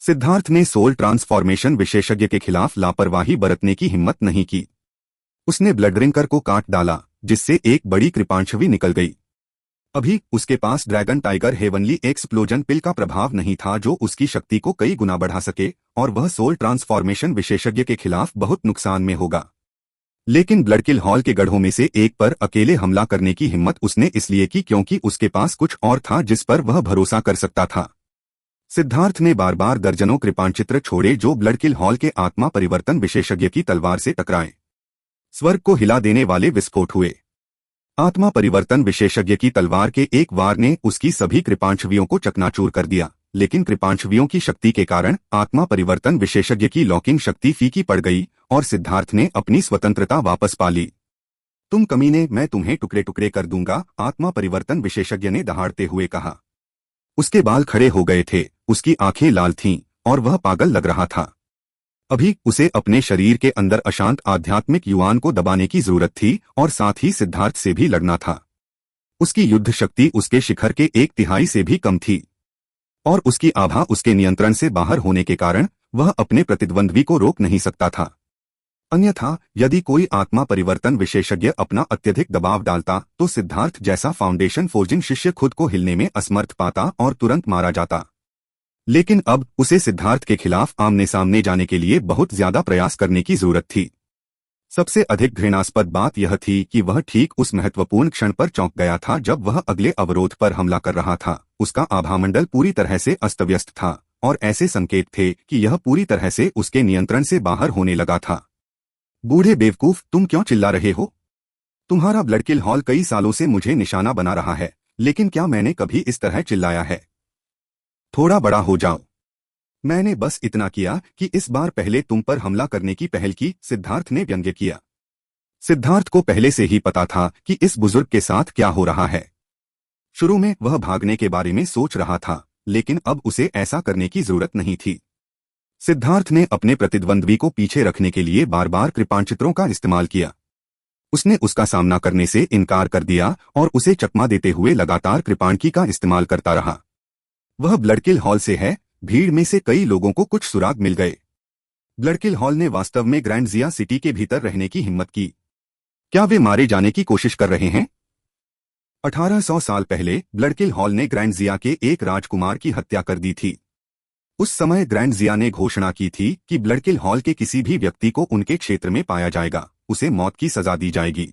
सिद्धार्थ ने soul transformation विशेषज्ञ के खिलाफ लापरवाही बरतने की हिम्मत नहीं की। उसने ब्लड ड्रिंकर को काट डाला, जिससे एक बड़ी कृपांशवी निकल गई। अभी उसके पास ड्रैगन टाइगर हेवनली एक्सप्लोजन पिल का प्रभाव नहीं था जो उसकी शक्ति को कई गुना बढ़ा सके, और वह सोल ट्रांसफॉर्मेशन विशेषज्ञ के खिलाफ बहुत नुकसान में होगा। लेकिन ब्लडकिल हॉल के गढ़ों में से एक पर अकेले हमला करने की हिम्मत उसने इसलिए की क्योंकि उसके पास कुछ और था जिस पर वह भरोसा कर सकता था। सिद्धार्थ ने बार बार दर्जनों कृपांचित्र छोड़े जो ब्लडकिल हॉल के आत्मा परिवर्तन विशेषज्ञ की तलवार से टकराए। स्वर्ग को हिला देने वाले विस्फोट हुए। आत्मा परिवर्तन विशेषज्ञ की तलवार के एक वार ने उसकी सभी कृपांशवियों को चकनाचूर कर दिया, लेकिन कृपांशवियों की शक्ति के कारण आत्मा परिवर्तन विशेषज्ञ की लॉकिंग शक्ति फीकी पड़ गई और सिद्धार्थ ने अपनी स्वतंत्रता वापस पा ली। तुम कमीने, मैं तुम्हें टुकड़े टुकड़े कर दूंगा, आत्मा परिवर्तन विशेषज्ञ ने दहाड़ते हुए कहा। उसके बाल खड़े हो गए थे, उसकी आंखें लाल थीं और वह पागल लग रहा था। अभी उसे अपने शरीर के अंदर अशांत आध्यात्मिक युवान को दबाने की जरूरत थी और साथ ही सिद्धार्थ से भी लड़ना था। उसकी युद्ध शक्ति उसके शिखर के 1/3 से भी कम थी और उसकी आभा उसके नियंत्रण से बाहर होने के कारण वह अपने प्रतिद्वंद्वी को रोक नहीं सकता था। अन्यथा यदि कोई आत्मा परिवर्तन विशेषज्ञ अपना अत्यधिक दबाव डालता तो सिद्धार्थ जैसा फाउंडेशन फोर्जिंग शिष्य खुद को हिलने में असमर्थ पाता और तुरंत मारा जाता। लेकिन अब उसे सिद्धार्थ के खिलाफ आमने सामने जाने के लिए बहुत ज्यादा प्रयास करने की जरूरत थी। सबसे अधिक घृणास्पद बात यह थी कि वह ठीक उस महत्वपूर्ण क्षण पर चौंक गया था जब वह अगले अवरोध पर हमला कर रहा था। उसका आभामंडल पूरी तरह से अस्तव्यस्त था और ऐसे संकेत थे कि यह पूरी तरह से उसके नियंत्रण से बाहर होने लगा था। बूढ़े बेवकूफ, तुम क्यों चिल्ला रहे हो? तुम्हारा ब्लडकिल हॉल कई सालों से मुझे निशाना बना रहा है, लेकिन क्या मैंने कभी इस तरह चिल्लाया है? थोड़ा बड़ा हो जाओ। मैंने बस इतना किया कि इस बार पहले तुम पर हमला करने की पहल की, सिद्धार्थ ने व्यंग्य किया। सिद्धार्थ को पहले से ही पता था कि इस बुजुर्ग के साथ क्या हो रहा है। शुरू में वह भागने के बारे में सोच रहा था, लेकिन अब उसे ऐसा करने की जरूरत नहीं थी। सिद्धार्थ ने अपने प्रतिद्वंद्वी को पीछे रखने के लिए बार बार कृपांचित्रों का इस्तेमाल किया। उसने उसका सामना करने से इनकार कर दिया और उसे चकमा देते हुए लगातार कृपांकी का इस्तेमाल करता रहा। वह ब्लडकिल हॉल से है। भीड़ में से कई लोगों को कुछ सुराग मिल गए। ब्लडकिल हॉल ने वास्तव में ग्रैंड जिया सिटी के भीतर रहने की हिम्मत की। क्या वे मारे जाने की कोशिश कर रहे हैं? 1800 साल पहले ब्लडकिल हॉल ने ग्रैंड जिया के एक राजकुमार की हत्या कर दी थी। उस समय ग्रैंड जिया ने घोषणा की थी कि ब्लडकिल हॉल के किसी भी व्यक्ति को उनके क्षेत्र में पाया जाएगा, उसे मौत की सजा दी जाएगी।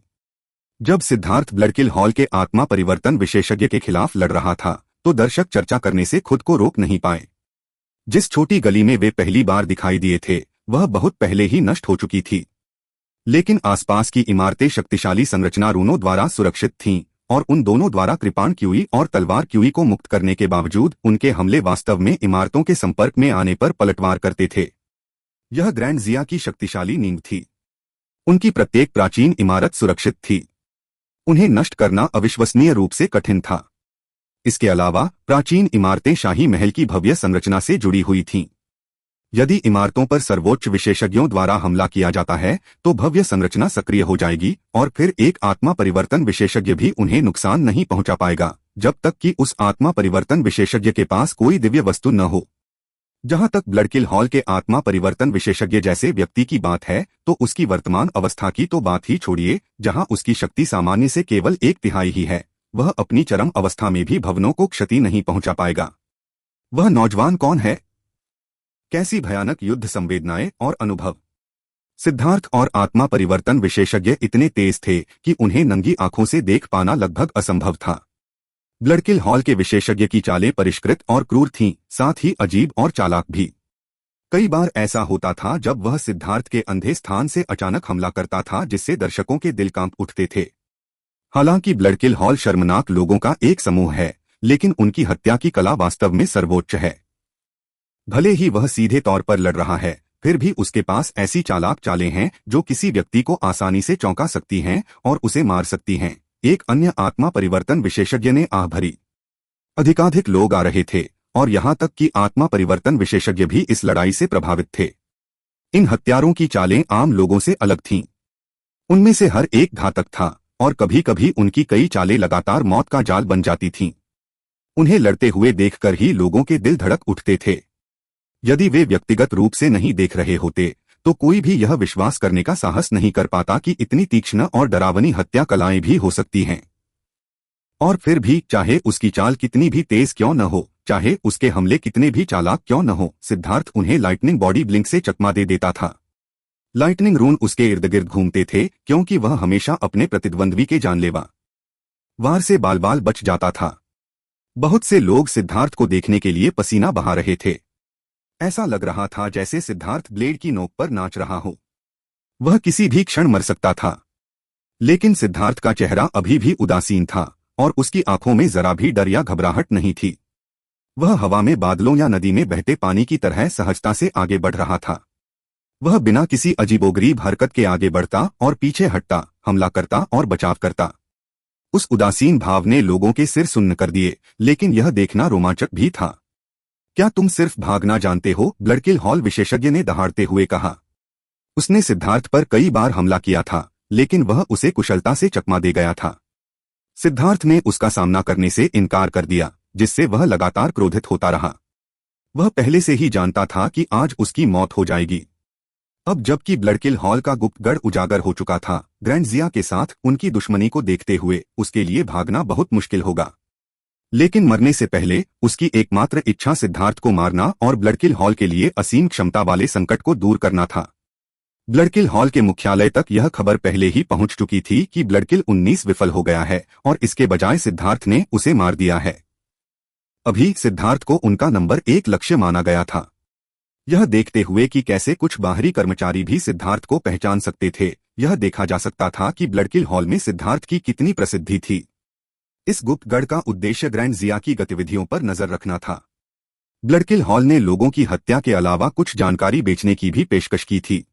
जब सिद्धार्थ ब्लडकिल हॉल के आत्मा परिवर्तन विशेषज्ञ के खिलाफ लड़ रहा था तो दर्शक चर्चा करने से खुद को रोक नहीं पाए। जिस छोटी गली में वे पहली बार दिखाई दिए थे वह बहुत पहले ही नष्ट हो चुकी थी, लेकिन आसपास की इमारतें शक्तिशाली संरचना रूनों द्वारा सुरक्षित थीं और उन दोनों द्वारा कृपाण क्यूई और तलवार क्यूई को मुक्त करने के बावजूद उनके हमले वास्तव में इमारतों के संपर्क में आने पर पलटवार करते थे। यह ग्रैंड जिया की शक्तिशाली नींव थी। उनकी प्रत्येक प्राचीन इमारत सुरक्षित थी। उन्हें नष्ट करना अविश्वसनीय रूप से कठिन था। इसके अलावा प्राचीन इमारतें शाही महल की भव्य संरचना से जुड़ी हुई थीं। यदि इमारतों पर सर्वोच्च विशेषज्ञों द्वारा हमला किया जाता है तो भव्य संरचना सक्रिय हो जाएगी और फिर एक आत्मा परिवर्तन विशेषज्ञ भी उन्हें नुकसान नहीं पहुंचा पाएगा जब तक कि उस आत्मा परिवर्तन विशेषज्ञ के पास कोई दिव्य वस्तु न हो। जहां तक ब्लडकिल हॉल के आत्मा परिवर्तन विशेषज्ञ जैसे व्यक्ति की बात है तो उसकी वर्तमान अवस्था की तो बात ही छोड़िए। जहां उसकी शक्ति सामान्य से केवल 1/3 ही है, वह अपनी चरम अवस्था में भी भवनों को क्षति नहीं पहुंचा पाएगा। वह नौजवान कौन है? कैसी भयानक युद्ध संवेदनाएं और अनुभव! सिद्धार्थ और आत्मा परिवर्तन विशेषज्ञ इतने तेज थे कि उन्हें नंगी आंखों से देख पाना लगभग असंभव था। ब्लडकिल हॉल के विशेषज्ञ की चालें परिष्कृत और क्रूर थीं, साथ ही अजीब और चालाक भी। कई बार ऐसा होता था जब वह सिद्धार्थ के अंधे स्थान से अचानक हमला करता था जिससे दर्शकों के दिल कांप उठते थे। हालांकि ब्लडकिल हॉल शर्मनाक लोगों का एक समूह है, लेकिन उनकी हत्या की कला वास्तव में सर्वोच्च है। भले ही वह सीधे तौर पर लड़ रहा है, फिर भी उसके पास ऐसी चालाक चालें हैं जो किसी व्यक्ति को आसानी से चौंका सकती हैं और उसे मार सकती हैं। एक अन्य आत्मा परिवर्तन विशेषज्ञ ने आह भरी। अधिकाधिक लोग आ रहे थे और यहां तक कि आत्मा परिवर्तन विशेषज्ञ भी इस लड़ाई से प्रभावित थे। इन हत्यारों की चालें आम लोगों से अलग थीं। उनमें से हर एक घातक था और कभी कभी उनकी कई चालें लगातार मौत का जाल बन जाती थीं। उन्हें लड़ते हुए देखकर ही लोगों के दिल धड़क उठते थे। यदि वे व्यक्तिगत रूप से नहीं देख रहे होते तो कोई भी यह विश्वास करने का साहस नहीं कर पाता कि इतनी तीक्ष्ण और डरावनी हत्या कलाएं भी हो सकती हैं। और फिर भी चाहे उसकी चाल कितनी भी तेज क्यों न हो, चाहे उसके हमले कितने भी चालाक क्यों न हो, सिद्धार्थ उन्हें लाइटनिंग बॉडी ब्लिंक से चकमा दे देता था। लाइटनिंग रून उसके इर्द गिर्द घूमते थे क्योंकि वह हमेशा अपने प्रतिद्वंद्वी के जानलेवा वार से बाल बाल बच जाता था। बहुत से लोग सिद्धार्थ को देखने के लिए पसीना बहा रहे थे। ऐसा लग रहा था जैसे सिद्धार्थ ब्लेड की नोक पर नाच रहा हो। वह किसी भी क्षण मर सकता था। लेकिन सिद्धार्थ का चेहरा अभी भी उदासीन था और उसकी आंखों में जरा भी डर या घबराहट नहीं थी। वह हवा में बादलों या नदी में बहते पानी की तरह सहजता से आगे बढ़ रहा था। वह बिना किसी अजीबोगरीब हरकत के आगे बढ़ता और पीछे हटता, हमला करता और बचाव करता। उस उदासीन भाव ने लोगों के सिर सुन्न कर दिए, लेकिन यह देखना रोमांचक भी था। क्या तुम सिर्फ भागना जानते हो? ब्लडकिल हॉल विशेषज्ञ ने दहाड़ते हुए कहा। उसने सिद्धार्थ पर कई बार हमला किया था, लेकिन वह उसे कुशलता से चकमा दे गया था। सिद्धार्थ ने उसका सामना करने से इनकार कर दिया, जिससे वह लगातार क्रोधित होता रहा। वह पहले से ही जानता था कि आज उसकी मौत हो जाएगी। अब जबकि ब्लडकिल हॉल का गुप्त गढ़ उजागर हो चुका था, ग्रैंडजिया के साथ उनकी दुश्मनी को देखते हुए उसके लिए भागना बहुत मुश्किल होगा। लेकिन मरने से पहले उसकी एकमात्र इच्छा सिद्धार्थ को मारना और ब्लडकिल हॉल के लिए असीम क्षमता वाले संकट को दूर करना था। ब्लडकिल हॉल के मुख्यालय तक यह खबर पहले ही पहुंच चुकी थी कि ब्लडकिल 19 विफल हो गया है और इसके बजाय सिद्धार्थ ने उसे मार दिया है। अभी सिद्धार्थ को उनका नंबर 1 लक्ष्य माना गया था। यह देखते हुए कि कैसे कुछ बाहरी कर्मचारी भी सिद्धार्थ को पहचान सकते थे, यह देखा जा सकता था कि ब्लडकिल हॉल में सिद्धार्थ की कितनी प्रसिद्धि थी। इस गुप्त गढ़ का उद्देश्य ग्रैंडजिया की गतिविधियों पर नजर रखना था। ब्लडकिल हॉल ने लोगों की हत्या के अलावा कुछ जानकारी बेचने की भी पेशकश की थी।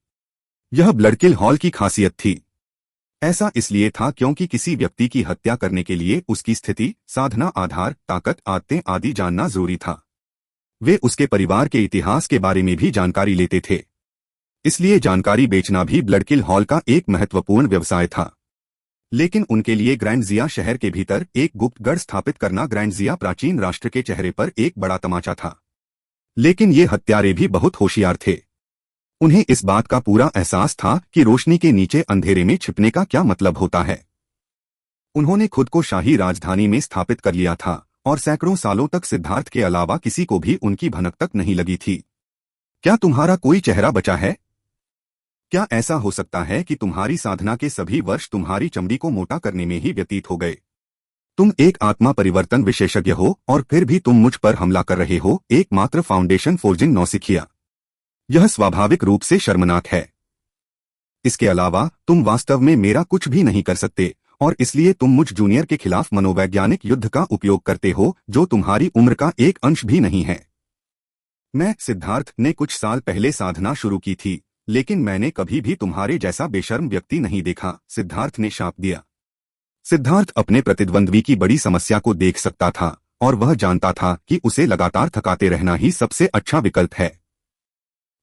यह ब्लडकिल हॉल की खासियत थी। ऐसा इसलिए था क्योंकि किसी व्यक्ति की हत्या करने के लिए उसकी स्थिति, साधना, आधार, ताकत, आदतें आदि जानना जरूरी था। वे उसके परिवार के इतिहास के बारे में भी जानकारी लेते थे। इसलिए जानकारी बेचना भी ब्लडकिल हॉल का एक महत्वपूर्ण व्यवसाय था। लेकिन उनके लिए ग्रैंडजिया शहर के भीतर एक गुप्त गढ़ स्थापित करना ग्रैंडजिया प्राचीन राष्ट्र के चेहरे पर एक बड़ा तमाचा था। लेकिन ये हत्यारे भी बहुत होशियार थे। उन्हें इस बात का पूरा एहसास था कि रोशनी के नीचे अंधेरे में छिपने का क्या मतलब होता है। उन्होंने खुद को शाही राजधानी में स्थापित कर लिया था और सैकड़ों सालों तक सिद्धार्थ के अलावा किसी को भी उनकी भनक तक नहीं लगी थी। क्या तुम्हारा कोई चेहरा बचा है? क्या ऐसा हो सकता है कि तुम्हारी साधना के सभी वर्ष तुम्हारी चमड़ी को मोटा करने में ही व्यतीत हो गए? तुम एक आत्मा परिवर्तन विशेषज्ञ हो और फिर भी तुम मुझ पर हमला कर रहे हो, एकमात्र फाउंडेशन फोर्जिंग नौसिखिया। यह स्वाभाविक रूप से शर्मनाक है। इसके अलावा तुम वास्तव में मेरा कुछ भी नहीं कर सकते और इसलिए तुम मुझ जूनियर के खिलाफ मनोवैज्ञानिक युद्ध का उपयोग करते हो जो तुम्हारी उम्र का एक अंश भी नहीं है। मैं सिद्धार्थ ने कुछ साल पहले साधना शुरू की थी, लेकिन मैंने कभी भी तुम्हारे जैसा बेशर्म व्यक्ति नहीं देखा, सिद्धार्थ ने शाप दिया। सिद्धार्थ अपने प्रतिद्वंद्वी की बड़ी समस्या को देख सकता था और वह जानता था कि उसे लगातार थकाते रहना ही सबसे अच्छा विकल्प है।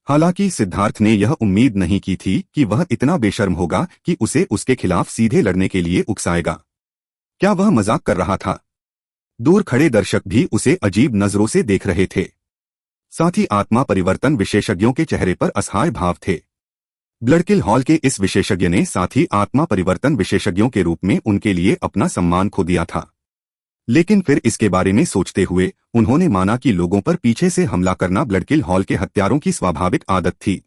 हालांकि सिद्धार्थ ने यह उम्मीद नहीं की थी कि वह इतना बेशर्म होगा कि उसे उसके खिलाफ सीधे लड़ने के लिए उकसाएगा। क्या वह मजाक कर रहा था? दूर खड़े दर्शक भी उसे अजीब नजरों से देख रहे थे। साथ ही आत्मा परिवर्तन विशेषज्ञों के चेहरे पर असहाय भाव थे। ब्लडकिल हॉल के इस विशेषज्ञ ने साथ ही आत्मा परिवर्तन विशेषज्ञों के रूप में उनके लिए अपना सम्मान खो दिया था। लेकिन फिर इसके बारे में सोचते हुए उन्होंने माना कि लोगों पर पीछे से हमला करना ब्लडकिल हॉल के हत्यारों की स्वाभाविक आदत थी।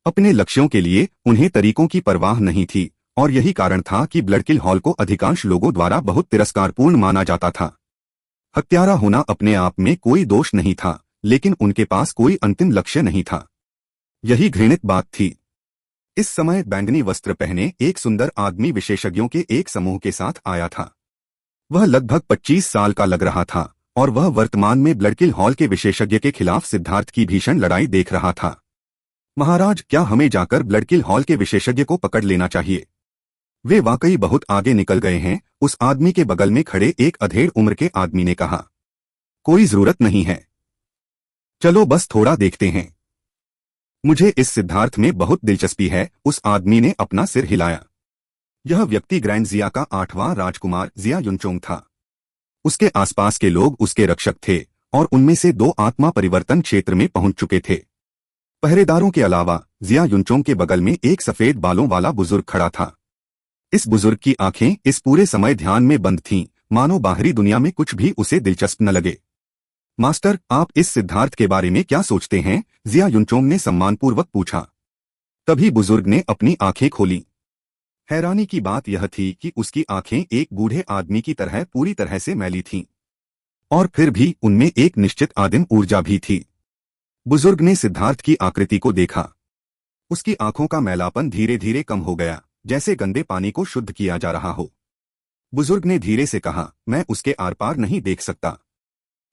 अपने लक्ष्यों के लिए उन्हें तरीकों की परवाह नहीं थी और यही कारण था कि ब्लडकिल हॉल को अधिकांश लोगों द्वारा बहुत तिरस्कारपूर्ण माना जाता था। हत्यारा होना अपने आप में कोई दोष नहीं था, लेकिन उनके पास कोई अंतिम लक्ष्य नहीं था। यही घृणित बात थी। इस समय बैंगनी वस्त्र पहने एक सुंदर आदमी विशेषज्ञों के एक समूह के साथ आया था। वह लगभग 25 साल का लग रहा था और वह वर्तमान में ब्लडकिल हॉल के विशेषज्ञ के खिलाफ सिद्धार्थ की भीषण लड़ाई देख रहा था। महाराज, क्या हमें जाकर ब्लडकिल हॉल के विशेषज्ञ को पकड़ लेना चाहिए? वे वाकई बहुत आगे निकल गए हैं, उस आदमी के बगल में खड़े एक अधेड़ उम्र के आदमी ने कहा। कोई जरूरत नहीं है, चलो बस थोड़ा देखते हैं। मुझे इस सिद्धार्थ में बहुत दिलचस्पी है, उस आदमी ने अपना सिर हिलाया। यह व्यक्ति ग्रैंडजिया का 8वां राजकुमार जिया युनचोंग था। उसके आसपास के लोग उसके रक्षक थे और उनमें से 2 आत्मा परिवर्तन क्षेत्र में पहुंच चुके थे। पहरेदारों के अलावा जिया युनचोंग के बगल में एक सफेद बालों वाला बुजुर्ग खड़ा था। इस बुजुर्ग की आंखें इस पूरे समय ध्यान में बंद थीं, मानो बाहरी दुनिया में कुछ भी उसे दिलचस्प न लगे। मास्टर, आप इस सिद्धार्थ के बारे में क्या सोचते हैं? जिया युनचोंग ने सम्मानपूर्वक पूछा। तभी बुजुर्ग ने अपनी आंखें खोली। हैरानी की बात यह थी कि उसकी आंखें एक बूढ़े आदमी की तरह पूरी तरह से मैली थीं, और फिर भी उनमें एक निश्चित आदिम ऊर्जा भी थी। बुजुर्ग ने सिद्धार्थ की आकृति को देखा। उसकी आंखों का मैलापन धीरे धीरे कम हो गया, जैसे गंदे पानी को शुद्ध किया जा रहा हो। बुजुर्ग ने धीरे से कहा, मैं उसके आर पार नहीं देख सकता।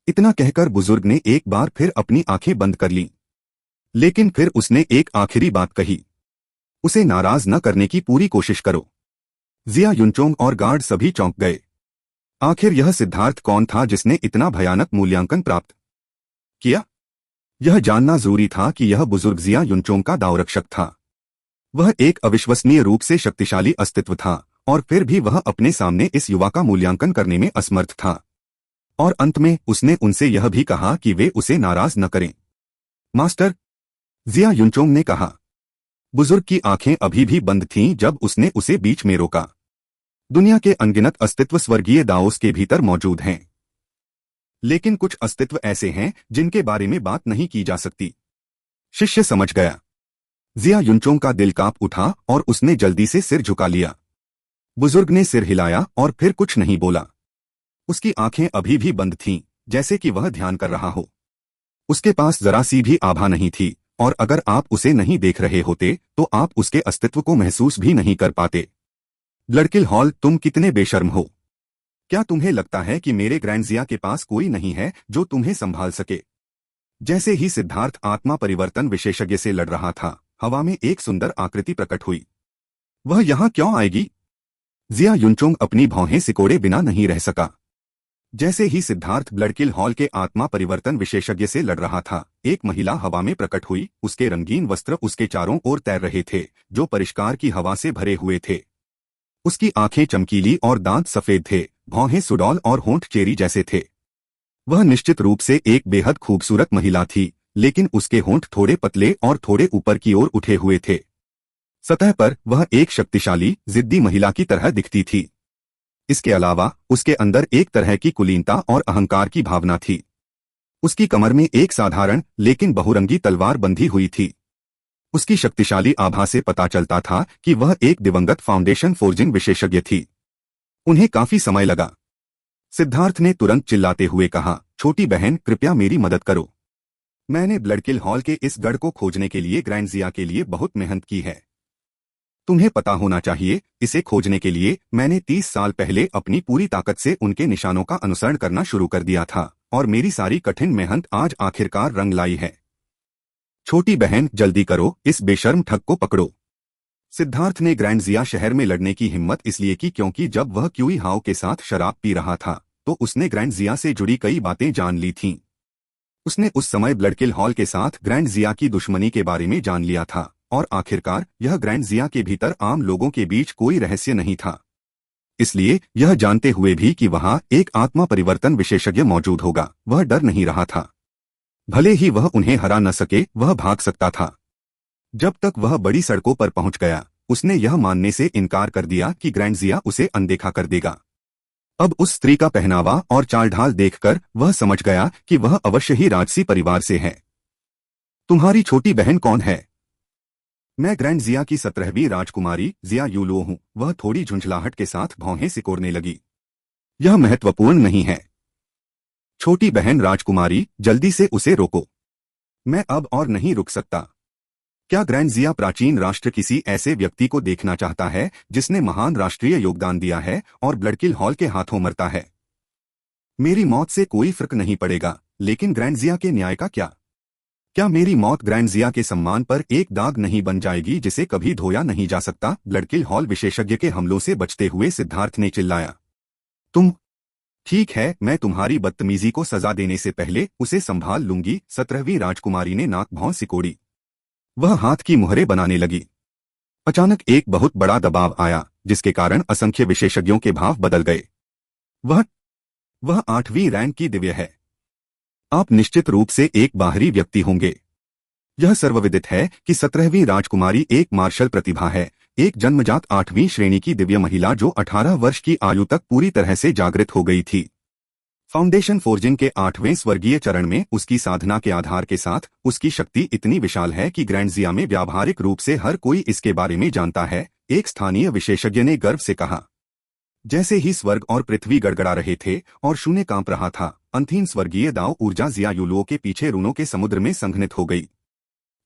इतना कहकर बुजुर्ग ने एक बार फिर अपनी आंखें बंद कर लीं। लेकिन फिर उसने एक आखिरी बात कही, उसे नाराज न करने की पूरी कोशिश करो। जिया युनचोंग और गार्ड सभी चौंक गए। आखिर यह सिद्धार्थ कौन था जिसने इतना भयानक मूल्यांकन प्राप्त किया? यह जानना जरूरी था कि यह बुजुर्ग जिया युनचोंग का दावरक्षक था। वह एक अविश्वसनीय रूप से शक्तिशाली अस्तित्व था, और फिर भी वह अपने सामने इस युवा का मूल्यांकन करने में असमर्थ था। और अंत में उसने उनसे यह भी कहा कि वे उसे नाराज न करें। मास्टर, जिया युनचोंग ने कहा। बुजुर्ग की आंखें अभी भी बंद थीं जब उसने उसे बीच में रोका। दुनिया के अनगिनत अस्तित्व स्वर्गीय दाओस के भीतर मौजूद हैं, लेकिन कुछ अस्तित्व ऐसे हैं जिनके बारे में बात नहीं की जा सकती। शिष्य समझ गया। जिया युनचोंग का दिल कांप उठा और उसने जल्दी से सिर झुका लिया। बुजुर्ग ने सिर हिलाया और फिर कुछ नहीं बोला। उसकी आंखें अभी भी बंद थीं, जैसे कि वह ध्यान कर रहा हो। उसके पास जरा सी भी आभा नहीं थी, और अगर आप उसे नहीं देख रहे होते तो आप उसके अस्तित्व को महसूस भी नहीं कर पाते। ब्लडकिल हॉल, तुम कितने बेशर्म हो। क्या तुम्हें लगता है कि मेरे ग्रैंडजिया के पास कोई नहीं है जो तुम्हें संभाल सके? जैसे ही सिद्धार्थ आत्मा परिवर्तन विशेषज्ञ से लड़ रहा था, हवा में एक सुंदर आकृति प्रकट हुई। वह यहां क्यों आएगी? जिया युनचोंग अपनी भौहें सिकोड़े बिना नहीं रह सका। जैसे ही सिद्धार्थ ब्लडकिल हॉल के आत्मा परिवर्तन विशेषज्ञ से लड़ रहा था, एक महिला हवा में प्रकट हुई। उसके रंगीन वस्त्र उसके चारों ओर तैर रहे थे, जो परिष्कार की हवा से भरे हुए थे। उसकी आंखें चमकीली और दांत सफेद थे, भौहें सुडौल और होंठ चेरी जैसे थे। वह निश्चित रूप से एक बेहद खूबसूरत महिला थी, लेकिन उसके होंठ थोड़े पतले और थोड़े ऊपर की ओर उठे हुए थे। सतह पर वह एक शक्तिशाली, जिद्दी महिला की तरह दिखती थी। इसके अलावा उसके अंदर एक तरह की कुलीनता और अहंकार की भावना थी। उसकी कमर में एक साधारण लेकिन बहुरंगी तलवार बंधी हुई थी। उसकी शक्तिशाली आभा से पता चलता था कि वह एक दिवंगत फाउंडेशन फोर्जिंग विशेषज्ञ थी। उन्हें काफी समय लगा। सिद्धार्थ ने तुरंत चिल्लाते हुए कहा, छोटी बहन, कृपया मेरी मदद करो। मैंने ब्लडकिल हॉल के इस गढ़ को खोजने के लिए ग्रैंडजिया के लिए बहुत मेहनत की है। तुम्हें पता होना चाहिए, इसे खोजने के लिए मैंने 30 साल पहले अपनी पूरी ताकत से उनके निशानों का अनुसरण करना शुरू कर दिया था, और मेरी सारी कठिन मेहनत आज आखिरकार रंग लाई है। छोटी बहन, जल्दी करो, इस बेशर्म ठग को पकड़ो। सिद्धार्थ ने ग्रैंडजिया शहर में लड़ने की हिम्मत इसलिए की क्योंकि जब वह क्यूई हाओ के साथ शराब पी रहा था तो उसने ग्रैंडजिया से जुड़ी कई बातें जान ली थीं। उसने उस समय ब्लडकिल हॉल के साथ ग्रैंडजिया की दुश्मनी के बारे में जान लिया था, और आखिरकार यह ग्रैंडजिया के भीतर आम लोगों के बीच कोई रहस्य नहीं था। इसलिए यह जानते हुए भी कि वहां एक आत्मा परिवर्तन विशेषज्ञ मौजूद होगा, वह डर नहीं रहा था। भले ही वह उन्हें हरा न सके, वह भाग सकता था। जब तक वह बड़ी सड़कों पर पहुंच गया, उसने यह मानने से इनकार कर दिया कि ग्रैंडजिया उसे अनदेखा कर देगा। अब उस स्त्री का पहनावा और चाल ढाल देखकर वह समझ गया कि वह अवश्य ही राजसी परिवार से है। तुम्हारी छोटी बहन कौन है? मैं ग्रैंडजिया की 17वीं राजकुमारी जिया यूलो हूं। वह थोड़ी झुंझलाहट के साथ भौहें सिकोड़ने लगी। यह महत्वपूर्ण नहीं है। छोटी बहन राजकुमारी, जल्दी से उसे रोको। मैं अब और नहीं रुक सकता। क्या ग्रैंडजिया प्राचीन राष्ट्र किसी ऐसे व्यक्ति को देखना चाहता है जिसने महान राष्ट्रीय योगदान दिया है और ब्लडकिल हॉल के हाथों मरता है? मेरी मौत से कोई फर्क नहीं पड़ेगा, लेकिन ग्रैंडजिया के न्याय का क्या? क्या मेरी मौत ग्रैंडजिया के सम्मान पर एक दाग नहीं बन जाएगी जिसे कभी धोया नहीं जा सकता? ब्लडकिल हॉल विशेषज्ञ के हमलों से बचते हुए सिद्धार्थ ने चिल्लाया। तुम? ठीक है, मैं तुम्हारी बदतमीजी को सजा देने से पहले उसे संभाल लूंगी। 17वीं राजकुमारी ने नाक भौं सिकोड़ी। वह हाथ की मुहरें बनाने लगी। अचानक एक बहुत बड़ा दबाव आया, जिसके कारण असंख्य विशेषज्ञों के भाव बदल गए। वह 8वीं रैंक की दिव्य है। आप निश्चित रूप से एक बाहरी व्यक्ति होंगे। यह सर्वविदित है कि 17वीं राजकुमारी एक मार्शल प्रतिभा है, एक जन्मजात 8वीं श्रेणी की दिव्य महिला जो 18 वर्ष की आयु तक पूरी तरह से जागृत हो गई थी। फाउंडेशन फोर्जिंग के 8वें स्वर्गीय चरण में उसकी साधना के आधार के साथ उसकी शक्ति इतनी विशाल है कि ग्रैंडजिया में व्यावहारिक रूप से हर कोई इसके बारे में जानता है, एक स्थानीय विशेषज्ञ ने गर्व से कहा। जैसे ही स्वर्ग और पृथ्वी गड़गड़ा रहे थे और शून्य कांप रहा था, अंतिम स्वर्गीय दाव ऊर्जा जिया युलुओ के पीछे रूनों के समुद्र में संघनित हो गई।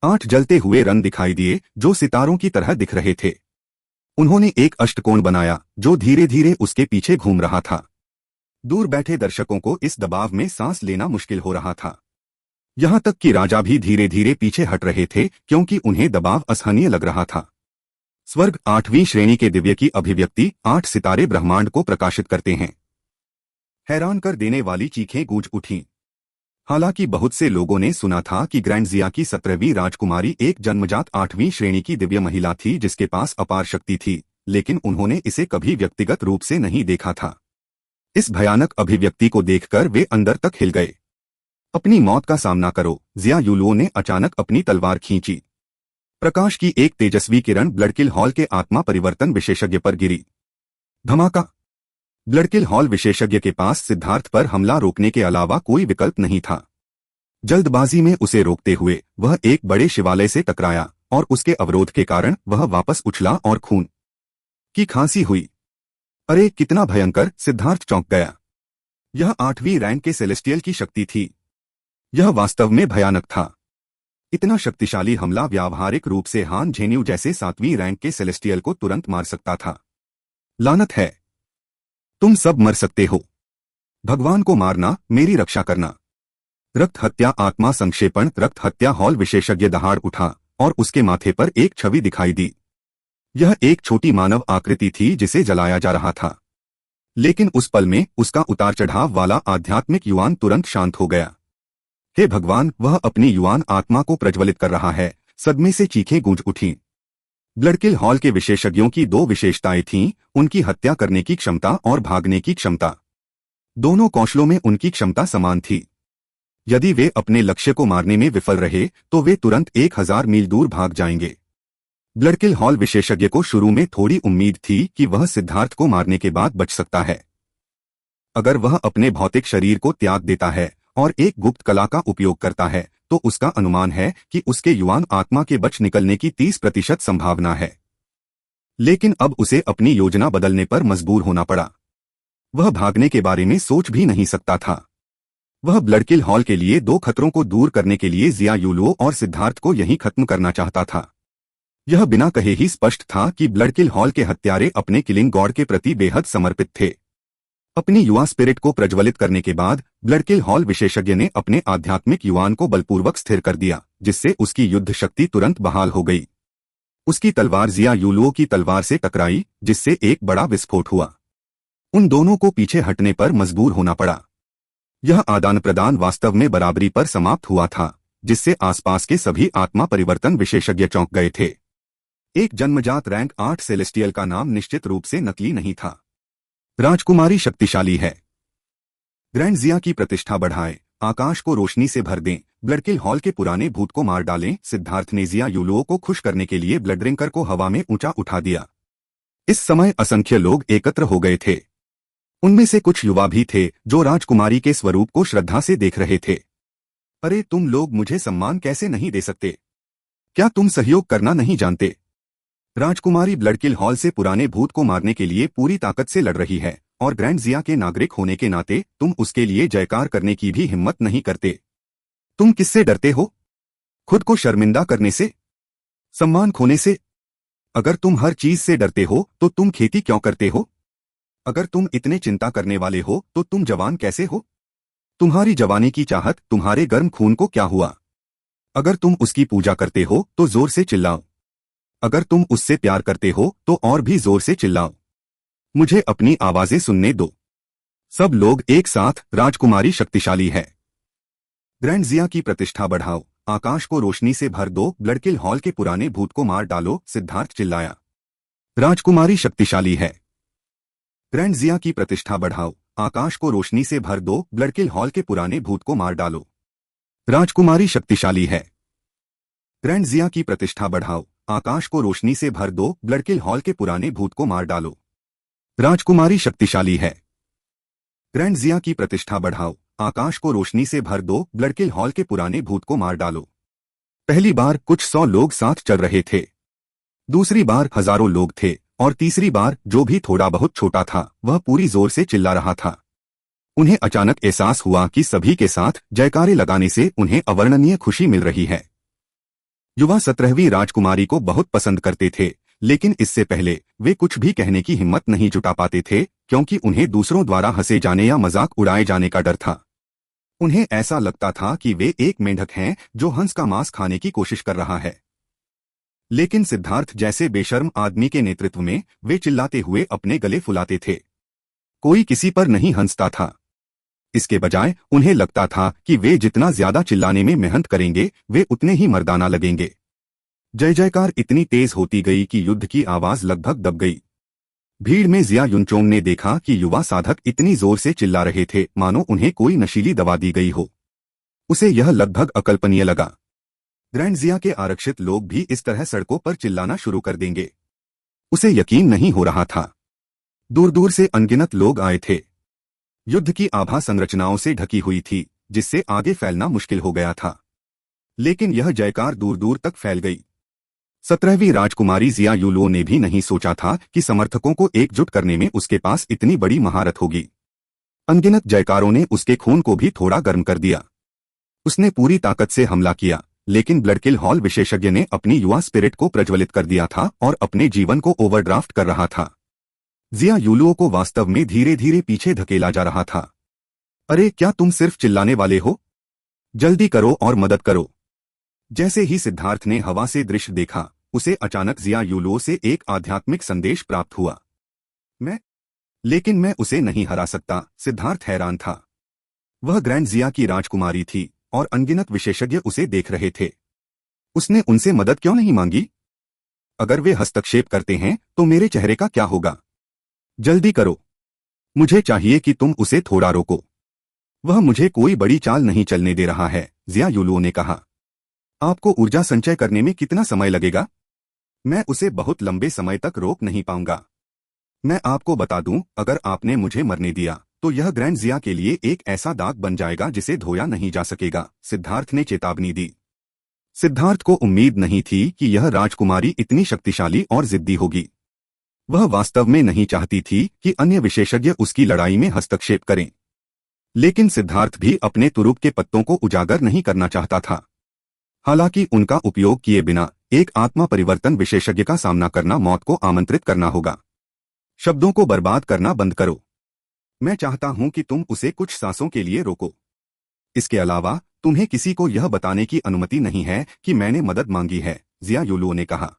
8 जलते हुए रन दिखाई दिए जो सितारों की तरह दिख रहे थे। उन्होंने एक अष्टकोण बनाया जो धीरे धीरे उसके पीछे घूम रहा था। दूर बैठे दर्शकों को इस दबाव में सांस लेना मुश्किल हो रहा था। यहां तक कि राजा भी धीरे धीरे पीछे हट रहे थे क्योंकि उन्हें दबाव असहनीय लग रहा था। स्वर्ग 8वीं श्रेणी के दिव्य की अभिव्यक्ति 8 सितारे ब्रह्मांड को प्रकाशित करते हैं। हैरान कर देने वाली चीखें गूंज उठीं। हालांकि बहुत से लोगों ने सुना था कि ग्रैंडजिया की 17वीं राजकुमारी एक जन्मजात 8वीं श्रेणी की दिव्य महिला थी जिसके पास अपार शक्ति थी, लेकिन उन्होंने इसे कभी व्यक्तिगत रूप से नहीं देखा था। इस भयानक अभिव्यक्ति को देखकर वे अंदर तक हिल गए। अपनी मौत का सामना करो, जिया युलुओ ने अचानक अपनी तलवार खींची। प्रकाश की एक तेजस्वी किरण ब्लडकिल हॉल के आत्मा परिवर्तन विशेषज्ञ पर गिरी। धमाका। ब्लडकिल हॉल विशेषज्ञ के पास सिद्धार्थ पर हमला रोकने के अलावा कोई विकल्प नहीं था। जल्दबाजी में उसे रोकते हुए वह एक बड़े शिवालय से टकराया और उसके अवरोध के कारण वह वापस उछला और खून की खांसी हुई। अरे कितना भयंकर, सिद्धार्थ चौंक गया। यह 8वीं रैंक के सेलेस्टियल की शक्ति थी। यह वास्तव में भयानक था। इतना शक्तिशाली हमला व्यावहारिक रूप से हान झेन्यू जैसे 7वीं रैंक के सेलेस्टियल को तुरंत मार सकता था। लानत है, तुम सब मर सकते हो। भगवान को मारना, मेरी रक्षा करना। रक्त हत्या आत्मा संक्षेपण। रक्त हत्या हॉल विशेषज्ञ दहाड़ उठा और उसके माथे पर एक छवि दिखाई दी। यह एक छोटी मानव आकृति थी जिसे जलाया जा रहा था, लेकिन उस पल में उसका उतार चढ़ाव वाला आध्यात्मिक युवान तुरंत शांत हो गया। हे भगवान, वह अपनी युवान आत्मा को प्रज्वलित कर रहा है। सदमे से चीखें गूंज उठीं। ब्लडकिल हॉल के विशेषज्ञों की 2 विशेषताएं थीं, उनकी हत्या करने की क्षमता और भागने की क्षमता। दोनों कौशलों में उनकी क्षमता समान थी। यदि वे अपने लक्ष्य को मारने में विफल रहे तो वे तुरंत 1000 मील दूर भाग जाएंगे। ब्लडकिल हॉल विशेषज्ञ को शुरू में थोड़ी उम्मीद थी कि वह सिद्धार्थ को मारने के बाद बच सकता है। अगर वह अपने भौतिक शरीर को त्याग देता है और एक गुप्त कला का उपयोग करता है तो उसका अनुमान है कि उसके युवान आत्मा के बच निकलने की 30% संभावना है। लेकिन अब उसे अपनी योजना बदलने पर मजबूर होना पड़ा। वह भागने के बारे में सोच भी नहीं सकता था। वह ब्लडकिल हॉल के लिए 2 खतरों को दूर करने के लिए जिया युलुओ और सिद्धार्थ को यहीं खत्म करना चाहता था। यह बिना कहे ही स्पष्ट था कि ब्लडकिल हॉल के हत्यारे अपने किलिंग गॉड के प्रति बेहद समर्पित थे। अपनी युवा स्पिरिट को प्रज्वलित करने के बाद ब्लडकिल हॉल विशेषज्ञ ने अपने आध्यात्मिक युवान को बलपूर्वक स्थिर कर दिया, जिससे उसकी युद्ध शक्ति तुरंत बहाल हो गई। उसकी तलवार जिया युलुओ की तलवार से टकराई, जिससे एक बड़ा विस्फोट हुआ। उन दोनों को पीछे हटने पर मजबूर होना पड़ा। यह आदान प्रदान वास्तव में बराबरी पर समाप्त हुआ था, जिससे आसपास के सभी आत्मा परिवर्तन विशेषज्ञ चौंक गए थे। एक जन्मजात रैंक 8 सेलेस्टियल का नाम निश्चित रूप से नकली नहीं था। राजकुमारी शक्तिशाली है। ग्रैंडजिया की प्रतिष्ठा बढ़ाएं, आकाश को रोशनी से भर दें, ब्लडकिल हॉल के पुराने भूत को मार डालें। सिद्धार्थ ने जिया युलुओ को खुश करने के लिए ब्लड ड्रिंकर को हवा में ऊंचा उठा दिया। इस समय असंख्य लोग एकत्र हो गए थे। उनमें से कुछ युवा भी थे जो राजकुमारी के स्वरूप को श्रद्धा से देख रहे थे। अरे तुम लोग मुझे सम्मान कैसे नहीं दे सकते? क्या तुम सहयोग करना नहीं जानते? राजकुमारी ब्लडकिल हॉल से पुराने भूत को मारने के लिए पूरी ताकत से लड़ रही है और ग्रैंडजिया के नागरिक होने के नाते तुम उसके लिए जयकार करने की भी हिम्मत नहीं करते। तुम किससे डरते हो? खुद को शर्मिंदा करने से? सम्मान खोने से? अगर तुम हर चीज से डरते हो तो तुम खेती क्यों करते हो? अगर तुम इतने चिंता करने वाले हो तो तुम जवान कैसे हो? तुम्हारी जवानी की चाहत, तुम्हारे गर्म खून को क्या हुआ? अगर तुम उसकी पूजा करते हो तो जोर से चिल्लाओ। अगर तुम उससे प्यार करते हो तो और भी जोर से चिल्लाओ। मुझे अपनी आवाजें सुनने दो। सब लोग एक साथ, राजकुमारी शक्तिशाली है। ग्रैंडजिया की प्रतिष्ठा बढ़ाओ, आकाश को रोशनी से भर दो, ब्लडकिल हॉल के पुराने भूत को मार डालो। सिद्धार्थ चिल्लाया। राजकुमारी शक्तिशाली है। ग्रैंडजिया की प्रतिष्ठा बढ़ाओ, आकाश को रोशनी से भर दो, ब्लडकिल हॉल के पुराने भूत को मार डालो। राजकुमारी शक्तिशाली है। ग्रैंड जिया की प्रतिष्ठा बढ़ाओ, आकाश को रोशनी से भर दो, ब्लडकिल हॉल के पुराने भूत को मार डालो। राजकुमारी शक्तिशाली है। ग्रैंड जिया की प्रतिष्ठा बढ़ाओ, आकाश को रोशनी से भर दो, ब्लडकिल हॉल के पुराने भूत को मार डालो। पहली बार कुछ 100 लोग साथ चल रहे थे, दूसरी बार हजारों लोग थे, और तीसरी बार जो भी थोड़ा बहुत छोटा था वह पूरी जोर से चिल्ला रहा था। उन्हें अचानक एहसास हुआ कि सभी के साथ जयकारे लगाने से उन्हें अवर्णनीय खुशी मिल रही है। युवा 17वीं राजकुमारी को बहुत पसंद करते थे, लेकिन इससे पहले वे कुछ भी कहने की हिम्मत नहीं जुटा पाते थे, क्योंकि उन्हें दूसरों द्वारा हंसे जाने या मजाक उड़ाए जाने का डर था। उन्हें ऐसा लगता था कि वे एक मेंढक हैं जो हंस का मांस खाने की कोशिश कर रहा है। लेकिन सिद्धार्थ जैसे बेशर्म आदमी के नेतृत्व में वे चिल्लाते हुए अपने गले फुलाते थे। कोई किसी पर नहीं हंसता था। इसके बजाय उन्हें लगता था कि वे जितना ज्यादा चिल्लाने में मेहनत करेंगे वे उतने ही मर्दाना लगेंगे। जय जयकार इतनी तेज होती गई कि युद्ध की आवाज लगभग दब गई। भीड़ में जिया युनचोंग ने देखा कि युवा साधक इतनी जोर से चिल्ला रहे थे मानो उन्हें कोई नशीली दवा दी गई हो। उसे यह लगभग अकल्पनीय लगा। ग्रैंड जिया के आरक्षित लोग भी इस तरह सड़कों पर चिल्लाना शुरू कर देंगे। उसे यकीन नहीं हो रहा था। दूर दूर से अनगिनत लोग आए थे। युद्ध की आभा संरचनाओं से ढकी हुई थी, जिससे आगे फैलना मुश्किल हो गया था। लेकिन यह जयकार दूर दूर तक फैल गई। 17वीं राजकुमारी जिया यूलो ने भी नहीं सोचा था कि समर्थकों को एकजुट करने में उसके पास इतनी बड़ी महारत होगी। अनगिनत जयकारों ने उसके खून को भी थोड़ा गर्म कर दिया। उसने पूरी ताकत से हमला किया, लेकिन ब्लडकिल हॉल विशेषज्ञ ने अपनी युवा स्पिरिट को प्रज्वलित कर दिया था और अपने जीवन को ओवरड्राफ्ट कर रहा था। जिया यूलुओ को वास्तव में धीरे धीरे पीछे धकेला जा रहा था। अरे क्या तुम सिर्फ चिल्लाने वाले हो? जल्दी करो और मदद करो। जैसे ही सिद्धार्थ ने हवा से दृश्य देखा, उसे अचानक जिया यूलुओ से एक आध्यात्मिक संदेश प्राप्त हुआ। लेकिन मैं उसे नहीं हरा सकता। सिद्धार्थ हैरान था। वह ग्रैंड जिया की राजकुमारी थी और अनगिनत विशेषज्ञ उसे देख रहे थे। उसने उनसे मदद क्यों नहीं मांगी? अगर वे हस्तक्षेप करते हैं तो मेरे चेहरे का क्या होगा? जल्दी करो, मुझे चाहिए कि तुम उसे थोड़ा रोको। वह मुझे कोई बड़ी चाल नहीं चलने दे रहा है, जिया यूलुओ ने कहा। आपको ऊर्जा संचय करने में कितना समय लगेगा? मैं उसे बहुत लंबे समय तक रोक नहीं पाऊंगा। मैं आपको बता दूं, अगर आपने मुझे मरने दिया तो यह ग्रैंड जिया के लिए एक ऐसा दाग बन जाएगा जिसे धोया नहीं जा सकेगा, सिद्धार्थ ने चेतावनी दी। सिद्धार्थ को उम्मीद नहीं थी कि यह राजकुमारी इतनी शक्तिशाली और जिद्दी होगी। वह वास्तव में नहीं चाहती थी कि अन्य विशेषज्ञ उसकी लड़ाई में हस्तक्षेप करें। लेकिन सिद्धार्थ भी अपने तुरुप के पत्तों को उजागर नहीं करना चाहता था। हालांकि उनका उपयोग किए बिना एक आत्मा परिवर्तन विशेषज्ञ का सामना करना मौत को आमंत्रित करना होगा। शब्दों को बर्बाद करना बंद करो। मैं चाहता हूं कि तुम उसे कुछ सांसों के लिए रोको। इसके अलावा तुम्हें किसी को यह बताने की अनुमति नहीं है कि मैंने मदद मांगी है, जिया यूलुओ ने कहा।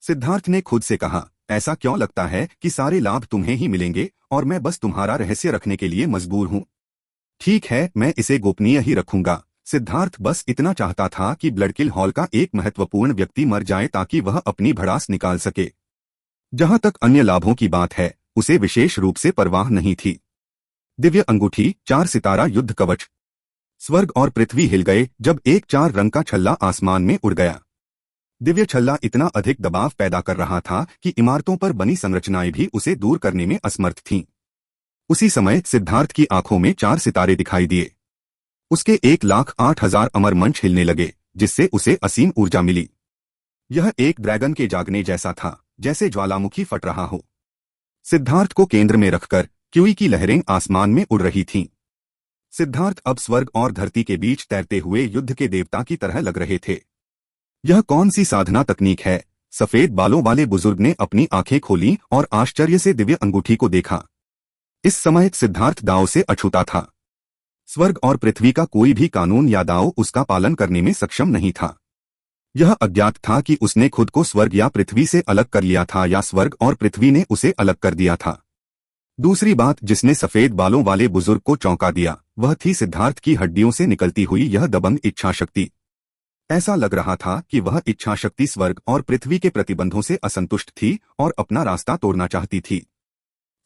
सिद्धार्थ ने खुद से कहा, ऐसा क्यों लगता है कि सारे लाभ तुम्हें ही मिलेंगे और मैं बस तुम्हारा रहस्य रखने के लिए मजबूर हूं। ठीक है, मैं इसे गोपनीय ही रखूंगा। सिद्धार्थ बस इतना चाहता था कि ब्लडकिल हॉल का एक महत्वपूर्ण व्यक्ति मर जाए ताकि वह अपनी भड़ास निकाल सके। जहां तक अन्य लाभों की बात है, उसे विशेष रूप से परवाह नहीं थी। दिव्य अंगूठी, 4 सितारा युद्ध कवच। स्वर्ग और पृथ्वी हिल गए जब एक 4 रंग का छल्ला आसमान में उड़ गया। दिव्य छल्ला इतना अधिक दबाव पैदा कर रहा था कि इमारतों पर बनी संरचनाएं भी उसे दूर करने में असमर्थ थीं। उसी समय सिद्धार्थ की आंखों में 4 सितारे दिखाई दिए। उसके 1,08,000 अमर मंच हिलने लगे, जिससे उसे असीम ऊर्जा मिली। यह एक ड्रैगन के जागने जैसा था, जैसे ज्वालामुखी फट रहा हो। सिद्धार्थ को केंद्र में रखकर क्यूई की लहरें आसमान में उड़ रही थीं। सिद्धार्थ अब स्वर्ग और धरती के बीच तैरते हुए युद्ध के देवता की तरह लग रहे थे। यह कौन सी साधना तकनीक है? सफेद बालों वाले बुजुर्ग ने अपनी आंखें खोलीं और आश्चर्य से दिव्य अंगूठी को देखा। इस समय सिद्धार्थ दांव से अछूता था। स्वर्ग और पृथ्वी का कोई भी कानून या दांव उसका पालन करने में सक्षम नहीं था। यह अज्ञात था कि उसने खुद को स्वर्ग या पृथ्वी से अलग कर लिया था या स्वर्ग और पृथ्वी ने उसे अलग कर दिया था। दूसरी बात जिसने सफेद बालों वाले बुजुर्ग को चौंका दिया, वह थी सिद्धार्थ की हड्डियों से निकलती हुई यह दबंग इच्छा शक्ति। ऐसा लग रहा था कि वह इच्छा शक्ति स्वर्ग और पृथ्वी के प्रतिबंधों से असंतुष्ट थी और अपना रास्ता तोड़ना चाहती थी।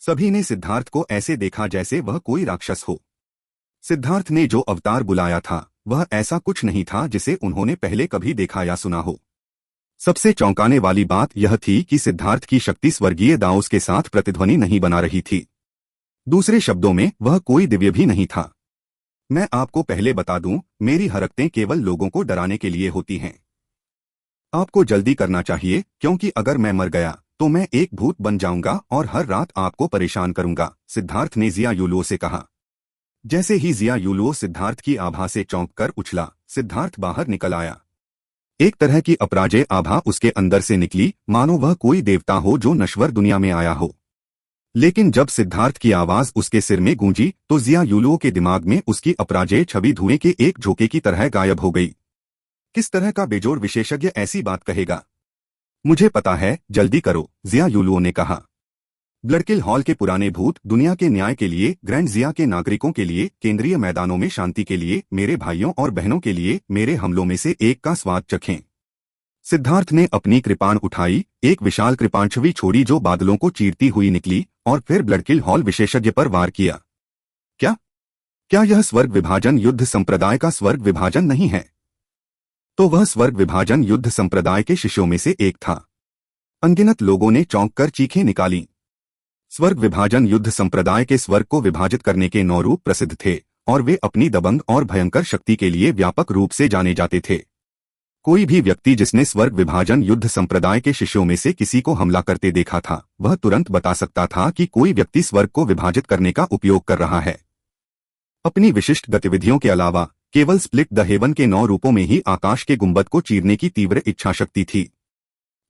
सभी ने सिद्धार्थ को ऐसे देखा जैसे वह कोई राक्षस हो। सिद्धार्थ ने जो अवतार बुलाया था, वह ऐसा कुछ नहीं था जिसे उन्होंने पहले कभी देखा या सुना हो। सबसे चौंकाने वाली बात यह थी कि सिद्धार्थ की शक्ति स्वर्गीय दाऊस के साथ प्रतिध्वनि नहीं बना रही थी। दूसरे शब्दों में वह कोई दिव्य भी नहीं था। मैं आपको पहले बता दूं, मेरी हरकतें केवल लोगों को डराने के लिए होती हैं। आपको जल्दी करना चाहिए, क्योंकि अगर मैं मर गया तो मैं एक भूत बन जाऊंगा और हर रात आपको परेशान करूंगा, सिद्धार्थ ने जिया यूलुओ से कहा। जैसे ही जिया यूलुओ सिद्धार्थ की आभा से चौंक कर उछला, सिद्धार्थ बाहर निकल आया। एक तरह की अपराजय आभा उसके अंदर से निकली, मानो वह कोई देवता हो जो नश्वर दुनिया में आया हो। लेकिन जब सिद्धार्थ की आवाज उसके सिर में गूंजी तो जिया यूलुओ के दिमाग में उसकी अपराजय छवि धुएं के एक झोंके की तरह गायब हो गई। किस तरह का बेजोड़ विशेषज्ञ ऐसी बात कहेगा? मुझे पता है, जल्दी करो, जिया यूलुओ ने कहा। ब्लडकिल हॉल के पुराने भूत दुनिया के न्याय के लिए, ग्रैंड जिया के नागरिकों के लिए, केंद्रीय मैदानों में शांति के लिए, मेरे भाइयों और बहनों के लिए मेरे हमलों में से एक का स्वाद चखें। सिद्धार्थ ने अपनी कृपाण उठाई, एक विशाल कृपाणछवि छोड़ी जो बादलों को चीरती हुई निकली और फिर ब्लडकिल हॉल विशेषज्ञ पर वार किया। क्या क्या यह स्वर्ग विभाजन युद्ध संप्रदाय का स्वर्ग विभाजन नहीं है? तो वह स्वर्ग विभाजन युद्ध संप्रदाय के शिष्यों में से एक था। अनगिनत लोगों ने चौंक कर चीखें निकाली। स्वर्ग विभाजन युद्ध संप्रदाय के स्वर्ग को विभाजित करने के 9 रूप प्रसिद्ध थे और वे अपनी दबंग और भयंकर शक्ति के लिए व्यापक रूप से जाने जाते थे। कोई भी व्यक्ति जिसने स्वर्ग विभाजन युद्ध संप्रदाय के शिष्यों में से किसी को हमला करते देखा था, वह तुरंत बता सकता था कि कोई व्यक्ति स्वर्ग को विभाजित करने का उपयोग कर रहा है। अपनी विशिष्ट गतिविधियों के अलावा केवल स्प्लिट द हेवन के 9 रूपों में ही आकाश के गुंबद को चीरने की तीव्र इच्छा शक्ति थी।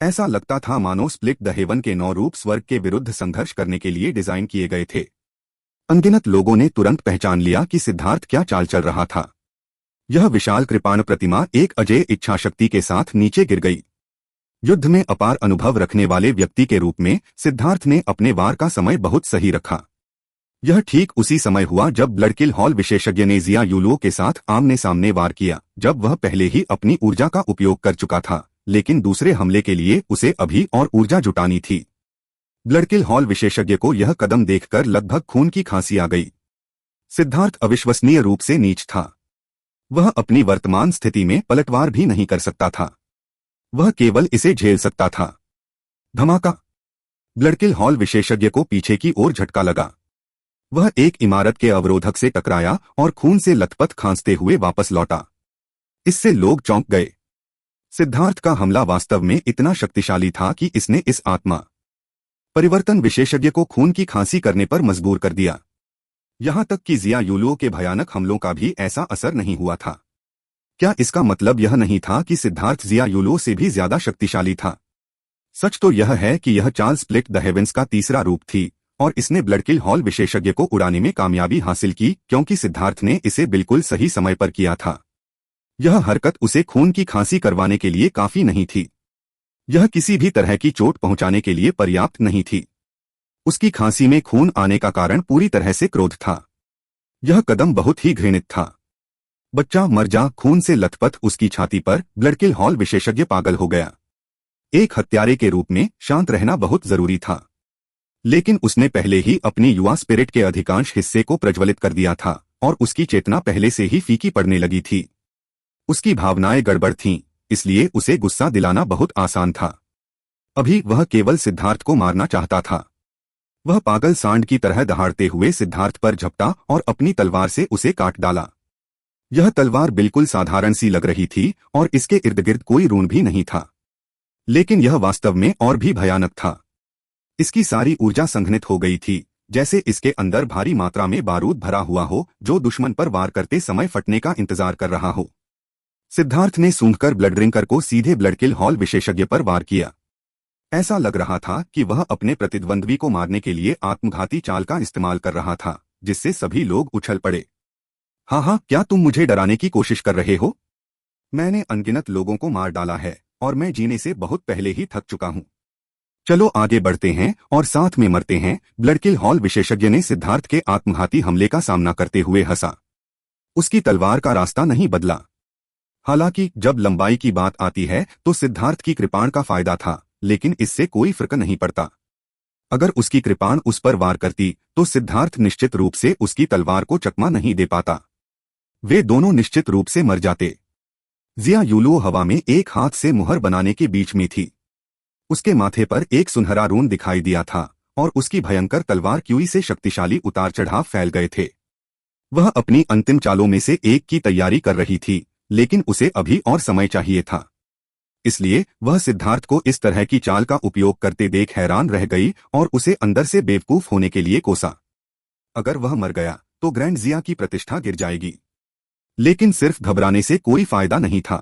ऐसा लगता था मानो स्प्लिट द हेवन के 9 रूप स्वर्ग के विरुद्ध संघर्ष करने के लिए डिजाइन किए गए थे। अनगिनत लोगों ने तुरंत पहचान लिया कि सिद्धार्थ क्या चाल चल रहा था। यह विशाल कृपाण प्रतिमा एक अजेय इच्छा शक्ति के साथ नीचे गिर गई। युद्ध में अपार अनुभव रखने वाले व्यक्ति के रूप में सिद्धार्थ ने अपने वार का समय बहुत सही रखा। यह ठीक उसी समय हुआ जब ब्लडकिल हॉल विशेषज्ञ ने जिया यूलुओ के साथ आमने सामने वार किया, जब वह पहले ही अपनी ऊर्जा का उपयोग कर चुका था, लेकिन दूसरे हमले के लिए उसे अभी और ऊर्जा जुटानी थी। ब्लडकिल हॉल विशेषज्ञ को यह कदम देखकर लगभग खून की खांसी आ गई। सिद्धार्थ अविश्वसनीय रूप से नीच था। वह अपनी वर्तमान स्थिति में पलटवार भी नहीं कर सकता था। वह केवल इसे झेल सकता था। धमाका! ब्लडकिल हॉल विशेषज्ञ को पीछे की ओर झटका लगा। वह एक इमारत के अवरोधक से टकराया और खून से लथपथ खांसते हुए वापस लौटा। इससे लोग चौंक गए। सिद्धार्थ का हमला वास्तव में इतना शक्तिशाली था कि इसने इस आत्मा परिवर्तन विशेषज्ञ को खून की खांसी करने पर मजबूर कर दिया। यहां तक कि जिया यूलुओ के भयानक हमलों का भी ऐसा असर नहीं हुआ था। क्या इसका मतलब यह नहीं था कि सिद्धार्थ जिया यूलुओ से भी ज्यादा शक्तिशाली था? सच तो यह है कि यह चाल स्प्लिट द हेवेंस का तीसरा रूप थी और इसने ब्लडकिल हॉल विशेषज्ञ को उड़ाने में कामयाबी हासिल की, क्योंकि सिद्धार्थ ने इसे बिल्कुल सही समय पर किया था। यह हरकत उसे खून की खांसी करवाने के लिए काफी नहीं थी। यह किसी भी तरह की चोट पहुंचाने के लिए पर्याप्त नहीं थी। उसकी खांसी में खून आने का कारण पूरी तरह से क्रोध था। यह कदम बहुत ही घृणित था। बच्चा मर जा, खून से लथपथ उसकी छाती पर ब्लडकिल हॉल विशेषज्ञ पागल हो गया। एक हत्यारे के रूप में शांत रहना बहुत जरूरी था, लेकिन उसने पहले ही अपनी युवा स्पिरिट के अधिकांश हिस्से को प्रज्वलित कर दिया था और उसकी चेतना पहले से ही फीकी पड़ने लगी थी। उसकी भावनाएं गड़बड़ थीं, इसलिए उसे गुस्सा दिलाना बहुत आसान था। अभी वह केवल सिद्धार्थ को मारना चाहता था। वह पागल सांड की तरह दहाड़ते हुए सिद्धार्थ पर झपटा और अपनी तलवार से उसे काट डाला। यह तलवार बिल्कुल साधारण सी लग रही थी और इसके इर्द गिर्द कोई रून भी नहीं था, लेकिन यह वास्तव में और भी भयानक था। इसकी सारी ऊर्जा संघनित हो गई थी, जैसे इसके अंदर भारी मात्रा में बारूद भरा हुआ हो जो दुश्मन पर वार करते समय फटने का इंतजार कर रहा हो। सिद्धार्थ ने सूंघकर ब्लडरिंकर को सीधे ब्लडकिल हॉल विशेषज्ञ पर वार किया। ऐसा लग रहा था कि वह अपने प्रतिद्वंद्वी को मारने के लिए आत्मघाती चाल का इस्तेमाल कर रहा था, जिससे सभी लोग उछल पड़े। हाँ, क्या तुम मुझे डराने की कोशिश कर रहे हो? मैंने अनगिनत लोगों को मार डाला है और मैं जीने से बहुत पहले ही थक चुका हूँ। चलो आगे बढ़ते हैं और साथ में मरते हैं। ब्लडकिल हॉल विशेषज्ञ ने सिद्धार्थ के आत्मघाती हमले का सामना करते हुए हंसा। उसकी तलवार का रास्ता नहीं बदला। हालांकि जब लंबाई की बात आती है तो सिद्धार्थ की कृपाण का फायदा था, लेकिन इससे कोई फर्क नहीं पड़ता। अगर उसकी कृपाण उस पर वार करती तो सिद्धार्थ निश्चित रूप से उसकी तलवार को चकमा नहीं दे पाता। वे दोनों निश्चित रूप से मर जाते। जिया यूलुओ हवा में एक हाथ से मुहर बनाने के बीच में थी। उसके माथे पर एक सुनहरा रून दिखाई दिया था और उसकी भयंकर तलवार क्यूई से शक्तिशाली उतार चढ़ाव फैल गए थे। वह अपनी अंतिम चालों में से एक की तैयारी कर रही थी, लेकिन उसे अभी और समय चाहिए था। इसलिए वह सिद्धार्थ को इस तरह की चाल का उपयोग करते देख हैरान रह गई और उसे अंदर से बेवकूफ होने के लिए कोसा। अगर वह मर गया तो ग्रैंड जिया की प्रतिष्ठा गिर जाएगी। लेकिन सिर्फ घबराने से कोई फायदा नहीं था।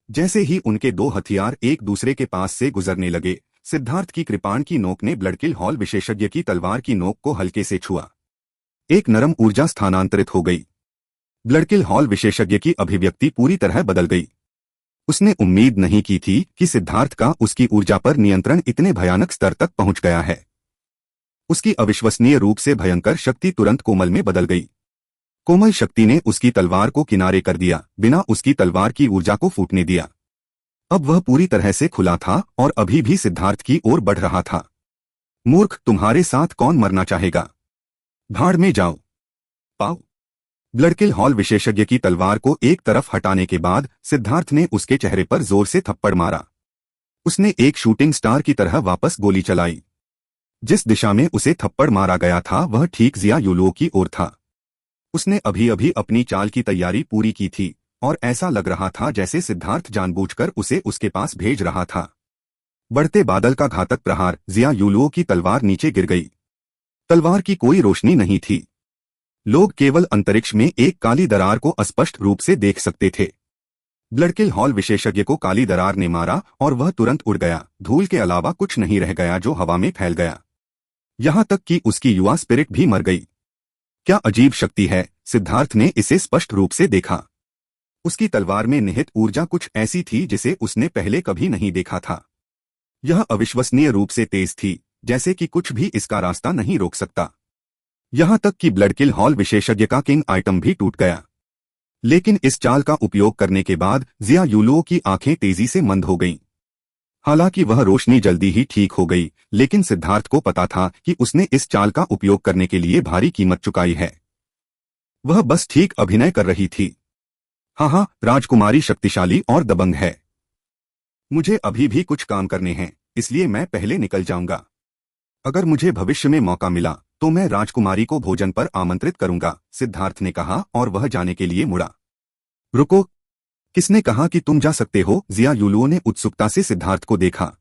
जैसे ही उनके दो हथियार एक दूसरे के पास से गुजरने लगे, सिद्धार्थ की कृपाण की नोक ने ब्लडकिल हॉल विशेषज्ञ की तलवार की नोक को हल्के से छुआ। एक नरम ऊर्जा स्थानांतरित हो गई। ब्लडकिल हॉल विशेषज्ञ की अभिव्यक्ति पूरी तरह बदल गई। उसने उम्मीद नहीं की थी कि सिद्धार्थ का उसकी ऊर्जा पर नियंत्रण इतने भयानक स्तर तक पहुंच गया है। उसकी अविश्वसनीय रूप से भयंकर शक्ति तुरंत कोमल में बदल गई। कोमल शक्ति ने उसकी तलवार को किनारे कर दिया, बिना उसकी तलवार की ऊर्जा को फूटने दिया। अब वह पूरी तरह से खुला था और अभी भी सिद्धार्थ की ओर बढ़ रहा था। मूर्ख, तुम्हारे साथ कौन मरना चाहेगा? भाड़ में जाओ। पाओ। ब्लडकिल हॉल विशेषज्ञ की तलवार को एक तरफ हटाने के बाद सिद्धार्थ ने उसके चेहरे पर जोर से थप्पड़ मारा। उसने एक शूटिंग स्टार की तरह वापस गोली चलाई। जिस दिशा में उसे थप्पड़ मारा गया था वह ठीक जिया यूलुओ की ओर था। उसने अभी अभी अपनी चाल की तैयारी पूरी की थी और ऐसा लग रहा था जैसे सिद्धार्थ जानबूझकर उसे उसके पास भेज रहा था। बढ़ते बादल का घातक प्रहार, जिया यूलुओ की तलवार नीचे गिर गई। तलवार की कोई रोशनी नहीं थी। लोग केवल अंतरिक्ष में एक काली दरार को अस्पष्ट रूप से देख सकते थे। ब्लडकिल हॉल विशेषज्ञ को काली दरार ने मारा और वह तुरंत उड़ गया। धूल के अलावा कुछ नहीं रह गया जो हवा में फैल गया। यहां तक कि उसकी युवा स्पिरिट भी मर गई। क्या अजीब शक्ति है, सिद्धार्थ ने इसे स्पष्ट रूप से देखा। उसकी तलवार में निहित ऊर्जा कुछ ऐसी थी जिसे उसने पहले कभी नहीं देखा था। यह अविश्वसनीय रूप से तेज थी, जैसे कि कुछ भी इसका रास्ता नहीं रोक सकता। यहां तक कि ब्लडकिल हॉल विशेषज्ञ का किंग आइटम भी टूट गया। लेकिन इस चाल का उपयोग करने के बाद जिया यूलुओ की आंखें तेजी से मंद हो गईं। हालांकि वह रोशनी जल्दी ही ठीक हो गई, लेकिन सिद्धार्थ को पता था कि उसने इस चाल का उपयोग करने के लिए भारी कीमत चुकाई है। वह बस ठीक अभिनय कर रही थी। हाँ, राजकुमारी शक्तिशाली और दबंग है। मुझे अभी भी कुछ काम करने हैं, इसलिए मैं पहले निकल जाऊंगा। अगर मुझे भविष्य में मौका मिला तो मैं राजकुमारी को भोजन पर आमंत्रित करूंगा, सिद्धार्थ ने कहा और वह जाने के लिए मुड़ा। रुको, किसने कहा कि तुम जा सकते हो? जिया यूलुओ ने उत्सुकता से सिद्धार्थ को देखा।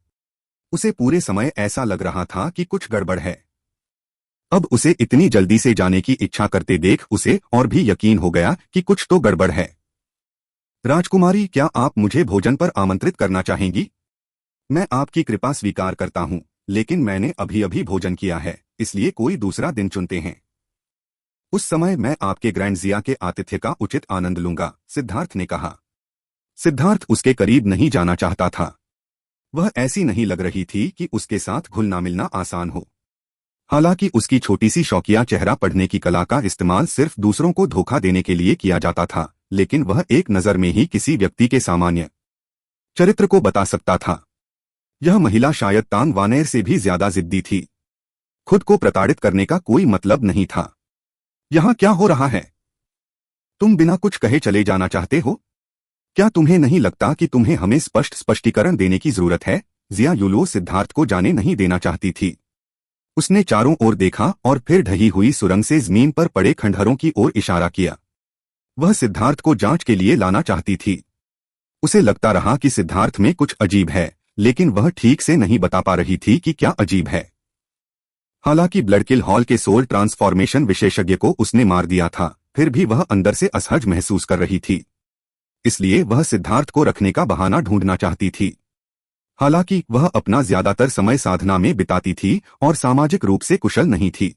उसे पूरे समय ऐसा लग रहा था कि कुछ गड़बड़ है। अब उसे इतनी जल्दी से जाने की इच्छा करते देख उसे और भी यकीन हो गया कि कुछ तो गड़बड़ है। राजकुमारी, क्या आप मुझे भोजन पर आमंत्रित करना चाहेंगी? मैं आपकी कृपा स्वीकार करता हूं, लेकिन मैंने अभी अभी भोजन किया है, इसलिए कोई दूसरा दिन चुनते हैं। उस समय मैं आपके ग्रैंड जिया के आतिथ्य का उचित आनंद लूंगा, सिद्धार्थ ने कहा। सिद्धार्थ उसके करीब नहीं जाना चाहता था। वह ऐसी नहीं लग रही थी कि उसके साथ घुलना मिलना आसान हो। हालांकि उसकी छोटी सी शौकिया चेहरा पढ़ने की कला का इस्तेमाल सिर्फ दूसरों को धोखा देने के लिए किया जाता था, लेकिन वह एक नज़र में ही किसी व्यक्ति के सामान्य चरित्र को बता सकता था। यह महिला शायद तांग वानेर से भी ज्यादा जिद्दी थी। खुद को प्रताड़ित करने का कोई मतलब नहीं था। यहां क्या हो रहा है? तुम बिना कुछ कहे चले जाना चाहते हो? क्या तुम्हें नहीं लगता कि तुम्हें हमें स्पष्टीकरण देने की जरूरत है? जिया यूलुओ सिद्धार्थ को जाने नहीं देना चाहती थी। उसने चारों ओर देखा और फिर ढही हुई सुरंग से जमीन पर पड़े खंडहरों की ओर इशारा किया। वह सिद्धार्थ को जांच के लिए लाना चाहती थी। उसे लगता रहा कि सिद्धार्थ में कुछ अजीब है, लेकिन वह ठीक से नहीं बता पा रही थी कि क्या अजीब है। हालांकि ब्लडकिल हॉल के सोल ट्रांसफॉर्मेशन विशेषज्ञ को उसने मार दिया था, फिर भी वह अंदर से असहज महसूस कर रही थी। इसलिए वह सिद्धार्थ को रखने का बहाना ढूंढना चाहती थी। हालांकि वह अपना ज्यादातर समय साधना में बिताती थी और सामाजिक रूप से कुशल नहीं थी,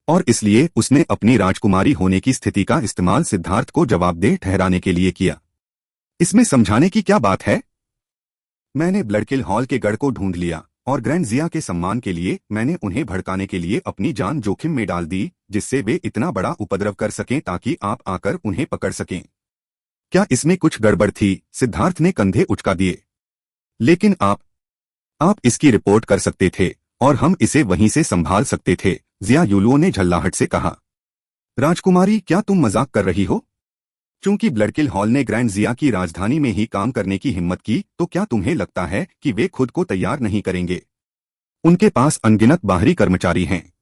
और इसलिए उसने अपनी राजकुमारी होने की स्थिति का इस्तेमाल सिद्धार्थ को जवाबदेह ठहराने के लिए किया। इसमें समझाने की क्या बात है? मैंने ब्लडकिल हॉल के गढ़ को ढूंढ लिया और ग्रैंड जिया के सम्मान के लिए मैंने उन्हें भड़काने के लिए अपनी जान जोखिम में डाल दी, जिससे वे इतना बड़ा उपद्रव कर सकें ताकि आप आकर उन्हें पकड़ सकें। क्या इसमें कुछ गड़बड़ थी? सिद्धार्थ ने कंधे उचका दिए। लेकिन आप इसकी रिपोर्ट कर सकते थे और हम इसे वहीं से संभाल सकते थे, जिया यूलुओ ने झल्लाहट से कहा। राजकुमारी, क्या तुम मजाक कर रही हो? चूंकि ब्लडकिल हॉल ने ग्रैंड जिया की राजधानी में ही काम करने की हिम्मत की, तो क्या तुम्हें लगता है कि वे खुद को तैयार नहीं करेंगे? उनके पास अनगिनत बाहरी कर्मचारी हैं।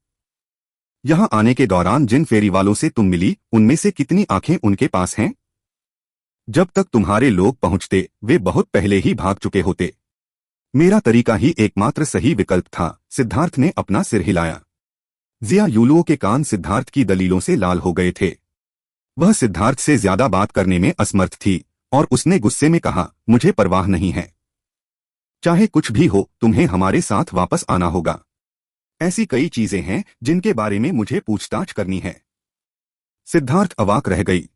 यहां आने के दौरान जिन फेरी वालों से तुम मिली, उनमें से कितनी आंखें उनके पास हैं? जब तक तुम्हारे लोग पहुंचते, वे बहुत पहले ही भाग चुके होते। मेरा तरीका ही एकमात्र सही विकल्प था। सिद्धार्थ ने अपना सिर हिलाया। जिया यूलुओ के कान सिद्धार्थ की दलीलों से लाल हो गए थे। वह सिद्धार्थ से ज्यादा बात करने में असमर्थ थी और उसने गुस्से में कहा, मुझे परवाह नहीं है। चाहे कुछ भी हो, तुम्हें हमारे साथ वापस आना होगा। ऐसी कई चीजें हैं जिनके बारे में मुझे पूछताछ करनी है। सिद्धार्थ अवाक रह गई।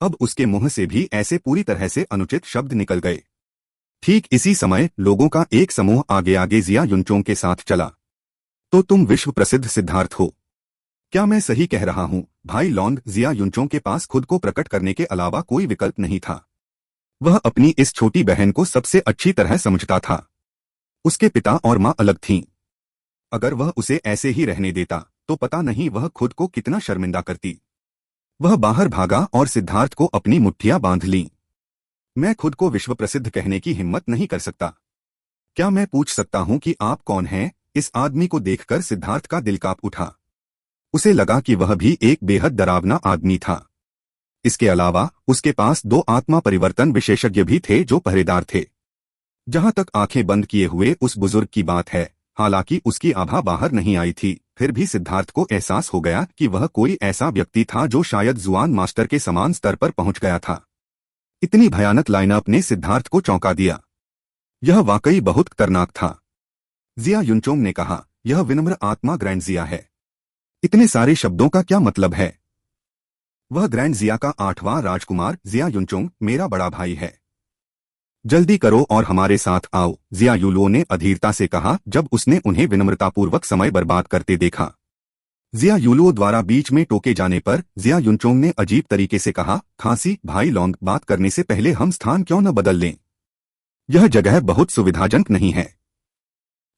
अब उसके मुंह से भी ऐसे पूरी तरह से अनुचित शब्द निकल गए। ठीक इसी समय लोगों का एक समूह आगे आगे जिया युनचोंग के साथ चला। तो तुम विश्व प्रसिद्ध सिद्धार्थ हो? क्या मैं सही कह रहा हूं? भाई लॉन्ग, जिया युनचोंग के पास खुद को प्रकट करने के अलावा कोई विकल्प नहीं था। वह अपनी इस छोटी बहन को सबसे अच्छी तरह समझता था। उसके पिता और मां अलग थीं। अगर वह उसे ऐसे ही रहने देता, तो पता नहीं वह खुद को कितना शर्मिंदा करती। वह बाहर भागा और सिद्धार्थ को अपनी मुट्ठियां बांध लीं। मैं खुद को विश्व प्रसिद्ध कहने की हिम्मत नहीं कर सकता। क्या मैं पूछ सकता हूं कि आप कौन हैं? इस आदमी को देखकर सिद्धार्थ का दिल कांप उठा। उसे लगा कि वह भी एक बेहद डरावना आदमी था। इसके अलावा उसके पास 2 आत्मा परिवर्तन विशेषज्ञ भी थे जो पहरेदार थे। जहां तक आंखें बंद किए हुए उस बुजुर्ग की बात है, हालांकि उसकी आभा बाहर नहीं आई थी, फिर भी सिद्धार्थ को एहसास हो गया कि वह कोई ऐसा व्यक्ति था जो शायद जुआन मास्टर के समान स्तर पर पहुंच गया था। इतनी भयानक लाइनअप ने सिद्धार्थ को चौंका दिया। यह वाकई बहुत खतरनाक था। जिया युनचोंग ने कहा, यह विनम्र आत्मा ग्रैंड जिया है। इतने सारे शब्दों का क्या मतलब है? वह ग्रैंड जिया का 8वां राजकुमार जिया युनचोंग मेरा बड़ा भाई है। जल्दी करो और हमारे साथ आओ, जिया यूलुओ ने अधीरता से कहा जब उसने उन्हें विनम्रतापूर्वक समय बर्बाद करते देखा। जिया यूलुओ द्वारा बीच में टोके जाने पर जिया युनचोंग ने अजीब तरीके से कहा, खांसी भाई लॉन्ग, बात करने से पहले हम स्थान क्यों न बदल लें? यह जगह बहुत सुविधाजनक नहीं है।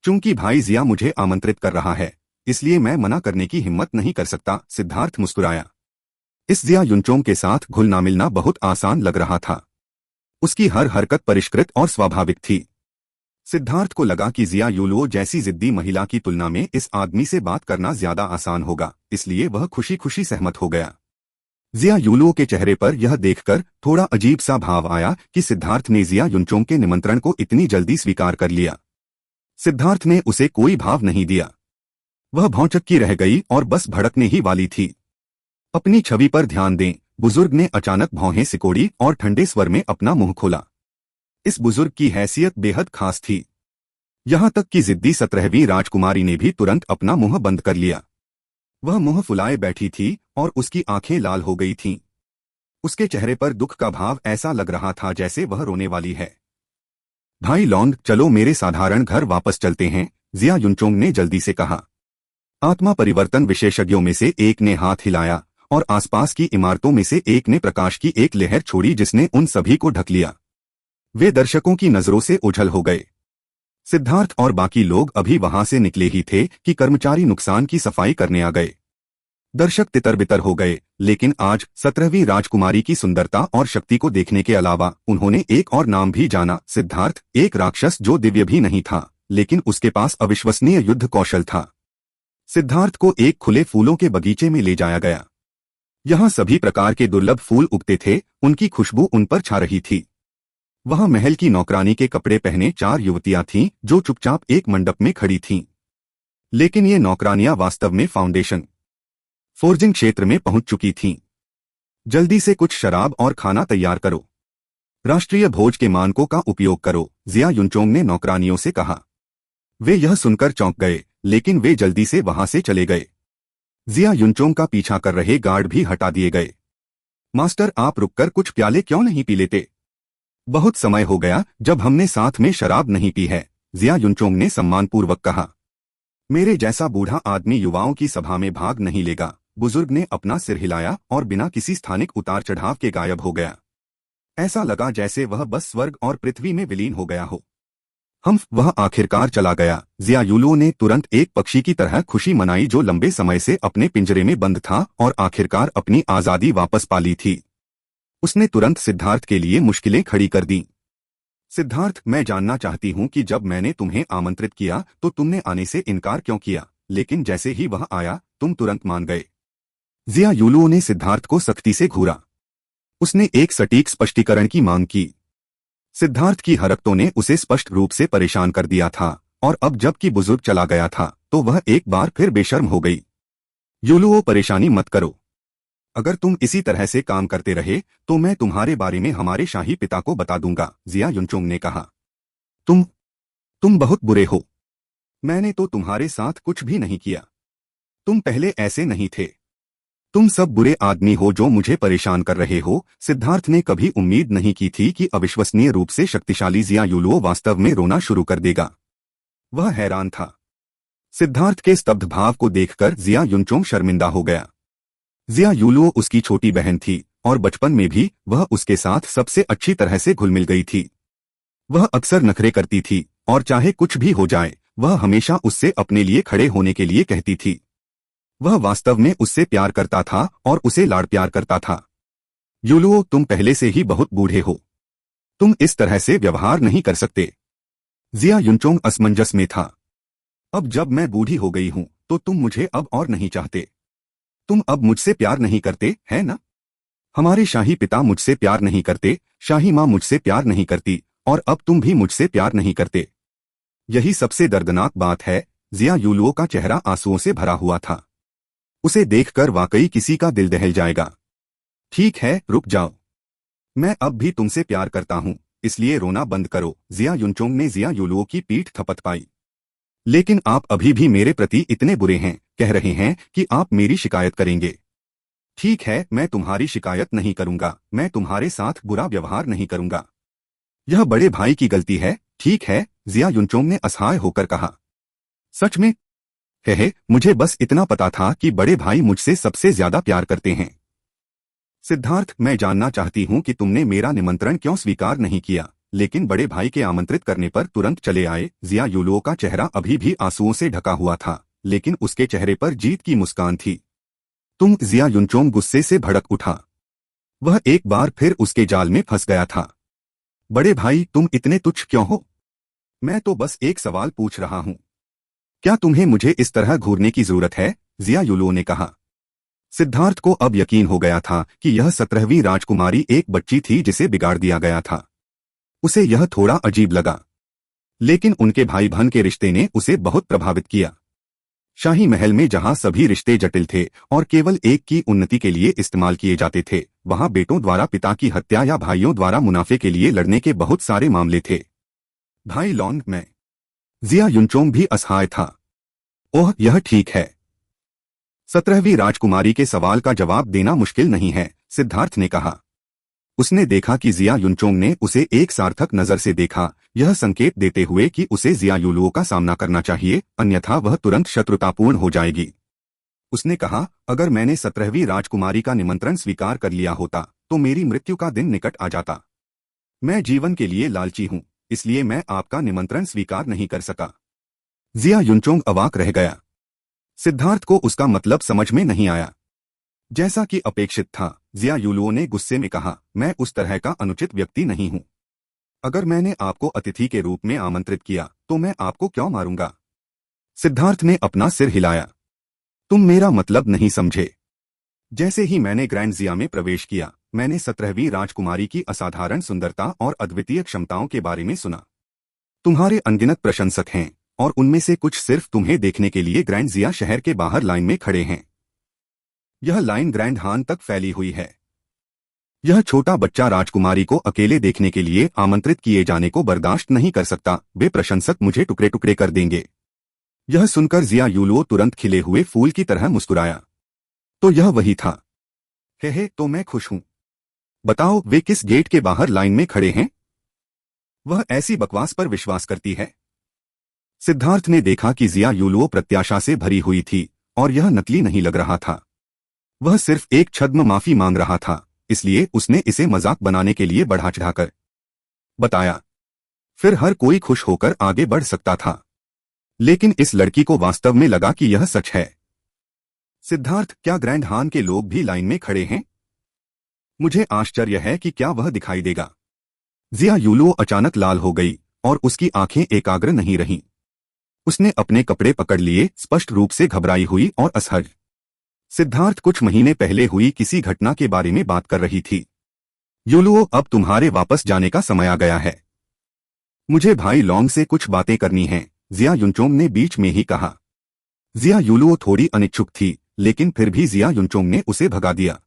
चूंकि भाई जिया मुझे आमंत्रित कर रहा है, इसलिए मैं मना करने की हिम्मत नहीं कर सकता। सिद्धार्थ मुस्कुराया। इस जिया युनचोंग के साथ घुलना मिलना बहुत आसान लग रहा था। उसकी हर हरकत परिष्कृत और स्वाभाविक थी। सिद्धार्थ को लगा कि जिया यूलुओ जैसी जिद्दी महिला की तुलना में इस आदमी से बात करना ज्यादा आसान होगा, इसलिए वह खुशी खुशी सहमत हो गया। जिया यूलुओ के चेहरे पर यह देखकर थोड़ा अजीब सा भाव आया कि सिद्धार्थ ने जिया युनचोंग के निमंत्रण को इतनी जल्दी स्वीकार कर लिया। सिद्धार्थ ने उसे कोई भाव नहीं दिया। वह भौंचक्की रह गई और बस भड़कने ही वाली थी। अपनी छवि पर ध्यान दें, बुजुर्ग ने अचानक भौहें सिकोड़ी और ठंडे स्वर में अपना मुंह खोला। इस बुजुर्ग की हैसियत बेहद खास थी। यहां तक कि जिद्दी 17वीं राजकुमारी ने भी तुरंत अपना मुंह बंद कर लिया। वह मुंह फुलाए बैठी थी और उसकी आंखें लाल हो गई थीं। उसके चेहरे पर दुख का भाव ऐसा लग रहा था जैसे वह रोने वाली है। भाई लॉन्ग, चलो मेरे साधारण घर वापस चलते हैं, जिया युनचोंग ने जल्दी से कहा। आत्मा परिवर्तन विशेषज्ञों में से एक ने हाथ हिलाया और आसपास की इमारतों में से एक ने प्रकाश की एक लहर छोड़ी जिसने उन सभी को ढक लिया। वे दर्शकों की नजरों से ओझल हो गए। सिद्धार्थ और बाकी लोग अभी वहां से निकले ही थे कि कर्मचारी नुकसान की सफाई करने आ गए। दर्शक तितर-बितर हो गए, लेकिन आज 17वीं राजकुमारी की सुंदरता और शक्ति को देखने के अलावा उन्होंने एक और नाम भी जाना, सिद्धार्थ, एक राक्षस जो दिव्य भी नहीं था, लेकिन उसके पास अविश्वसनीय युद्ध कौशल था। सिद्धार्थ को एक खुले फूलों के बगीचे में ले जाया गया। यहाँ सभी प्रकार के दुर्लभ फूल उगते थे, उनकी खुशबू उन पर छा रही थी। वहां महल की नौकरानी के कपड़े पहने 4 युवतियां थीं जो चुपचाप एक मंडप में खड़ी थीं। लेकिन ये नौकरानियां वास्तव में फाउंडेशन फोर्जिंग क्षेत्र में पहुंच चुकी थीं। जल्दी से कुछ शराब और खाना तैयार करो। राष्ट्रीय भोज के मानकों का उपयोग करो, जिया युनचोंग ने नौकरानियों से कहा। वे यह सुनकर चौंक गए, लेकिन वे जल्दी से वहां से चले गए। जिया युनचोंग का पीछा कर रहे गार्ड भी हटा दिए गए। मास्टर, आप रुककर कुछ प्याले क्यों नहीं पी लेते? बहुत समय हो गया जब हमने साथ में शराब नहीं पी है, जिया युनचोंग ने सम्मानपूर्वक कहा। मेरे जैसा बूढ़ा आदमी युवाओं की सभा में भाग नहीं लेगा। बुजुर्ग ने अपना सिर हिलाया और बिना किसी स्थानिक उतार चढ़ाव के गायब हो गया। ऐसा लगा जैसे वह बस स्वर्ग और पृथ्वी में विलीन हो गया हो। वह आखिरकार चला गया। जिया यूलुओ ने तुरंत एक पक्षी की तरह खुशी मनाई जो लंबे समय से अपने पिंजरे में बंद था और आखिरकार अपनी आजादी वापस पा ली थी। उसने तुरंत सिद्धार्थ के लिए मुश्किलें खड़ी कर दी। सिद्धार्थ, मैं जानना चाहती हूँ कि जब मैंने तुम्हें आमंत्रित किया तो तुमने आने से इनकार क्यों किया, लेकिन जैसे ही वह आया तुम तुरंत मान गए। जिया यूलुओ ने सिद्धार्थ को सख्ती से घूरा। उसने एक सटीक स्पष्टीकरण की मांग की। सिद्धार्थ की हरकतों ने उसे स्पष्ट रूप से परेशान कर दिया था, और अब जबकि बुजुर्ग चला गया था तो वह एक बार फिर बेशर्म हो गई। यूलुओ, परेशानी मत करो। अगर तुम इसी तरह से काम करते रहे तो मैं तुम्हारे बारे में हमारे शाही पिता को बता दूंगा, जिया युनचोंग ने कहा। तुम तुम बहुत बुरे हो। मैंने तो तुम्हारे साथ कुछ भी नहीं किया। तुम पहले ऐसे नहीं थे। तुम सब बुरे आदमी हो जो मुझे परेशान कर रहे हो। सिद्धार्थ ने कभी उम्मीद नहीं की थी कि अविश्वसनीय रूप से शक्तिशाली जिया यूलुओ वास्तव में रोना शुरू कर देगा। वह हैरान था। सिद्धार्थ के स्तब्ध भाव को देखकर जिया युनचोंग शर्मिंदा हो गया। जिया यूलुओ उसकी छोटी बहन थी और बचपन में भी वह उसके साथ सबसे अच्छी तरह से घुल मिल गई थी। वह अक्सर नखरे करती थी और चाहे कुछ भी हो जाए वह हमेशा उससे अपने लिए खड़े होने के लिए कहती थी। वह वास्तव में उससे प्यार करता था और उसे लाड़ प्यार करता था। यूलुओ, तुम पहले से ही बहुत बूढ़े हो। तुम इस तरह से व्यवहार नहीं कर सकते। जिया युनचोंग असमंजस में था। अब जब मैं बूढ़ी हो गई हूं तो तुम मुझे अब और नहीं चाहते। तुम अब मुझसे प्यार नहीं करते, है ना? हमारे शाही पिता मुझसे प्यार नहीं करते, शाही माँ मुझसे प्यार नहीं करती, और अब तुम भी मुझसे प्यार नहीं करते। यही सबसे दर्दनाक बात है। जिया यूलुओ का चेहरा आंसुओं से भरा हुआ था। उसे देखकर वाकई किसी का दिल दहल जाएगा। ठीक है, रुक जाओ। मैं अब भी तुमसे प्यार करता हूं, इसलिए रोना बंद करो। जिया युनचोंग ने जिया यूलुओ की पीठ थपथपाई। लेकिन आप अभी भी मेरे प्रति इतने बुरे हैं, कह रहे हैं कि आप मेरी शिकायत करेंगे। ठीक है, मैं तुम्हारी शिकायत नहीं करूंगा। मैं तुम्हारे साथ बुरा व्यवहार नहीं करूंगा। यह बड़े भाई की गलती है। ठीक है, जिया युनचोंग ने असहाय होकर कहा। सच में? हे, मुझे बस इतना पता था कि बड़े भाई मुझसे सबसे ज्यादा प्यार करते हैं। सिद्धार्थ, मैं जानना चाहती हूं कि तुमने मेरा निमंत्रण क्यों स्वीकार नहीं किया, लेकिन बड़े भाई के आमंत्रित करने पर तुरंत चले आए। जिया यूलुओ का चेहरा अभी भी आंसुओं से ढका हुआ था, लेकिन उसके चेहरे पर जीत की मुस्कान थी। तुम, जिया युनचोंग गुस्से से भड़क उठा। वह एक बार फिर उसके जाल में फंस गया था। बड़े भाई, तुम इतने तुच्छ क्यों हो? मैं तो बस एक सवाल पूछ रहा हूं। क्या तुम्हें मुझे इस तरह घूरने की जरूरत है? जिया यूलुओ ने कहा। सिद्धार्थ को अब यकीन हो गया था कि यह 17वीं राजकुमारी एक बच्ची थी जिसे बिगाड़ दिया गया था। उसे यह थोड़ा अजीब लगा, लेकिन उनके भाई बहन के रिश्ते ने उसे बहुत प्रभावित किया। शाही महल में जहां सभी रिश्ते जटिल थे और केवल एक की उन्नति के लिए इस्तेमाल किए जाते थे, वहां बेटों द्वारा पिता की हत्या या भाइयों द्वारा मुनाफे के लिए लड़ने के बहुत सारे मामले थे। भाई लॉन्ग में जिया युनचोंग भी असहाय था। ओह, यह ठीक है। 17वीं राजकुमारी के सवाल का जवाब देना मुश्किल नहीं है, सिद्धार्थ ने कहा। उसने देखा कि जिया युनचोंग ने उसे एक सार्थक नजर से देखा, यह संकेत देते हुए कि उसे जिया यूलुओ का सामना करना चाहिए, अन्यथा वह तुरंत शत्रुतापूर्ण हो जाएगी। उसने कहा, अगर मैंने 17वीं राजकुमारी का निमंत्रण स्वीकार कर लिया होता तो मेरी मृत्यु का दिन निकट आ जाता। मैं जीवन के लिए लालची हूं, इसलिए मैं आपका निमंत्रण स्वीकार नहीं कर सका। जिया युनचोंग अवाक रह गया। सिद्धार्थ को उसका मतलब समझ में नहीं आया। जैसा कि अपेक्षित था, जिया यूलुओ ने गुस्से में कहा, मैं उस तरह का अनुचित व्यक्ति नहीं हूं। अगर मैंने आपको अतिथि के रूप में आमंत्रित किया तो मैं आपको क्यों मारूंगा? सिद्धार्थ ने अपना सिर हिलाया। तुम मेरा मतलब नहीं समझे। जैसे ही मैंने ग्रैंड जिया में प्रवेश किया, मैंने 17वीं राजकुमारी की असाधारण सुंदरता और अद्वितीय क्षमताओं के बारे में सुना। तुम्हारे अनगिनत प्रशंसक हैं और उनमें से कुछ सिर्फ तुम्हें देखने के लिए ग्रैंड जिया शहर के बाहर लाइन में खड़े हैं। यह लाइन ग्रैंड हान तक फैली हुई है। यह छोटा बच्चा राजकुमारी को अकेले देखने के लिए आमंत्रित किए जाने को बर्दाश्त नहीं कर सकता। वे प्रशंसक मुझे टुकड़े टुकड़े कर देंगे। यह सुनकर जिया यूलुओ तुरंत खिले हुए फूल की तरह मुस्कुराया। तो यह वही था। हे, तो मैं खुश हूं। बताओ, वे किस गेट के बाहर लाइन में खड़े हैं? वह ऐसी बकवास पर विश्वास करती है। सिद्धार्थ ने देखा कि जिया यूलुओ प्रत्याशा से भरी हुई थी और यह नकली नहीं लग रहा था। वह सिर्फ एक छद्म माफी मांग रहा था, इसलिए उसने इसे मजाक बनाने के लिए बढ़ा चढ़ाकर बताया। फिर हर कोई खुश होकर आगे बढ़ सकता था, लेकिन इस लड़की को वास्तव में लगा कि यह सच है। सिद्धार्थ, क्या ग्रैंड हान के लोग भी लाइन में खड़े हैं? मुझे आश्चर्य है कि क्या वह दिखाई देगा। जिया यूलुओ अचानक लाल हो गई और उसकी आंखें एकाग्र नहीं रहीं। उसने अपने कपड़े पकड़ लिए, स्पष्ट रूप से घबराई हुई और असहज। सिद्धार्थ कुछ महीने पहले हुई किसी घटना के बारे में बात कर रही थी। यूलुओ, अब तुम्हारे वापस जाने का समय आ गया है। मुझे भाई लॉन्ग से कुछ बातें करनी हैं, जिया युनचोंग ने बीच में ही कहा। जिया यूलुओ थोड़ी अनिच्छुक थी, लेकिन फिर भी जिया युनचोंग ने उसे भगा दिया।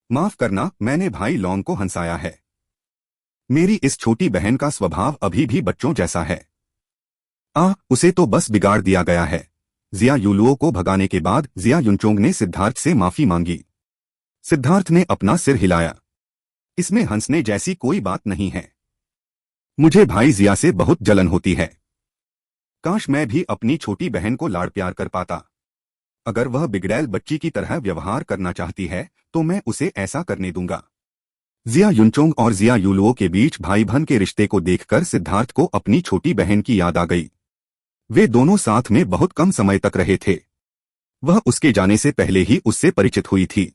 माफ करना, मैंने भाई लॉन्ग को हंसाया है। मेरी इस छोटी बहन का स्वभाव अभी भी बच्चों जैसा है। उसे तो बस बिगाड़ दिया गया है। जिया यूलुओ को भगाने के बाद जिया युनचोंग ने सिद्धार्थ से माफी मांगी। सिद्धार्थ ने अपना सिर हिलाया। इसमें हंसने जैसी कोई बात नहीं है। मुझे भाई जिया से बहुत जलन होती है। काश मैं भी अपनी छोटी बहन को लाड़ प्यार कर पाता। अगर वह बिगड़ैल बच्ची की तरह व्यवहार करना चाहती है तो मैं उसे ऐसा करने दूंगा। जिया युनचोंग और जिया यूलुओ के बीच भाई बहन के रिश्ते को देखकर सिद्धार्थ को अपनी छोटी बहन की याद आ गई। वे दोनों साथ में बहुत कम समय तक रहे थे। वह उसके जाने से पहले ही उससे परिचित हुई थी।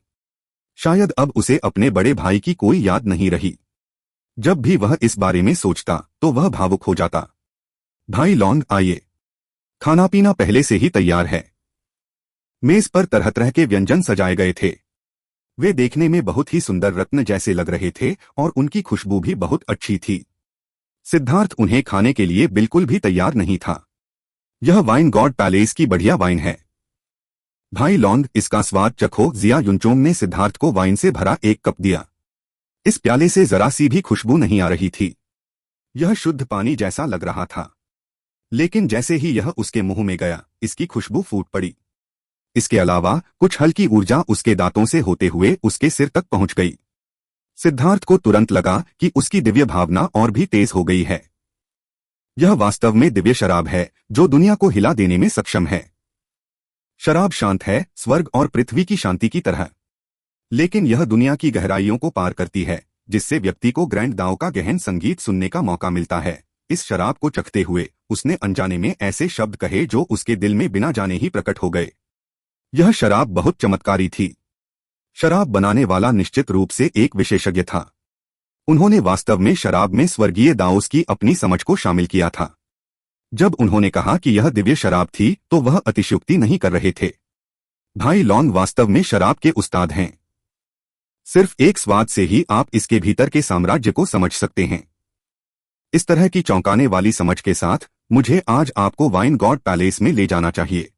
शायद अब उसे अपने बड़े भाई की कोई याद नहीं रही। जब भी वह इस बारे में सोचता तो वह भावुक हो जाता। भाई लॉन्ग, आइए। खाना पीना पहले से ही तैयार है। मेज पर तरह तरह के व्यंजन सजाए गए थे। वे देखने में बहुत ही सुंदर रत्न जैसे लग रहे थे और उनकी खुशबू भी बहुत अच्छी थी। सिद्धार्थ उन्हें खाने के लिए बिल्कुल भी तैयार नहीं था। यह वाइन गॉड पैलेस की बढ़िया वाइन है। भाई लॉन्ग, इसका स्वाद चखो। जिया युनचोंग ने सिद्धार्थ को वाइन से भरा एक कप दिया। इस प्याले से जरा सी भी खुशबू नहीं आ रही थी। यह शुद्ध पानी जैसा लग रहा था। लेकिन जैसे ही यह उसके मुंह में गया, इसकी खुशबू फूट पड़ी। इसके अलावा कुछ हल्की ऊर्जा उसके दांतों से होते हुए उसके सिर तक पहुंच गई। सिद्धार्थ को तुरंत लगा कि उसकी दिव्य भावना और भी तेज हो गई है। यह वास्तव में दिव्य शराब है जो दुनिया को हिला देने में सक्षम है। शराब शांत है, स्वर्ग और पृथ्वी की शांति की तरह। लेकिन यह दुनिया की गहराइयों को पार करती है, जिससे व्यक्ति को ग्रैंड दाओ का गहन संगीत सुनने का मौका मिलता है। इस शराब को चखते हुए उसने अनजाने में ऐसे शब्द कहे जो उसके दिल में बिना जाने ही प्रकट हो गए। यह शराब बहुत चमत्कारी थी। शराब बनाने वाला निश्चित रूप से एक विशेषज्ञ था। उन्होंने वास्तव में शराब में स्वर्गीय दाओस की अपनी समझ को शामिल किया था। जब उन्होंने कहा कि यह दिव्य शराब थी तो वह अतिशयोक्ति नहीं कर रहे थे। भाई लॉन्ग वास्तव में शराब के उस्ताद हैं। सिर्फ एक स्वाद से ही आप इसके भीतर के साम्राज्य को समझ सकते हैं। इस तरह की चौंकाने वाली समझ के साथ मुझे आज आपको वाइन गॉड पैलेस में ले जाना चाहिए।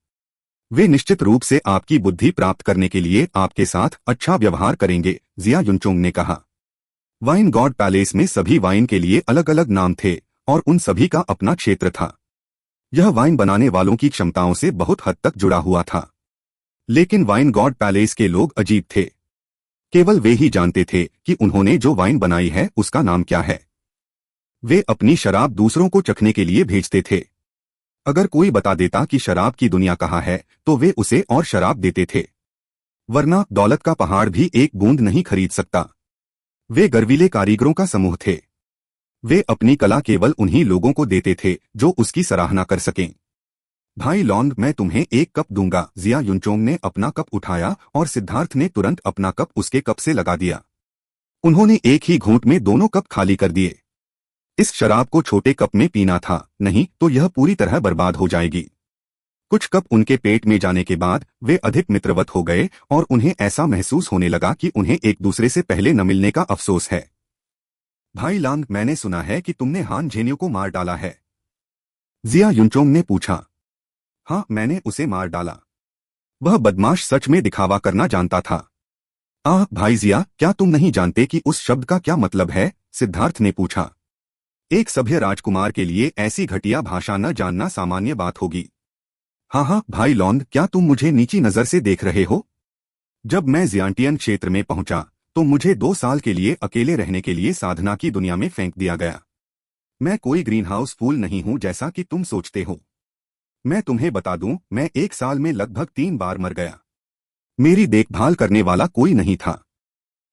वे निश्चित रूप से आपकी बुद्धि प्राप्त करने के लिए आपके साथ अच्छा व्यवहार करेंगे, जिया युनचोंग ने कहा। वाइन गॉड पैलेस में सभी वाइन के लिए अलग अलग नाम थे और उन सभी का अपना क्षेत्र था। यह वाइन बनाने वालों की क्षमताओं से बहुत हद तक जुड़ा हुआ था। लेकिन वाइन गॉड पैलेस के लोग अजीब थे। केवल वे ही जानते थे कि उन्होंने जो वाइन बनाई है उसका नाम क्या है। वे अपनी शराब दूसरों को चखने के लिए भेजते थे। अगर कोई बता देता कि शराब की दुनिया कहाँ है तो वे उसे और शराब देते थे, वरना दौलत का पहाड़ भी एक बूंद नहीं खरीद सकता। वे गर्वीले कारीगरों का समूह थे। वे अपनी कला केवल उन्हीं लोगों को देते थे जो उसकी सराहना कर सकें। भाई लॉन्ग, मैं तुम्हें एक कप दूंगा। जिया युनचोंग ने अपना कप उठाया और सिद्धार्थ ने तुरंत अपना कप उसके कप से लगा दिया। उन्होंने एक ही घूंट में दोनों कप खाली कर दिए। इस शराब को छोटे कप में पीना था, नहीं तो यह पूरी तरह बर्बाद हो जाएगी। कुछ कप उनके पेट में जाने के बाद वे अधिक मित्रवत हो गए और उन्हें ऐसा महसूस होने लगा कि उन्हें एक दूसरे से पहले न मिलने का अफसोस है। भाई लांग, मैंने सुना है कि तुमने हान झेन्यू को मार डाला है। जिया युनचोंग ने पूछा। हाँ, मैंने उसे मार डाला। वह बदमाश सच में दिखावा करना जानता था। भाई जिया, क्या तुम नहीं जानते कि उस शब्द का क्या मतलब है? सिद्धार्थ ने पूछा। एक सभ्य राजकुमार के लिए ऐसी घटिया भाषा न जानना सामान्य बात होगी। हाँ भाई लॉन्ग, क्या तुम मुझे नीची नजर से देख रहे हो? जब मैं जियांटियन क्षेत्र में पहुंचा तो मुझे 2 साल के लिए अकेले रहने के लिए साधना की दुनिया में फेंक दिया गया। मैं कोई ग्रीन हाउस फूल नहीं हूं जैसा कि तुम सोचते हो। मैं तुम्हें बता दूं, मैं 1 साल में लगभग 3 बार मर गया। मेरी देखभाल करने वाला कोई नहीं था।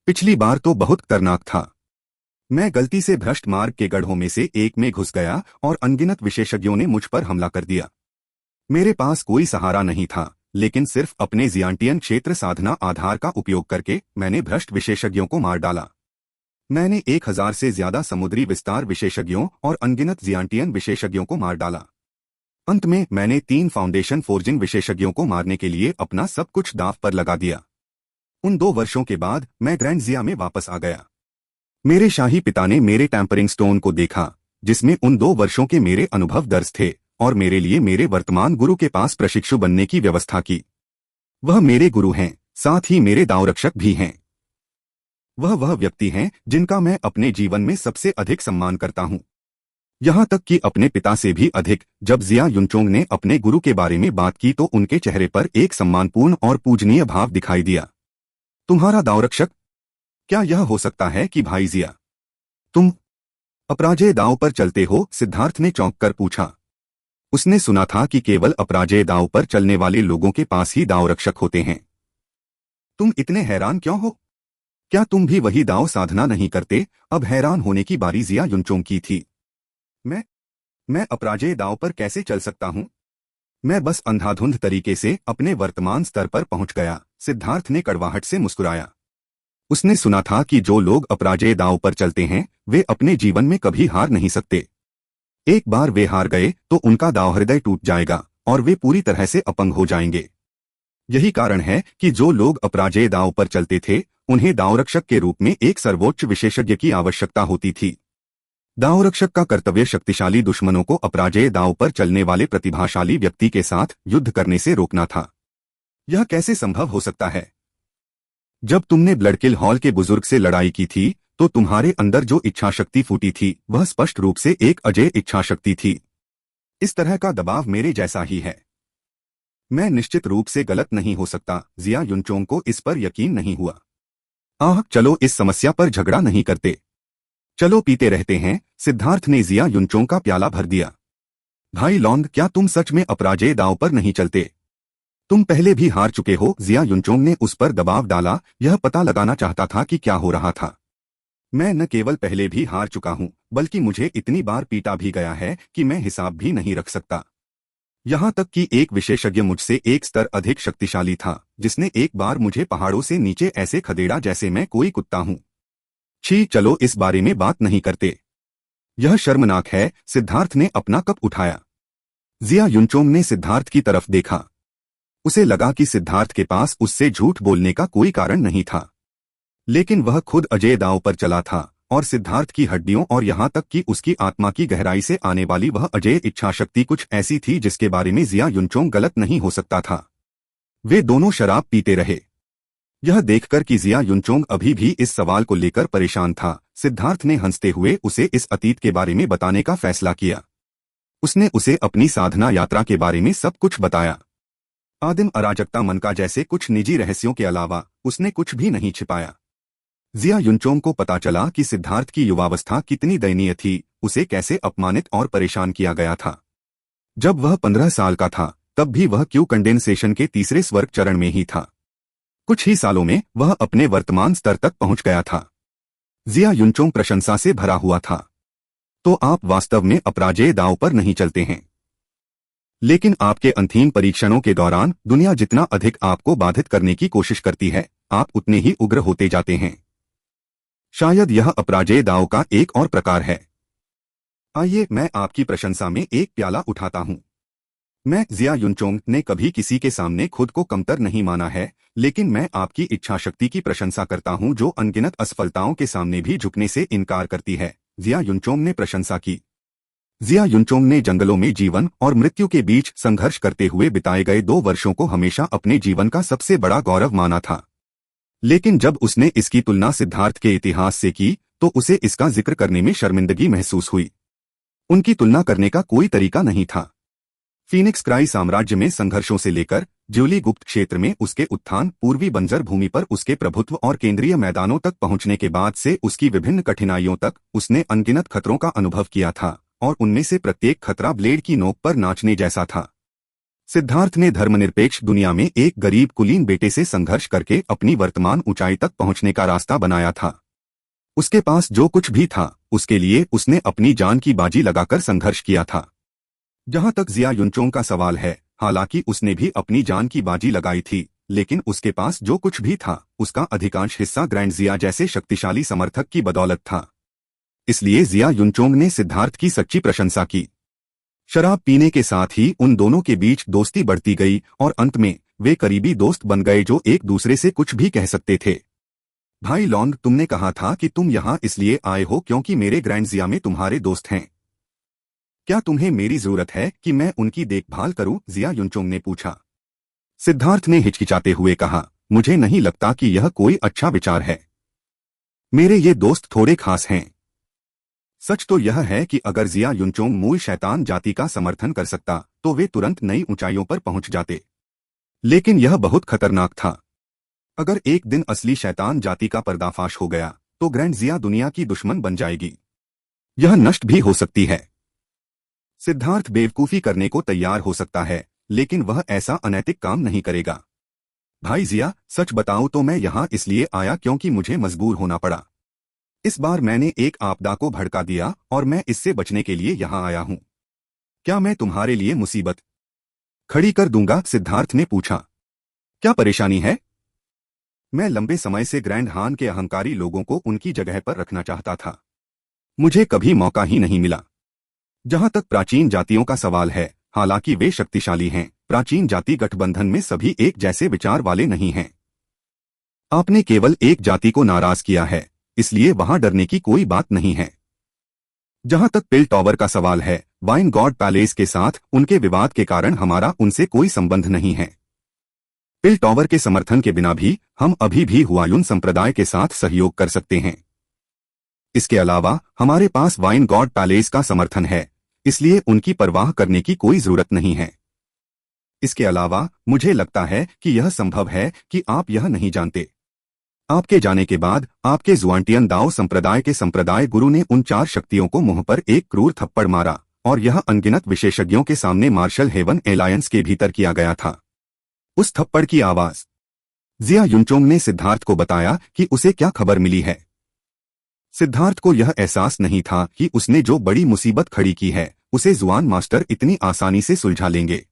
पिछली बार तो बहुत खतरनाक था। मैं गलती से भ्रष्ट मार्ग के गड्ढों में से एक में घुस गया और अनगिनत विशेषज्ञों ने मुझ पर हमला कर दिया। मेरे पास कोई सहारा नहीं था, लेकिन सिर्फ अपने जियांटियन क्षेत्र साधना आधार का उपयोग करके मैंने भ्रष्ट विशेषज्ञों को मार डाला। मैंने 1000 से ज्यादा समुद्री विस्तार विशेषज्ञों और अनगिनत जियांटियन विशेषज्ञों को मार डाला। अंत में मैंने 3 फाउंडेशन फोर्जिंग विशेषज्ञों को मारने के लिए अपना सब कुछ दांव पर लगा दिया। उन 2 वर्षों के बाद मैं ग्रैंड जिया में वापस आ गया। मेरे शाही पिता ने मेरे टैंपरिंग स्टोन को देखा, जिसमें उन 2 वर्षों के मेरे अनुभव दर्ज थे, और मेरे लिए मेरे वर्तमान गुरु के पास प्रशिक्षु बनने की व्यवस्था की। वह मेरे गुरु हैं, साथ ही मेरे दावरक्षक भी हैं। वह व्यक्ति हैं जिनका मैं अपने जीवन में सबसे अधिक सम्मान करता हूं। यहां तक कि अपने पिता से भी अधिक। जब जिया युनचोंग ने अपने गुरु के बारे में बात की तो उनके चेहरे पर एक सम्मानपूर्ण और पूजनीय भाव दिखाई दिया। तुम्हारा दावरक्षक? क्या यह हो सकता है कि भाई जिया, तुम अपराजेय दांव पर चलते हो? सिद्धार्थ ने चौंक कर पूछा। उसने सुना था कि केवल अपराजेय दांव पर चलने वाले लोगों के पास ही दावरक्षक होते हैं। तुम इतने हैरान क्यों हो? क्या तुम भी वही दांव साधना नहीं करते? अब हैरान होने की बारी जिया युनचोंग की थी। मैं अपराजेय दांव पर कैसे चल सकता हूं? मैं बस अंधाधुंध तरीके से अपने वर्तमान स्तर पर पहुंच गया। सिद्धार्थ ने कड़वाहट से मुस्कुराया। उसने सुना था कि जो लोग अपराजेय दांव पर चलते हैं वे अपने जीवन में कभी हार नहीं सकते। एक बार वे हार गए तो उनका दांव हृदय टूट जाएगा और वे पूरी तरह से अपंग हो जाएंगे। यही कारण है कि जो लोग अपराजेय दांव पर चलते थे उन्हें दांवरक्षक के रूप में एक सर्वोच्च विशेषज्ञ की आवश्यकता होती थी। दांवरक्षक का कर्तव्य शक्तिशाली दुश्मनों को अपराजेय दांव पर चलने वाले प्रतिभाशाली व्यक्ति के साथ युद्ध करने से रोकना था। यह कैसे संभव हो सकता है? जब तुमने ब्लडकिल हॉल के बुजुर्ग से लड़ाई की थी तो तुम्हारे अंदर जो इच्छाशक्ति फूटी थी वह स्पष्ट रूप से एक अजेय इच्छाशक्ति थी। इस तरह का दबाव मेरे जैसा ही है। मैं निश्चित रूप से गलत नहीं हो सकता। जिया युनचोंग को इस पर यकीन नहीं हुआ। चलो इस समस्या पर झगड़ा नहीं करते, चलो पीते रहते हैं। सिद्धार्थ ने जिया युनचोंग का प्याला भर दिया। भाई लॉन्ग, क्या तुम सच में अपराजेय दांव पर नहीं चलते? तुम पहले भी हार चुके हो। जिया युनचोंग ने उस पर दबाव डाला। यह पता लगाना चाहता था कि क्या हो रहा था। मैं न केवल पहले भी हार चुका हूं बल्कि मुझे इतनी बार पीटा भी गया है कि मैं हिसाब भी नहीं रख सकता। यहां तक कि एक विशेषज्ञ मुझसे एक स्तर अधिक शक्तिशाली था जिसने एक बार मुझे पहाड़ों से नीचे ऐसे खदेड़ा जैसे मैं कोई कुत्ता हूं। छी, चलो इस बारे में बात नहीं करते। यह शर्मनाक है। सिद्धार्थ ने अपना कप उठाया। जिया युनचोंग ने सिद्धार्थ की तरफ देखा। उसे लगा कि सिद्धार्थ के पास उससे झूठ बोलने का कोई कारण नहीं था, लेकिन वह खुद अजेय दांव पर चला था और सिद्धार्थ की हड्डियों और यहां तक कि उसकी आत्मा की गहराई से आने वाली वह अजेय इच्छाशक्ति कुछ ऐसी थी जिसके बारे में जिया युनचोंग गलत नहीं हो सकता था। वे दोनों शराब पीते रहे। यह देखकर कि जिया युनचोंग अभी भी इस सवाल को लेकर परेशान था, सिद्धार्थ ने हंसते हुए उसे इस अतीत के बारे में बताने का फैसला किया। उसने उसे अपनी साधना यात्रा के बारे में सब कुछ बताया। आदिम अराजकता मन का जैसे कुछ निजी रहस्यों के अलावा उसने कुछ भी नहीं छिपाया। जिया युनचोंग को पता चला कि सिद्धार्थ की युवावस्था कितनी दयनीय थी, उसे कैसे अपमानित और परेशान किया गया था। जब वह 15 साल का था तब भी वह क्यू कंडेंसेशन के तीसरे स्वर्ग चरण में ही था। कुछ ही सालों में वह अपने वर्तमान स्तर तक पहुंच गया था। जिया युनचोंग प्रशंसा से भरा हुआ था। तो आप वास्तव में अपराजेय दांव पर नहीं चलते हैं, लेकिन आपके अंतिम परीक्षणों के दौरान दुनिया जितना अधिक आपको बाधित करने की कोशिश करती है आप उतने ही उग्र होते जाते हैं। शायद यह अपराजेय दांव का एक और प्रकार है। आइए मैं आपकी प्रशंसा में एक प्याला उठाता हूं। मैं जिया युनचोंग ने कभी किसी के सामने खुद को कमतर नहीं माना है, लेकिन मैं आपकी इच्छाशक्ति की प्रशंसा करता हूं जो अनगिनत असफलताओं के सामने भी झुकने से इनकार करती है। जिया युनचोंग ने प्रशंसा की। जिया युनचोंग ने जंगलों में जीवन और मृत्यु के बीच संघर्ष करते हुए बिताए गए 2 वर्षों को हमेशा अपने जीवन का सबसे बड़ा गौरव माना था, लेकिन जब उसने इसकी तुलना सिद्धार्थ के इतिहास से की तो उसे इसका जिक्र करने में शर्मिंदगी महसूस हुई। उनकी तुलना करने का कोई तरीका नहीं था। फीनिक्स क्राई साम्राज्य में संघर्षों से लेकर ज्यूली गुप्त क्षेत्र में उसके उत्थान, पूर्वी बंजर भूमि पर उसके प्रभुत्व और केंद्रीय मैदानों तक पहुंचने के बाद से उसकी विभिन्न कठिनाइयों तक उसने अनगिनत खतरों का अनुभव किया था और उनमें से प्रत्येक खतरा ब्लेड की नोक पर नाचने जैसा था। सिद्धार्थ ने धर्मनिरपेक्ष दुनिया में एक गरीब कुलीन बेटे से संघर्ष करके अपनी वर्तमान ऊंचाई तक पहुंचने का रास्ता बनाया था। उसके पास जो कुछ भी था उसके लिए उसने अपनी जान की बाजी लगाकर संघर्ष किया था। जहां तक जिया युनचोंग का सवाल है, हालांकि उसने भी अपनी जान की बाजी लगाई थी, लेकिन उसके पास जो कुछ भी था उसका अधिकांश हिस्सा ग्रैंड जिया जैसे शक्तिशाली समर्थक की बदौलत था। इसलिए जिया युनचोंग ने सिद्धार्थ की सच्ची प्रशंसा की। शराब पीने के साथ ही उन दोनों के बीच दोस्ती बढ़ती गई और अंत में वे करीबी दोस्त बन गए जो एक दूसरे से कुछ भी कह सकते थे। भाई लॉन्ग, तुमने कहा था कि तुम यहाँ इसलिए आए हो क्योंकि मेरे ग्रैंड जिया में तुम्हारे दोस्त हैं। क्या तुम्हें मेरी जरूरत है कि मैं उनकी देखभाल करूं? जिया युनचोंग ने पूछा। सिद्धार्थ ने हिचकिचाते हुए कहा, मुझे नहीं लगता कि यह कोई अच्छा विचार है। मेरे ये दोस्त थोड़े खास हैं। सच तो यह है कि अगर जिया युनचोंग मूल शैतान जाति का समर्थन कर सकता तो वे तुरंत नई ऊंचाइयों पर पहुंच जाते। लेकिन यह बहुत खतरनाक था। अगर एक दिन असली शैतान जाति का पर्दाफाश हो गया तो ग्रैंड जिया दुनिया की दुश्मन बन जाएगी। यह नष्ट भी हो सकती है। सिद्धार्थ बेवकूफी करने को तैयार हो सकता है, लेकिन वह ऐसा अनैतिक काम नहीं करेगा। भाई जिया, सच बताऊं तो मैं यहाँ इसलिए आया क्योंकि मुझे मजबूर होना पड़ा। इस बार मैंने एक आपदा को भड़का दिया और मैं इससे बचने के लिए यहाँ आया हूँ। क्या मैं तुम्हारे लिए मुसीबत खड़ी कर दूंगा? सिद्धार्थ ने पूछा। क्या परेशानी है? मैं लंबे समय से ग्रैंड हान के अहंकारी लोगों को उनकी जगह पर रखना चाहता था। मुझे कभी मौका ही नहीं मिला। जहां तक प्राचीन जातियों का सवाल है, हालांकि वे शक्तिशाली हैं, प्राचीन जाति गठबंधन में सभी एक जैसे विचार वाले नहीं हैं। आपने केवल एक जाति को नाराज किया है, इसलिए वहां डरने की कोई बात नहीं है। जहां तक पिल टॉवर का सवाल है, वाइन गॉड पैलेस के साथ उनके विवाद के कारण हमारा उनसे कोई संबंध नहीं है। पिल टॉवर के समर्थन के बिना भी हम अभी भी हुआयुन संप्रदाय के साथ सहयोग कर सकते हैं। इसके अलावा हमारे पास वाइन गॉड पैलेस का समर्थन है, इसलिए उनकी परवाह करने की कोई जरूरत नहीं है। इसके अलावा मुझे लगता है कि यह संभव है कि आप यह नहीं जानते। आपके जाने के बाद आपके जुआंटियन दाओ संप्रदाय के संप्रदाय गुरु ने उन 4 शक्तियों को मुंह पर एक क्रूर थप्पड़ मारा और यह अनगिनत विशेषज्ञों के सामने मार्शल हेवन एलायंस के भीतर किया गया था। उस थप्पड़ की आवाज। जिया युनचोंग ने सिद्धार्थ को बताया कि उसे क्या खबर मिली है। सिद्धार्थ को यह एहसास नहीं था कि उसने जो बड़ी मुसीबत खड़ी की है उसे जुआन मास्टर इतनी आसानी से सुलझा लेंगे।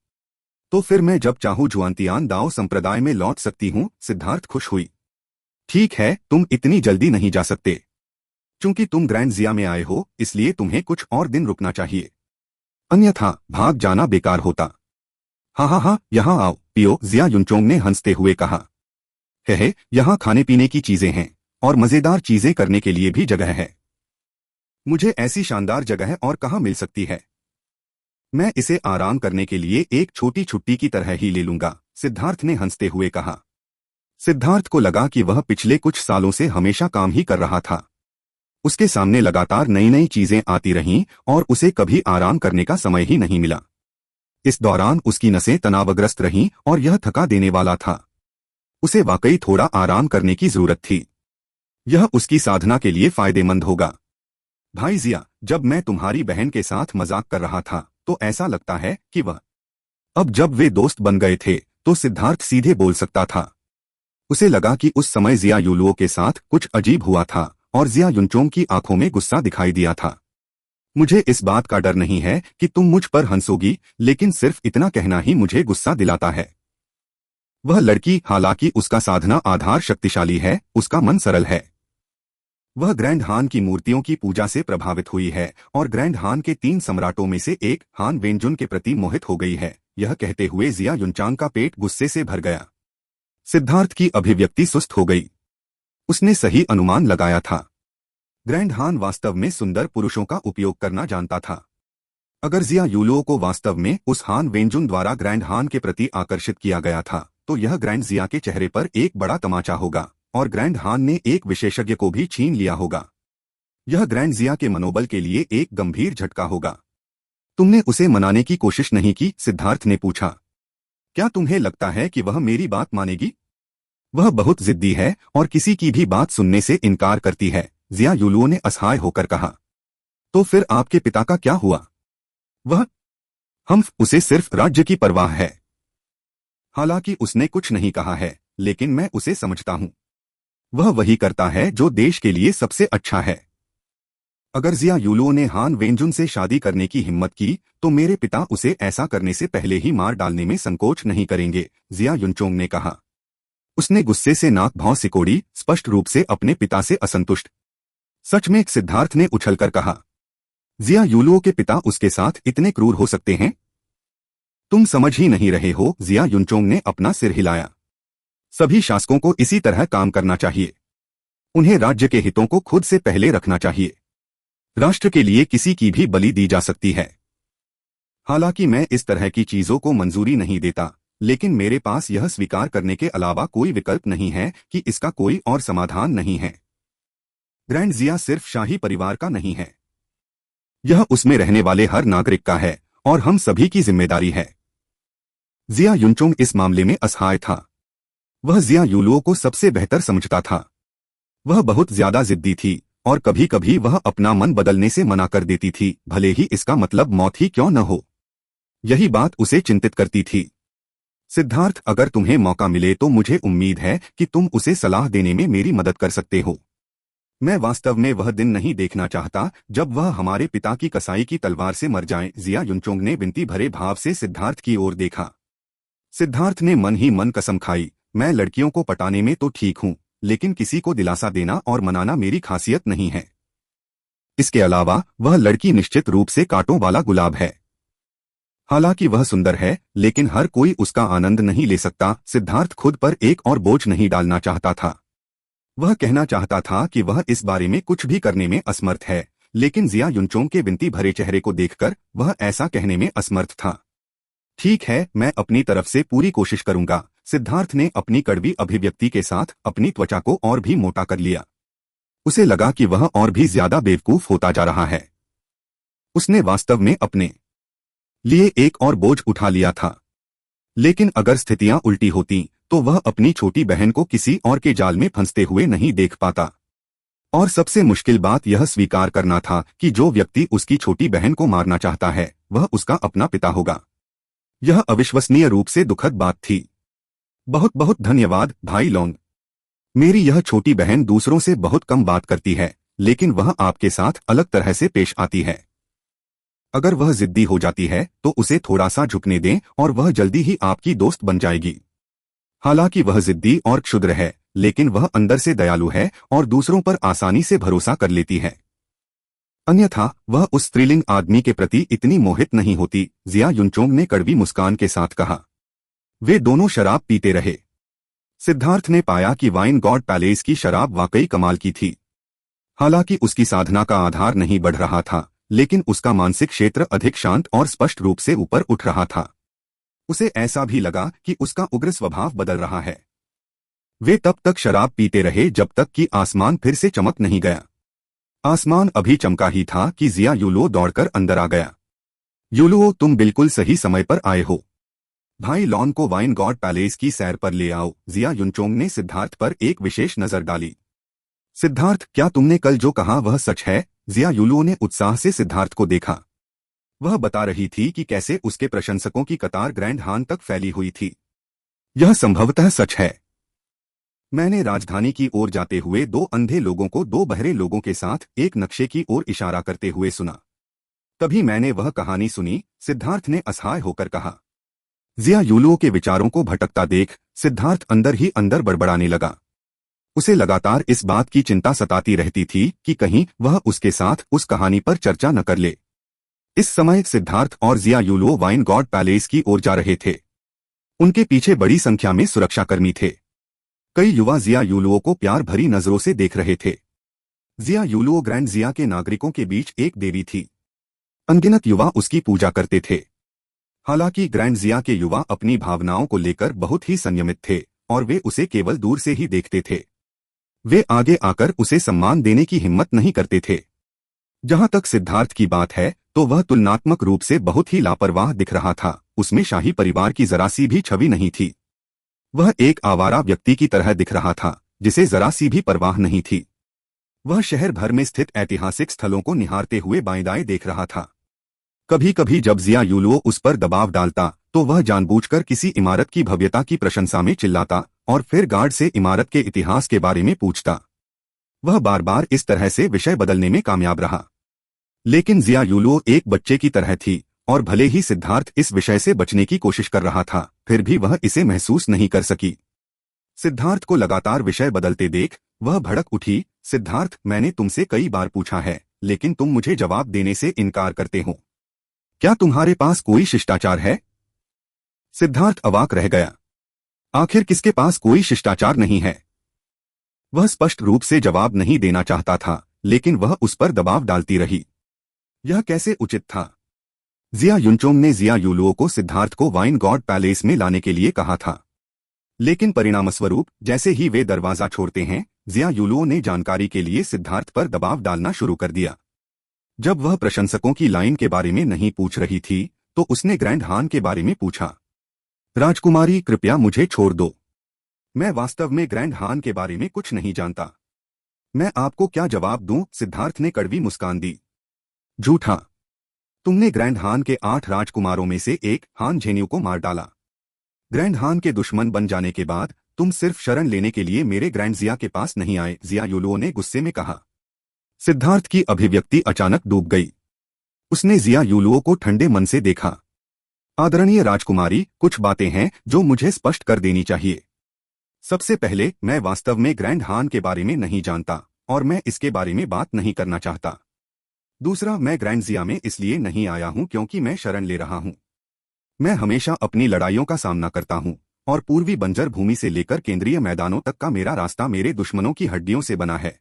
तो फिर मैं जब चाहूं जुआनतियान दाओ संप्रदाय में लौट सकती हूं? सिद्धार्थ खुश हुई। ठीक है, तुम इतनी जल्दी नहीं जा सकते। चूंकि तुम ग्रैंड जिया में आए हो, इसलिए तुम्हें कुछ और दिन रुकना चाहिए, अन्यथा भाग जाना बेकार होता। हाँ, यहाँ आओ, पियो, जिया युनचोंग ने हंसते हुए कहा। है, यहाँ खाने पीने की चीजें हैं और मजेदार चीजें करने के लिए भी जगह है। मुझे ऐसी शानदार जगह और कहाँ मिल सकती है? मैं इसे आराम करने के लिए एक छोटी छुट्टी की तरह ही ले लूंगा, सिद्धार्थ ने हंसते हुए कहा। सिद्धार्थ को लगा कि वह पिछले कुछ सालों से हमेशा काम ही कर रहा था। उसके सामने लगातार नई नई चीजें आती रहीं और उसे कभी आराम करने का समय ही नहीं मिला। इस दौरान उसकी नसें तनावग्रस्त रहीं और यह थका देने वाला था। उसे वाकई थोड़ा आराम करने की जरूरत थी। यह उसकी साधना के लिए फायदेमंद होगा। भाई जिया, जब मैं तुम्हारी बहन के साथ मजाक कर रहा था तो ऐसा लगता है कि वह अब जब वे दोस्त बन गए थे तो सिद्धार्थ सीधे बोल सकता था। उसे लगा कि उस समय जिया युलुओ के साथ कुछ अजीब हुआ था और जिया युनचोंग की आंखों में गुस्सा दिखाई दिया था। मुझे इस बात का डर नहीं है कि तुम मुझ पर हंसोगी, लेकिन सिर्फ इतना कहना ही मुझे गुस्सा दिलाता है। वह लड़की, हालांकि उसका साधना आधार शक्तिशाली है, उसका मन सरल है। वह ग्रैंड हान की मूर्तियों की पूजा से प्रभावित हुई है और ग्रैंड हान के 3 सम्राटों में से एक हान वेंजुन के प्रति मोहित हो गई है। यह कहते हुए जिया युनचांग का पेट गुस्से से भर गया। सिद्धार्थ की अभिव्यक्ति सुस्त हो गई। उसने सही अनुमान लगाया था। ग्रैंड हान वास्तव में सुंदर पुरुषों का उपयोग करना जानता था। अगर जिया युलुओ को वास्तव में उस हान वेंजुन द्वारा ग्रैंड हान के प्रति आकर्षित किया गया था तो यह ग्रैंड जिया के चेहरे पर एक बड़ा तमाचा होगा और ग्रैंड हान ने एक विशेषज्ञ को भी छीन लिया होगा। यह ग्रैंड जिया के मनोबल के लिए एक गंभीर झटका होगा। तुमने उसे मनाने की कोशिश नहीं की? सिद्धार्थ ने पूछा। क्या तुम्हें लगता है कि वह मेरी बात मानेगी? वह बहुत जिद्दी है और किसी की भी बात सुनने से इनकार करती है, जिया युलुओ ने असहाय होकर कहा। तो फिर आपके पिता का क्या हुआ? उसे सिर्फ राज्य की परवाह है। हालांकि उसने कुछ नहीं कहा है, लेकिन मैं उसे समझता हूं। वह वही करता है जो देश के लिए सबसे अच्छा है। अगर जिया यूलुओ ने हान वेंजुन से शादी करने की हिम्मत की तो मेरे पिता उसे ऐसा करने से पहले ही मार डालने में संकोच नहीं करेंगे, जिया युनचोंग ने कहा। उसने गुस्से से नाक भौं सिकोड़ी, स्पष्ट रूप से अपने पिता से असंतुष्ट। सच में, सिद्धार्थ ने उछलकर कहा। जिया यूलुओ के पिता उसके साथ इतने क्रूर हो सकते हैं? तुम समझ ही नहीं रहे हो, जिया युनचोंग ने अपना सिर हिलाया। सभी शासकों को इसी तरह काम करना चाहिए। उन्हें राज्य के हितों को खुद से पहले रखना चाहिए। राष्ट्र के लिए किसी की भी बलि दी जा सकती है। हालांकि मैं इस तरह की चीजों को मंजूरी नहीं देता, लेकिन मेरे पास यह स्वीकार करने के अलावा कोई विकल्प नहीं है कि इसका कोई और समाधान नहीं है। ग्रैंड जिया सिर्फ शाही परिवार का नहीं है, यह उसमें रहने वाले हर नागरिक का है और हम सभी की जिम्मेदारी है। जिया युनचोंग इस मामले में असहाय था। वह जिया यूलुओ को सबसे बेहतर समझता था। वह बहुत ज्यादा जिद्दी थी और कभी कभी वह अपना मन बदलने से मना कर देती थी, भले ही इसका मतलब मौत ही क्यों न हो। यही बात उसे चिंतित करती थी। सिद्धार्थ, अगर तुम्हें मौका मिले तो मुझे उम्मीद है कि तुम उसे सलाह देने में मेरी मदद कर सकते हो। मैं वास्तव में वह दिन नहीं देखना चाहता जब वह हमारे पिता की कसाई की तलवार से मर जाए। जिया युनचोंग ने विनती भरे भाव से सिद्धार्थ की ओर देखा। सिद्धार्थ ने मन ही मन कसम खाई, मैं लड़कियों को पटाने में तो ठीक हूं, लेकिन किसी को दिलासा देना और मनाना मेरी खासियत नहीं है। इसके अलावा वह लड़की निश्चित रूप से कांटों वाला गुलाब है। हालांकि वह सुंदर है, लेकिन हर कोई उसका आनंद नहीं ले सकता। सिद्धार्थ खुद पर एक और बोझ नहीं डालना चाहता था। वह कहना चाहता था कि वह इस बारे में कुछ भी करने में असमर्थ है, लेकिन जिया युनचोंग के विनती भरे चेहरे को देखकर वह ऐसा कहने में असमर्थ था। ठीक है, मैं अपनी तरफ से पूरी कोशिश करूंगा। सिद्धार्थ ने अपनी कड़वी अभिव्यक्ति के साथ अपनी त्वचा को और भी मोटा कर लिया। उसे लगा कि वह और भी ज्यादा बेवकूफ होता जा रहा है। उसने वास्तव में अपने लिए एक और बोझ उठा लिया था। लेकिन अगर स्थितियां उल्टी होती तो वह अपनी छोटी बहन को किसी और के जाल में फंसते हुए नहीं देख पाता। और सबसे मुश्किल बात यह स्वीकार करना था कि जो व्यक्ति उसकी छोटी बहन को मारना चाहता है वह उसका अपना पिता होगा। यह अविश्वसनीय रूप से दुखद बात थी। बहुत बहुत धन्यवाद भाई लॉन्ग। मेरी यह छोटी बहन दूसरों से बहुत कम बात करती है, लेकिन वह आपके साथ अलग तरह से पेश आती है। अगर वह जिद्दी हो जाती है तो उसे थोड़ा सा झुकने दें और वह जल्दी ही आपकी दोस्त बन जाएगी। हालांकि वह जिद्दी और क्षुद्र है, लेकिन वह अंदर से दयालु है और दूसरों पर आसानी से भरोसा कर लेती है। अन्यथा वह उस स्त्रीलिंग आदमी के प्रति इतनी मोहित नहीं होती, जिया युनचोंग ने कड़वी मुस्कान के साथ कहा। वे दोनों शराब पीते रहे। सिद्धार्थ ने पाया कि वाइन गॉड पैलेस की शराब वाकई कमाल की थी। हालांकि उसकी साधना का आधार नहीं बढ़ रहा था, लेकिन उसका मानसिक क्षेत्र अधिक शांत और स्पष्ट रूप से ऊपर उठ रहा था। उसे ऐसा भी लगा कि उसका उग्र स्वभाव बदल रहा है। वे तब तक शराब पीते रहे जब तक कि आसमान फिर से चमक नहीं गया। आसमान अभी चमका ही था कि जिया यूलुओ दौड़कर अंदर आ गया। यूलुओ, तुम बिल्कुल सही समय पर आए हो। भाई लॉन को वाइन गॉड पैलेस की सैर पर ले आओ। जिया युनचोंग ने सिद्धार्थ पर एक विशेष नजर डाली। सिद्धार्थ, क्या तुमने कल जो कहा वह सच है? जिया यूलुओ ने उत्साह से सिद्धार्थ को देखा। वह बता रही थी कि कैसे उसके प्रशंसकों की कतार ग्रैंड हान तक फैली हुई थी। यह संभवतः सच है। मैंने राजधानी की ओर जाते हुए दो अंधे लोगों को दो बहरे लोगों के साथ एक नक्शे की ओर इशारा करते हुए सुना। तभी मैंने वह कहानी सुनी, सिद्धार्थ ने असहाय होकर कहा। जिया यूलुओ के विचारों को भटकता देख सिद्धार्थ अंदर ही अंदर बड़बड़ाने लगा। उसे लगातार इस बात की चिंता सताती रहती थी कि कहीं वह उसके साथ उस कहानी पर चर्चा न कर ले। इस समय सिद्धार्थ और जिया यूलुओ वाइन गॉड पैलेस की ओर जा रहे थे। उनके पीछे बड़ी संख्या में सुरक्षाकर्मी थे। कई युवा जिया यूलुओ को प्यार भरी नजरों से देख रहे थे। जिया यूलुओ ग्रैंड जिया के नागरिकों के बीच एक देवी थी। अनगिनत युवा उसकी पूजा करते थे। हालांकि ग्रैंड जिया के युवा अपनी भावनाओं को लेकर बहुत ही संयमित थे और वे उसे केवल दूर से ही देखते थे। वे आगे आकर उसे सम्मान देने की हिम्मत नहीं करते थे। जहां तक सिद्धार्थ की बात है तो वह तुलनात्मक रूप से बहुत ही लापरवाह दिख रहा था। उसमें शाही परिवार की जरा सी भी छवि नहीं थी। वह एक आवारा व्यक्ति की तरह दिख रहा था जिसे जरा सी भी परवाह नहीं थी। वह शहर भर में स्थित ऐतिहासिक स्थलों को निहारते हुए बाएं दाएं देख रहा था। कभी कभी जब जिया यूलुओ उस पर दबाव डालता तो वह जानबूझकर किसी इमारत की भव्यता की प्रशंसा में चिल्लाता और फिर गार्ड से इमारत के इतिहास के बारे में पूछता। वह बार बार इस तरह से विषय बदलने में कामयाब रहा। लेकिन जिया यूलुओ एक बच्चे की तरह थी, और भले ही सिद्धार्थ इस विषय से बचने की कोशिश कर रहा था, फिर भी वह इसे महसूस नहीं कर सकी। सिद्धार्थ को लगातार विषय बदलते देख वह भड़क उठी। सिद्धार्थ, मैंने तुमसे कई बार पूछा है, लेकिन तुम मुझे जवाब देने से इनकार करते हो। क्या तुम्हारे पास कोई शिष्टाचार है? सिद्धार्थ अवाक रह गया। आखिर किसके पास कोई शिष्टाचार नहीं है? वह स्पष्ट रूप से जवाब नहीं देना चाहता था, लेकिन वह उस पर दबाव डालती रही। यह कैसे उचित था? जिया युनचोंग ने जिया यूलुओ को सिद्धार्थ को वाइन गॉड पैलेस में लाने के लिए कहा था, लेकिन परिणामस्वरूप जैसे ही वे दरवाजा छोड़ते हैं, जिया यूलुओ ने जानकारी के लिए सिद्धार्थ पर दबाव डालना शुरू कर दिया। जब वह प्रशंसकों की लाइन के बारे में नहीं पूछ रही थी, तो उसने ग्रैंड हान के बारे में पूछा। राजकुमारी, कृपया मुझे छोड़ दो। मैं वास्तव में ग्रैंड हान के बारे में कुछ नहीं जानता। मैं आपको क्या जवाब दूं? सिद्धार्थ ने कड़वी मुस्कान दी। झूठा। तुमने ग्रैंड हान के 8 राजकुमारों में से एक हान झेन्यू को मार डाला। ग्रैंड हान के दुश्मन बन जाने के बाद तुम सिर्फ शरण लेने के लिए मेरे ग्रैंड जिया के पास नहीं आए, जिया यूलुओ ने गुस्से में कहा। सिद्धार्थ की अभिव्यक्ति अचानक डूब गई। उसने जिया यूलुओ को ठंडे मन से देखा। आदरणीय राजकुमारी, कुछ बातें हैं जो मुझे स्पष्ट कर देनी चाहिए। सबसे पहले, मैं वास्तव में ग्रैंड हान के बारे में नहीं जानता, और मैं इसके बारे में बात नहीं करना चाहता। दूसरा, मैं ग्रैंड जिया में इसलिए नहीं आया हूं क्योंकि मैं शरण ले रहा हूं। मैं हमेशा अपनी लड़ाइयों का सामना करता हूं, और पूर्वी बंजर भूमि से लेकर केंद्रीय मैदानों तक का मेरा रास्ता मेरे दुश्मनों की हड्डियों से बना है।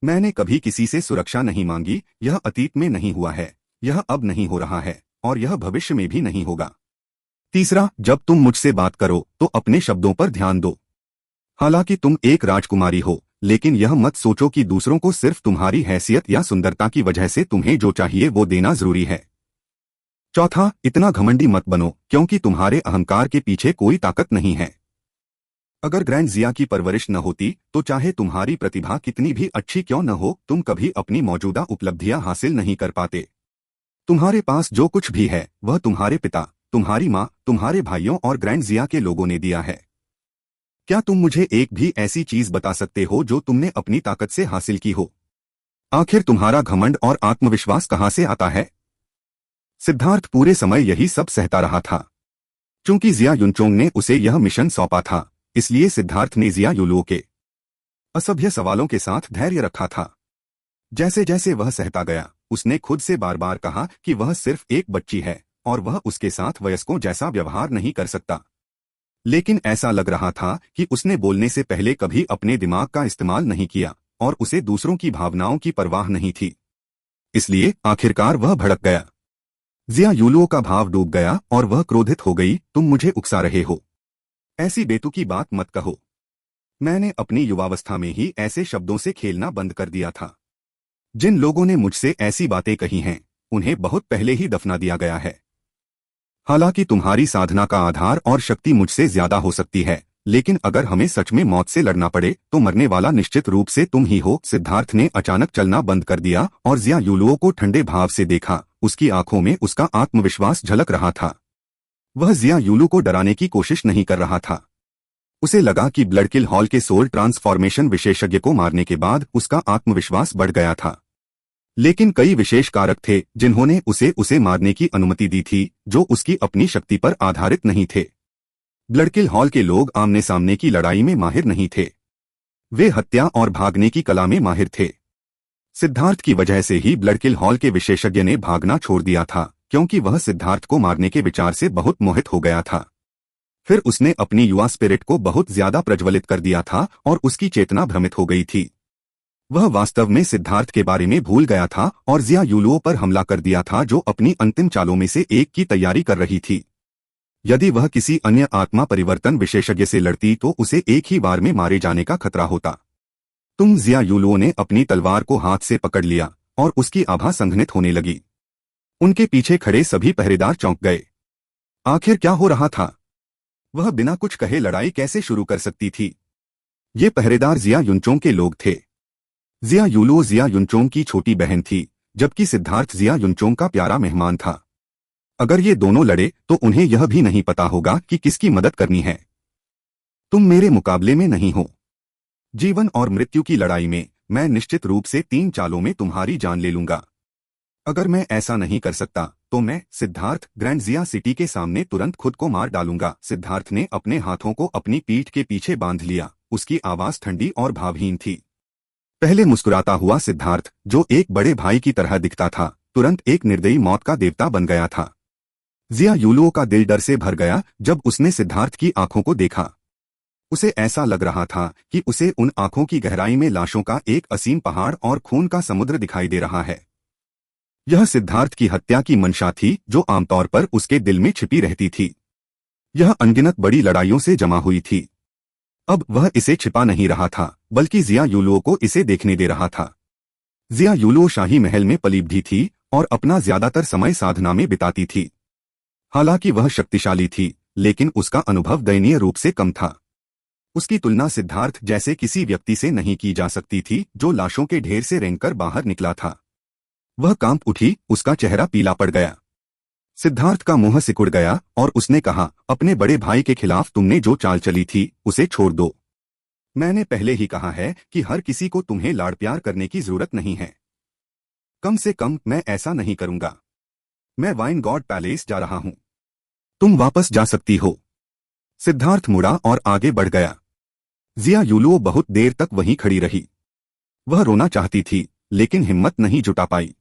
मैंने कभी किसी से सुरक्षा नहीं मांगी। यह अतीत में नहीं हुआ है, यह अब नहीं हो रहा है, और यह भविष्य में भी नहीं होगा। तीसरा, जब तुम मुझसे बात करो तो अपने शब्दों पर ध्यान दो। हालांकि तुम एक राजकुमारी हो, लेकिन यह मत सोचो कि दूसरों को सिर्फ तुम्हारी हैसियत या सुंदरता की वजह से तुम्हें जो चाहिए वो देना जरूरी है। चौथा, इतना घमंडी मत बनो, क्योंकि तुम्हारे अहंकार के पीछे कोई ताकत नहीं है। अगर ग्रैंड जिया की परवरिश न होती, तो चाहे तुम्हारी प्रतिभा कितनी भी अच्छी क्यों न हो, तुम कभी अपनी मौजूदा उपलब्धियां हासिल नहीं कर पाते। तुम्हारे पास जो कुछ भी है वह तुम्हारे पिता, तुम्हारी माँ, तुम्हारे भाइयों और ग्रैंड जिया के लोगों ने दिया है। क्या तुम मुझे एक भी ऐसी चीज बता सकते हो जो तुमने अपनी ताकत से हासिल की हो? आखिर तुम्हारा घमंड और आत्मविश्वास कहां से आता है? सिद्धार्थ पूरे समय यही सब सहता रहा था। चूंकि जिया युनचोंग ने उसे यह मिशन सौंपा था, इसलिए सिद्धार्थ ने जिया यूलुओ के असभ्य सवालों के साथ धैर्य रखा था। जैसे जैसे वह सहता गया, उसने खुद से बार बार कहा कि वह सिर्फ एक बच्ची है, और वह उसके साथ वयस्कों जैसा व्यवहार नहीं कर सकता। लेकिन ऐसा लग रहा था कि उसने बोलने से पहले कभी अपने दिमाग का इस्तेमाल नहीं किया, और उसे दूसरों की भावनाओं की परवाह नहीं थी। इसलिए आखिरकार वह भड़क गया। जिया यूलुओ का भाव डूब गया और वह क्रोधित हो गई। तुम मुझे उकसा रहे हो। ऐसी बेतुकी बात मत कहो। मैंने अपनी युवावस्था में ही ऐसे शब्दों से खेलना बंद कर दिया था। जिन लोगों ने मुझसे ऐसी बातें कही हैं, उन्हें बहुत पहले ही दफना दिया गया है। हालांकि तुम्हारी साधना का आधार और शक्ति मुझसे ज्यादा हो सकती है, लेकिन अगर हमें सच में मौत से लड़ना पड़े तो मरने वाला निश्चित रूप से तुम ही हो। सिद्धार्थ ने अचानक चलना बंद कर दिया और जिया यूलुओ को ठंडे भाव से देखा। उसकी आंखों में उसका आत्मविश्वास झलक रहा था। वह जिया यूलुओ को डराने की कोशिश नहीं कर रहा था। उसे लगा कि ब्लडकिल हॉल के सोल ट्रांसफॉर्मेशन विशेषज्ञ को मारने के बाद उसका आत्मविश्वास बढ़ गया था। लेकिन कई विशेष कारक थे जिन्होंने उसे मारने की अनुमति दी थी, जो उसकी अपनी शक्ति पर आधारित नहीं थे। ब्लडकिल हॉल के लोग आमने सामने की लड़ाई में माहिर नहीं थे, वे हत्या और भागने की कला में माहिर थे। सिद्धार्थ की वजह से ही ब्लडकिल हॉल के विशेषज्ञ ने भागना छोड़ दिया था, क्योंकि वह सिद्धार्थ को मारने के विचार से बहुत मोहित हो गया था। फिर उसने अपनी युवा स्पिरिट को बहुत ज्यादा प्रज्वलित कर दिया था और उसकी चेतना भ्रमित हो गई थी। वह वास्तव में सिद्धार्थ के बारे में भूल गया था और जिया यूलुओ पर हमला कर दिया था, जो अपनी अंतिम चालों में से एक की तैयारी कर रही थी। यदि वह किसी अन्य आत्मा परिवर्तन विशेषज्ञ से लड़ती तो उसे एक ही बार में मारे जाने का खतरा होता। जिया यूलुओ ने अपनी तलवार को हाथ से पकड़ लिया और उसकी आभा संघनित होने लगी। उनके पीछे खड़े सभी पहरेदार चौंक गए। आखिर क्या हो रहा था? वह बिना कुछ कहे लड़ाई कैसे शुरू कर सकती थी? ये पहरेदार जिया युनचोंग के लोग थे। जिया यूलुओ जिया युनचोंग की छोटी बहन थी, जबकि सिद्धार्थ जिया युनचोंग का प्यारा मेहमान था। अगर ये दोनों लड़े तो उन्हें यह भी नहीं पता होगा कि किसकी मदद करनी है। तुम मेरे मुकाबले में नहीं हो। जीवन और मृत्यु की लड़ाई में मैं निश्चित रूप से 3 चालों में तुम्हारी जान ले लूंगा। अगर मैं ऐसा नहीं कर सकता तो मैं सिद्धार्थ ग्रैंड जिया सिटी के सामने तुरंत खुद को मार डालूंगा। सिद्धार्थ ने अपने हाथों को अपनी पीठ के पीछे बांध लिया। उसकी आवाज ठंडी और भावहीन थी। पहले मुस्कुराता हुआ सिद्धार्थ, जो एक बड़े भाई की तरह दिखता था, तुरंत एक निर्दयी मौत का देवता बन गया था। जिया यूलुओ का दिल डर से भर गया जब उसने सिद्धार्थ की आंखों को देखा। उसे ऐसा लग रहा था कि उसे उन आंखों की गहराई में लाशों का एक असीम पहाड़ और खून का समुद्र दिखाई दे रहा है। यह सिद्धार्थ की हत्या की मंशा थी जो आमतौर पर उसके दिल में छिपी रहती थी। यह अनगिनत बड़ी लड़ाइयों से जमा हुई थी। अब वह इसे छिपा नहीं रहा था, बल्कि जिया यूलुओ को इसे देखने दे रहा था। जिया यूलुओ शाही महल में पली-बढ़ी थी और अपना ज्यादातर समय साधना में बिताती थी। हालांकि वह शक्तिशाली थी, लेकिन उसका अनुभव दयनीय रूप से कम था। उसकी तुलना सिद्धार्थ जैसे किसी व्यक्ति से नहीं की जा सकती थी जो लाशों के ढेर से रेंगकर बाहर निकला था। वह कांप उठी, उसका चेहरा पीला पड़ गया। सिद्धार्थ का मुंह सिकुड़ गया और उसने कहा, अपने बड़े भाई के खिलाफ तुमने जो चाल चली थी उसे छोड़ दो। मैंने पहले ही कहा है कि हर किसी को तुम्हें लाड़ प्यार करने की जरूरत नहीं है। कम से कम मैं ऐसा नहीं करूंगा। मैं वाइन गॉड पैलेस जा रहा हूं। तुम वापस जा सकती हो। सिद्धार्थ मुड़ा और आगे बढ़ गया। जिया यूलुओ बहुत देर तक वहीं खड़ी रही। वह रोना चाहती थी, लेकिन हिम्मत नहीं जुटा पाई।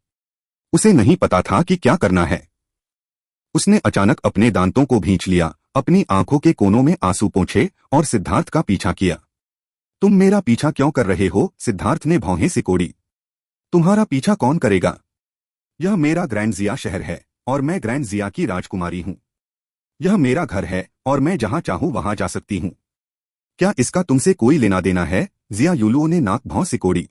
उसे नहीं पता था कि क्या करना है। उसने अचानक अपने दांतों को भींच लिया, अपनी आंखों के कोनों में आंसू पोंछे और सिद्धार्थ का पीछा किया। तुम मेरा पीछा क्यों कर रहे हो? सिद्धार्थ ने भौहें सिकोड़ी। तुम्हारा पीछा कौन करेगा? यह मेरा ग्रैंड जिया शहर है और मैं ग्रैंड जिया की राजकुमारी हूं। यह मेरा घर है और मैं जहां चाहूं वहां जा सकती हूं। क्या इसका तुमसे कोई लेना देना है? जिया यूलुओ ने नाक भौं सिकोड़ी।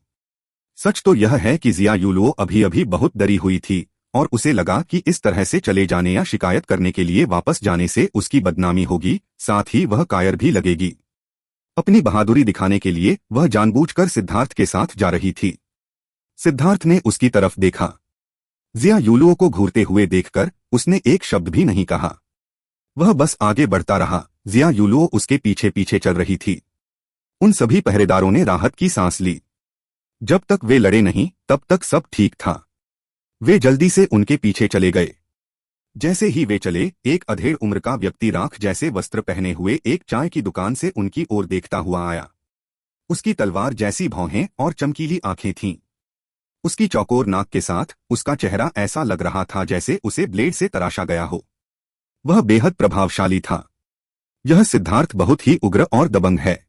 सच तो यह है कि जिया यूलुओ अभी अभी बहुत डरी हुई थी और उसे लगा कि इस तरह से चले जाने या शिकायत करने के लिए वापस जाने से उसकी बदनामी होगी, साथ ही वह कायर भी लगेगी। अपनी बहादुरी दिखाने के लिए वह जानबूझकर सिद्धार्थ के साथ जा रही थी। सिद्धार्थ ने उसकी तरफ देखा। जिया यूलुओ को घूरते हुए देखकर उसने एक शब्द भी नहीं कहा। वह बस आगे बढ़ता रहा। जिया यूलुओ उसके पीछे पीछे चल रही थी। उन सभी पहरेदारों ने राहत की सांस ली। जब तक वे लड़े नहीं तब तक सब ठीक था। वे जल्दी से उनके पीछे चले गए। जैसे ही वे चले, एक अधेड़ उम्र का व्यक्ति राख जैसे वस्त्र पहने हुए एक चाय की दुकान से उनकी ओर देखता हुआ आया। उसकी तलवार जैसी भौहें और चमकीली आंखें थीं। उसकी चौकोर नाक के साथ उसका चेहरा ऐसा लग रहा था जैसे उसे ब्लेड से तराशा गया हो। वह बेहद प्रभावशाली था। यह सिद्धार्थ बहुत ही उग्र और दबंग है।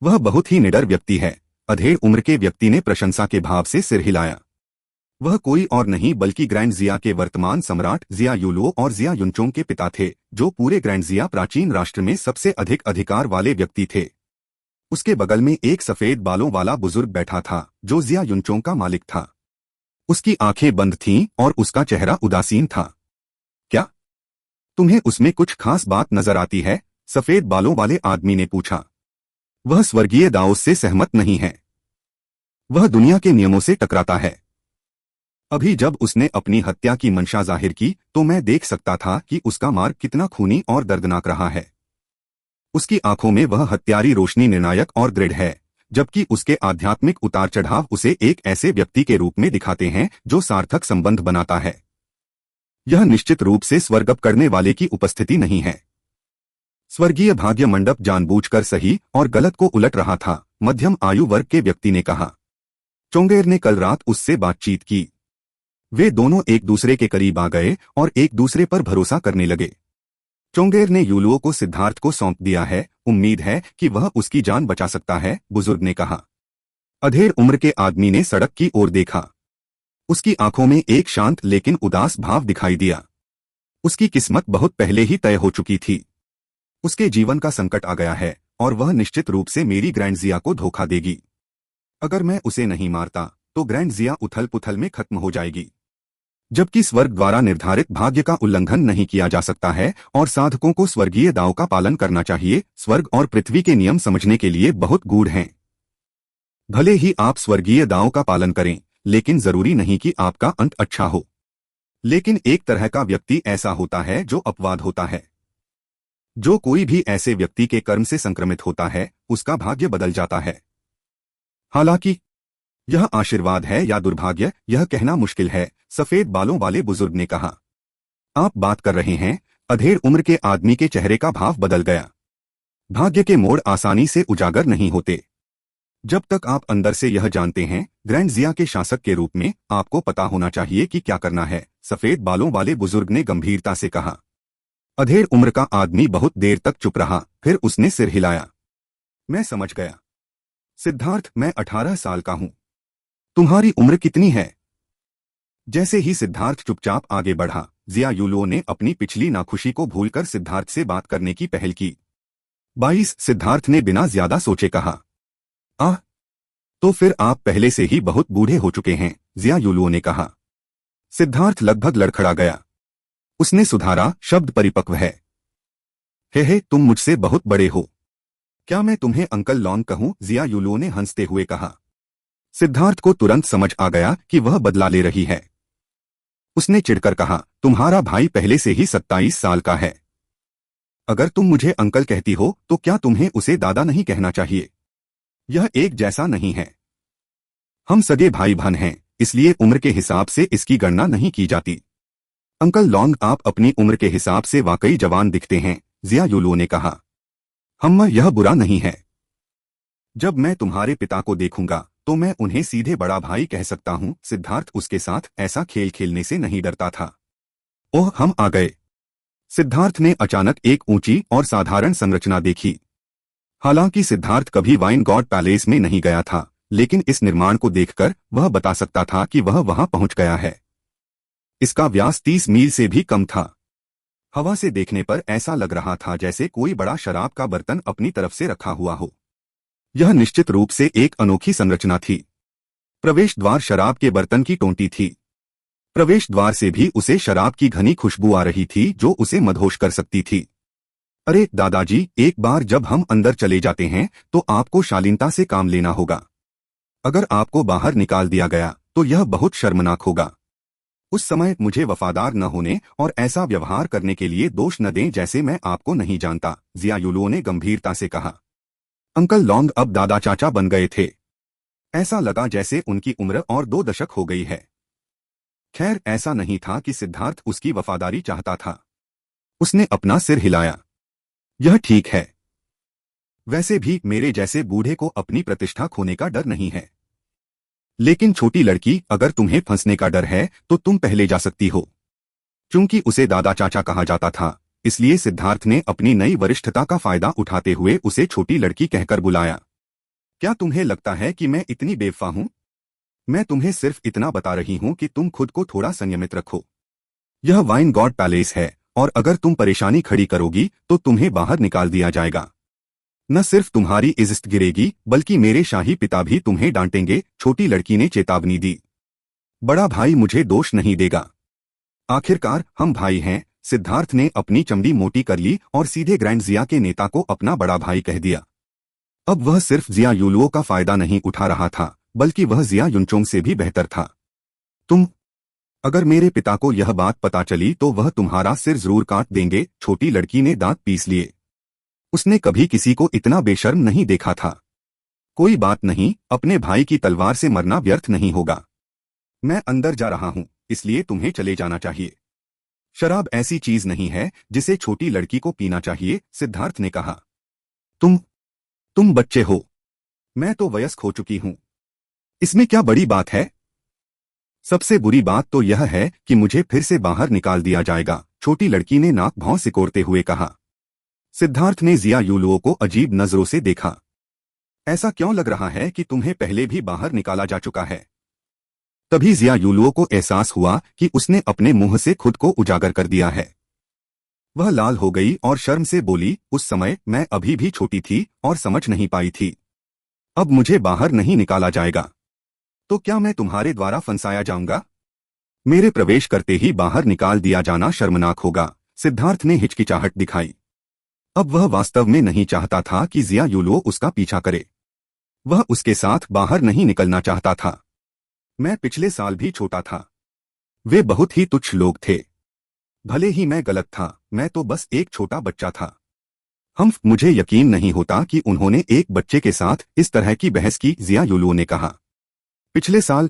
वह बहुत ही निडर व्यक्ति है। अधेड़ उम्र के व्यक्ति ने प्रशंसा के भाव से सिर हिलाया। वह कोई और नहीं बल्कि ग्रैंड जिया के वर्तमान सम्राट जिया यूलुओ और जिया युनचोंग के पिता थे, जो पूरे ग्रैंड जिया प्राचीन राष्ट्र में सबसे अधिक अधिकार वाले व्यक्ति थे। उसके बगल में एक सफेद बालों वाला बुजुर्ग बैठा था जो जिया युनचोंग का मालिक था। उसकी आंखें बंद थीं और उसका चेहरा उदासीन था। क्या तुम्हें उसमें कुछ खास बात नजर आती है? सफेद बालों वाले आदमी ने पूछा। वह स्वर्गीय दाओस से सहमत नहीं है। वह दुनिया के नियमों से टकराता है। अभी जब उसने अपनी हत्या की मंशा जाहिर की तो मैं देख सकता था कि उसका मार्ग कितना खूनी और दर्दनाक रहा है। उसकी आंखों में वह हत्यारी रोशनी निर्णायक और दृढ़ है, जबकि उसके आध्यात्मिक उतार चढ़ाव उसे एक ऐसे व्यक्ति के रूप में दिखाते हैं जो सार्थक संबंध बनाता है। यह निश्चित रूप से स्वर्गप करने वाले की उपस्थिति नहीं है। स्वर्गीय भाग्य मंडप जानबूझकर सही और गलत को उलट रहा था, मध्यम आयु वर्ग के व्यक्ति ने कहा। चोंगेर ने कल रात उससे बातचीत की। वे दोनों एक दूसरे के करीब आ गए और एक दूसरे पर भरोसा करने लगे। चोंगेर ने यूलुओ को सिद्धार्थ को सौंप दिया है, उम्मीद है कि वह उसकी जान बचा सकता है, बुजुर्ग ने कहा। अधेड़ उम्र के आदमी ने सड़क की ओर देखा। उसकी आंखों में एक शांत लेकिन उदास भाव दिखाई दिया। उसकी किस्मत बहुत पहले ही तय हो चुकी थी। उसके जीवन का संकट आ गया है और वह निश्चित रूप से मेरी ग्रैंड जिया को धोखा देगी। अगर मैं उसे नहीं मारता तो ग्रैंड जिया उथल पुथल में खत्म हो जाएगी। जबकि स्वर्ग द्वारा निर्धारित भाग्य का उल्लंघन नहीं किया जा सकता है और साधकों को स्वर्गीय दाव का पालन करना चाहिए। स्वर्ग और पृथ्वी के नियम समझने के लिए बहुत गूढ़ हैं। भले ही आप स्वर्गीय दाव का पालन करें, लेकिन जरूरी नहीं कि आपका अंत अच्छा हो। लेकिन एक तरह का व्यक्ति ऐसा होता है जो अपवाद होता है। जो कोई भी ऐसे व्यक्ति के कर्म से संक्रमित होता है, उसका भाग्य बदल जाता है। हालांकि यह आशीर्वाद है या दुर्भाग्य, यह कहना मुश्किल है, सफेद बालों वाले बुजुर्ग ने कहा। आप बात कर रहे हैं? अधेड़ उम्र के आदमी के चेहरे का भाव बदल गया। भाग्य के मोड़ आसानी से उजागर नहीं होते। जब तक आप अंदर से यह जानते हैं, ग्रैंड जिया के शासक के रूप में आपको पता होना चाहिए कि क्या करना है, सफेद बालों वाले बुजुर्ग ने गंभीरता से कहा। अधेड़ उम्र का आदमी बहुत देर तक चुप रहा, फिर उसने सिर हिलाया। मैं समझ गया। सिद्धार्थ, मैं 18 साल का हूं। तुम्हारी उम्र कितनी है? जैसे ही सिद्धार्थ चुपचाप आगे बढ़ा, जिया यूलुओ ने अपनी पिछली नाखुशी को भूलकर सिद्धार्थ से बात करने की पहल की। 22, सिद्धार्थ ने बिना ज्यादा सोचे कहा। आह, तो फिर आप पहले से ही बहुत बूढ़े हो चुके हैं, जिया यूलुओ ने कहा। सिद्धार्थ लगभग लड़खड़ा गया। उसने सुधारा, शब्द परिपक्व है। हे, तुम मुझसे बहुत बड़े हो। क्या मैं तुम्हें अंकल लॉन्ग कहूं? जिया यूलुओ ने हंसते हुए कहा। सिद्धार्थ को तुरंत समझ आ गया कि वह बदला ले रही है। उसने चिढ़कर कहा, तुम्हारा भाई पहले से ही 27 साल का है। अगर तुम मुझे अंकल कहती हो तो क्या तुम्हें उसे दादा नहीं कहना चाहिए? यह एक जैसा नहीं है। हम सगे भाई बहन हैं, इसलिए उम्र के हिसाब से इसकी गणना नहीं की जाती। अंकल लॉन्ग, आप अपनी उम्र के हिसाब से वाकई जवान दिखते हैं, जिया यूलुओ ने कहा। यह बुरा नहीं है। जब मैं तुम्हारे पिता को देखूंगा तो मैं उन्हें सीधे बड़ा भाई कह सकता हूं। सिद्धार्थ उसके साथ ऐसा खेल खेलने से नहीं डरता था। ओह, हम आ गए। सिद्धार्थ ने अचानक एक ऊंची और साधारण संरचना देखी। हालांकि सिद्धार्थ कभी वाइन गॉड पैलेस में नहीं गया था, लेकिन इस निर्माण को देखकर वह बता सकता था कि वह वहां पहुंच गया है। इसका व्यास 30 मील से भी कम था। हवा से देखने पर ऐसा लग रहा था जैसे कोई बड़ा शराब का बर्तन अपनी तरफ से रखा हुआ हो। यह निश्चित रूप से एक अनोखी संरचना थी। प्रवेश द्वार शराब के बर्तन की टोंटी थी। प्रवेश द्वार से भी उसे शराब की घनी खुशबू आ रही थी जो उसे मदहोश कर सकती थी। अरे दादाजी, एक बार जब हम अंदर चले जाते हैं तो आपको शालीनता से काम लेना होगा। अगर आपको बाहर निकाल दिया गया तो यह बहुत शर्मनाक होगा। उस समय मुझे वफादार न होने और ऐसा व्यवहार करने के लिए दोष न दें जैसे मैं आपको नहीं जानता, जिया यूलुओ ने गंभीरता से कहा। अंकल लॉन्ग अब दादा चाचा बन गए थे। ऐसा लगा जैसे उनकी उम्र और 2 दशक हो गई है। खैर, ऐसा नहीं था कि सिद्धार्थ उसकी वफादारी चाहता था। उसने अपना सिर हिलाया। यह ठीक है। वैसे भी मेरे जैसे बूढ़े को अपनी प्रतिष्ठा खोने का डर नहीं है। लेकिन छोटी लड़की, अगर तुम्हें फंसने का डर है तो तुम पहले जा सकती हो। क्योंकि उसे दादा चाचा कहा जाता था, इसलिए सिद्धार्थ ने अपनी नई वरिष्ठता का फायदा उठाते हुए उसे छोटी लड़की कहकर बुलाया। क्या तुम्हें लगता है कि मैं इतनी बेवफा हूं? मैं तुम्हें सिर्फ इतना बता रही हूं कि तुम खुद को थोड़ा संयमित रखो। यह वाइन गॉड पैलेस है और अगर तुम परेशानी खड़ी करोगी तो तुम्हें बाहर निकाल दिया जाएगा। न सिर्फ तुम्हारी इज्जत गिरेगी बल्कि मेरे शाही पिता भी तुम्हें डांटेंगे, छोटी लड़की ने चेतावनी दी। बड़ा भाई मुझे दोष नहीं देगा। आखिरकार हम भाई हैं। सिद्धार्थ ने अपनी चमड़ी मोटी कर ली और सीधे ग्रैंड जिया के नेता को अपना बड़ा भाई कह दिया। अब वह सिर्फ जिया यूलुओ का फायदा नहीं उठा रहा था, बल्कि वह जिया युनचोंग से भी बेहतर था। अगर मेरे पिता को यह बात पता चली तो वह तुम्हारा सिर जरूर काट देंगे, छोटी लड़की ने दांत पीस लिए। उसने कभी किसी को इतना बेशर्म नहीं देखा था। कोई बात नहीं, अपने भाई की तलवार से मरना व्यर्थ नहीं होगा। मैं अंदर जा रहा हूं, इसलिए तुम्हें चले जाना चाहिए। शराब ऐसी चीज नहीं है जिसे छोटी लड़की को पीना चाहिए, सिद्धार्थ ने कहा। तुम बच्चे हो। मैं तो वयस्क हो चुकी हूं। इसमें क्या बड़ी बात है? सबसे बुरी बात तो यह है कि मुझे फिर से बाहर निकाल दिया जाएगा, छोटी लड़की ने नाक भौं सिकोड़ते हुए कहा। सिद्धार्थ ने जिया यूलुओ को अजीब नजरों से देखा। ऐसा क्यों लग रहा है कि तुम्हें पहले भी बाहर निकाला जा चुका है? तभी जिया यूलुओ को एहसास हुआ कि उसने अपने मुंह से खुद को उजागर कर दिया है। वह लाल हो गई और शर्म से बोली, उस समय मैं अभी भी छोटी थी और समझ नहीं पाई थी। अब मुझे बाहर नहीं निकाला जाएगा तो क्या मैं तुम्हारे द्वारा फंसाया जाऊंगा? मेरे प्रवेश करते ही बाहर निकाल दिया जाना शर्मनाक होगा, सिद्धार्थ ने हिचकिचाहट दिखाई। अब वह वास्तव में नहीं चाहता था कि जिया यूलुओ उसका पीछा करे। वह उसके साथ बाहर नहीं निकलना चाहता था। मैं पिछले साल भी छोटा था। वे बहुत ही तुच्छ लोग थे। भले ही मैं गलत था, मैं तो बस एक छोटा बच्चा था। मुझे यकीन नहीं होता कि उन्होंने एक बच्चे के साथ इस तरह की बहस की, जिया यूलुओ ने कहा। पिछले साल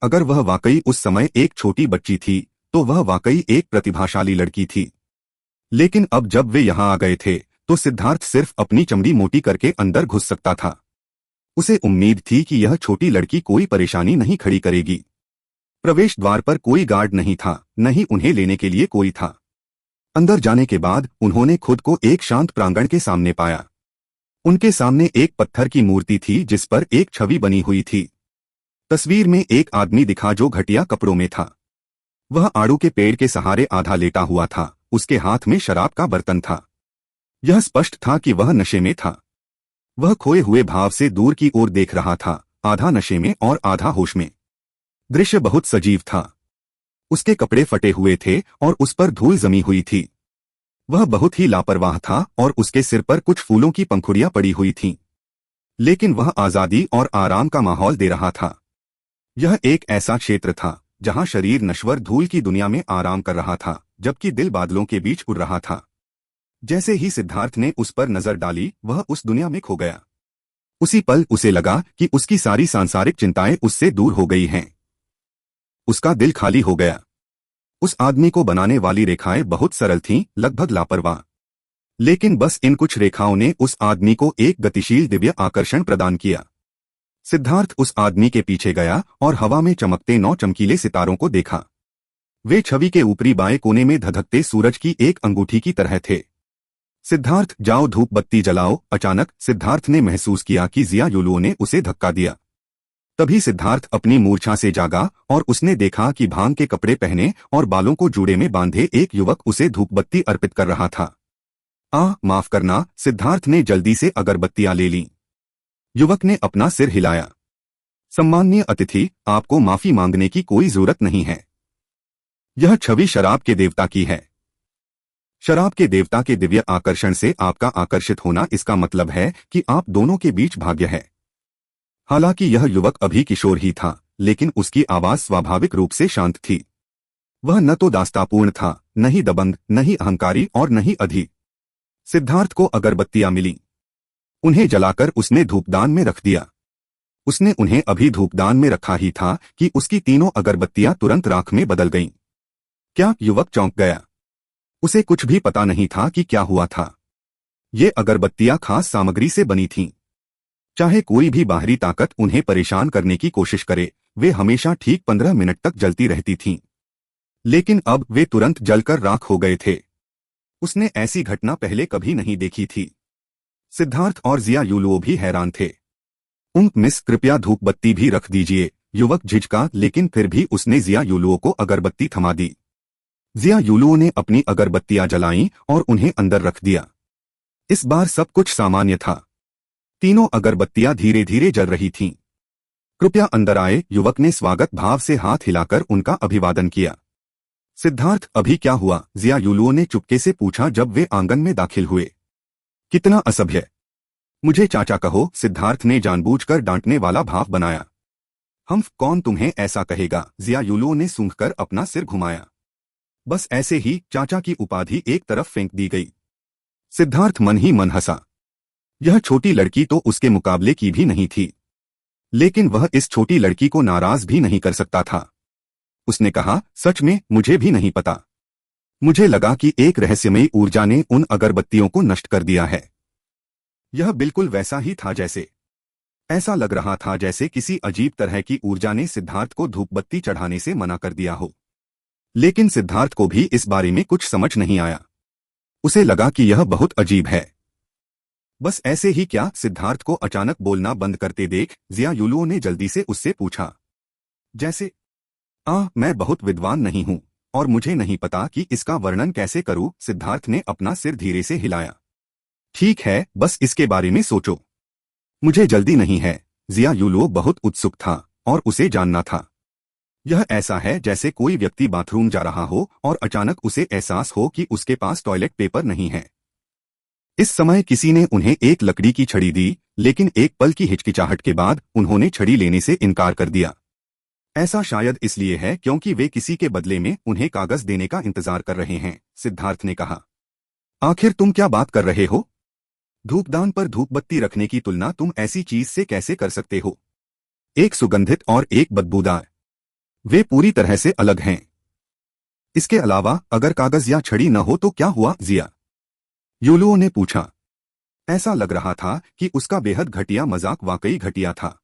अगर वह वाकई उस समय एक छोटी बच्ची थी तो वह वाकई एक प्रतिभाशाली लड़की थी। लेकिन अब जब वे यहाँ आ गए थे तो सिद्धार्थ सिर्फ अपनी चमड़ी मोटी करके अंदर घुस सकता था। उसे उम्मीद थी कि यह छोटी लड़की कोई परेशानी नहीं खड़ी करेगी। प्रवेश द्वार पर कोई गार्ड नहीं था, न ही उन्हें लेने के लिए कोई था। अंदर जाने के बाद उन्होंने खुद को एक शांत प्रांगण के सामने पाया। उनके सामने एक पत्थर की मूर्ति थी जिस पर एक छवि बनी हुई थी। तस्वीर में एक आदमी दिखा जो घटिया कपड़ों में था। वह आड़ू के पेड़ के सहारे आधा लेटा हुआ था, उसके हाथ में शराब का बर्तन था। यह स्पष्ट था कि वह नशे में था। वह खोए हुए भाव से दूर की ओर देख रहा था, आधा नशे में और आधा होश में। दृश्य बहुत सजीव था। उसके कपड़े फटे हुए थे और उस पर धूल जमी हुई थी। वह बहुत ही लापरवाह था और उसके सिर पर कुछ फूलों की पंखुड़ियां पड़ी हुई थीं। लेकिन वह आजादी और आराम का माहौल दे रहा था। यह एक ऐसा क्षेत्र था जहां शरीर नश्वर धूल की दुनिया में आराम कर रहा था, जबकि दिल बादलों के बीच उड़ रहा था। जैसे ही सिद्धार्थ ने उस पर नजर डाली, वह उस दुनिया में खो गया। उसी पल उसे लगा कि उसकी सारी सांसारिक चिंताएं उससे दूर हो गई हैं। उसका दिल खाली हो गया। उस आदमी को बनाने वाली रेखाएं बहुत सरल थीं, लगभग लापरवाह। लेकिन बस इन कुछ रेखाओं ने उस आदमी को एक गतिशील दिव्य आकर्षण प्रदान किया। सिद्धार्थ उस आदमी के पीछे गया और हवा में चमकते 9 चमकीले सितारों को देखा। वे छवि के ऊपरी बाएं कोने में धधकते सूरज की एक अंगूठी की तरह थे। सिद्धार्थ, जाओ धूप बत्ती जलाओ। अचानक सिद्धार्थ ने महसूस किया कि जिया युलुओ ने उसे धक्का दिया। तभी सिद्धार्थ अपनी मूर्छा से जागा और उसने देखा कि भांग के कपड़े पहने और बालों को जूड़े में बांधे एक युवक उसे धूप बत्ती अर्पित कर रहा था। माफ करना। सिद्धार्थ ने जल्दी से अगरबत्तियां ले लीं। युवक ने अपना सिर हिलाया। सम्माननीय अतिथि, आपको माफी मांगने की कोई जरूरत नहीं है। यह छवि शराब के देवता की है। शराब के देवता के दिव्य आकर्षण से आपका आकर्षित होना, इसका मतलब है कि आप दोनों के बीच भाग्य है। हालांकि यह युवक अभी किशोर ही था, लेकिन उसकी आवाज स्वाभाविक रूप से शांत थी। वह न तो दास्तापूर्ण था, न ही दबंग, न ही अहंकारी और न ही अधिक। सिद्धार्थ को अगरबत्तियां मिली। उन्हें जलाकर उसने धूपदान में रख दिया। उसने उन्हें अभी धूपदान में रखा ही था कि उसकी तीनों अगरबत्तियां तुरंत राख में बदल गईं। क्या? युवक चौंक गया। उसे कुछ भी पता नहीं था कि क्या हुआ था। ये अगरबत्तियां खास सामग्री से बनी थीं। चाहे कोई भी बाहरी ताकत उन्हें परेशान करने की कोशिश करे, वे हमेशा ठीक 15 मिनट तक जलती रहती थीं। लेकिन अब वे तुरंत जलकर राख हो गए थे। उसने ऐसी घटना पहले कभी नहीं देखी थी। सिद्धार्थ और जिया युलुओ भी हैरान थे। मिस, कृपया धूप बत्ती भी रख दीजिए। युवक झिझका, लेकिन फिर भी उसने जिया युलुओ को अगरबत्ती थमा दी। जिया युलुओ ने अपनी अगरबत्तियां जलाईं और उन्हें अंदर रख दिया। इस बार सब कुछ सामान्य था। तीनों अगरबत्तियां धीरे धीरे जल रही थीं। कृपया अंदर आए। युवक ने स्वागत भाव से हाथ हिलाकर उनका अभिवादन किया। सिद्धार्थ, अभी क्या हुआ? जिया युलुओ ने चुपके से पूछा जब वे आंगन में दाखिल हुए। कितना असभ्य! मुझे चाचा कहो। सिद्धार्थ ने जानबूझकर डांटने वाला भाव बनाया। हम कौन तुम्हें ऐसा कहेगा? जिया युलुओ ने सूंघकर अपना सिर घुमाया। बस ऐसे ही चाचा की उपाधि एक तरफ फेंक दी गई। सिद्धार्थ मन ही मन हंसा। यह छोटी लड़की तो उसके मुकाबले की भी नहीं थी, लेकिन वह इस छोटी लड़की को नाराज भी नहीं कर सकता था। उसने कहा, सच में मुझे भी नहीं पता। मुझे लगा कि एक रहस्यमयी ऊर्जा ने उन अगरबत्तियों को नष्ट कर दिया है। यह बिल्कुल वैसा ही था जैसे, ऐसा लग रहा था जैसे किसी अजीब तरह की ऊर्जा ने सिद्धार्थ को धूपबत्ती चढ़ाने से मना कर दिया हो। लेकिन सिद्धार्थ को भी इस बारे में कुछ समझ नहीं आया। उसे लगा कि यह बहुत अजीब है। बस ऐसे ही क्या? सिद्धार्थ को अचानक बोलना बंद करते देख जिया युलुओ ने जल्दी से उससे पूछा। जैसे, मैं बहुत विद्वान नहीं हूं और मुझे नहीं पता कि इसका वर्णन कैसे करूं। सिद्धार्थ ने अपना सिर धीरे से हिलाया। ठीक है, बस इसके बारे में सोचो। मुझे जल्दी नहीं है। जिया युलुओ बहुत उत्सुक था और उसे जानना था। यह ऐसा है जैसे कोई व्यक्ति बाथरूम जा रहा हो और अचानक उसे एहसास हो कि उसके पास टॉयलेट पेपर नहीं है। इस समय किसी ने उन्हें एक लकड़ी की छड़ी दी, लेकिन एक पल की हिचकिचाहट के बाद उन्होंने छड़ी लेने से इनकार कर दिया। ऐसा शायद इसलिए है क्योंकि वे किसी के बदले में उन्हें कागज देने का इंतजार कर रहे हैं। सिद्धार्थ ने कहा। आखिर तुम क्या बात कर रहे हो? धूपदान पर धूपबत्ती रखने की तुलना तुम ऐसी चीज से कैसे कर सकते हो? एक सुगंधित और एक बदबूदार। वे पूरी तरह से अलग हैं। इसके अलावा अगर कागज या छड़ी न हो तो क्या हुआ जिया? यूलुओ ने पूछा। ऐसा लग रहा था कि उसका बेहद घटिया मजाक वाकई घटिया था।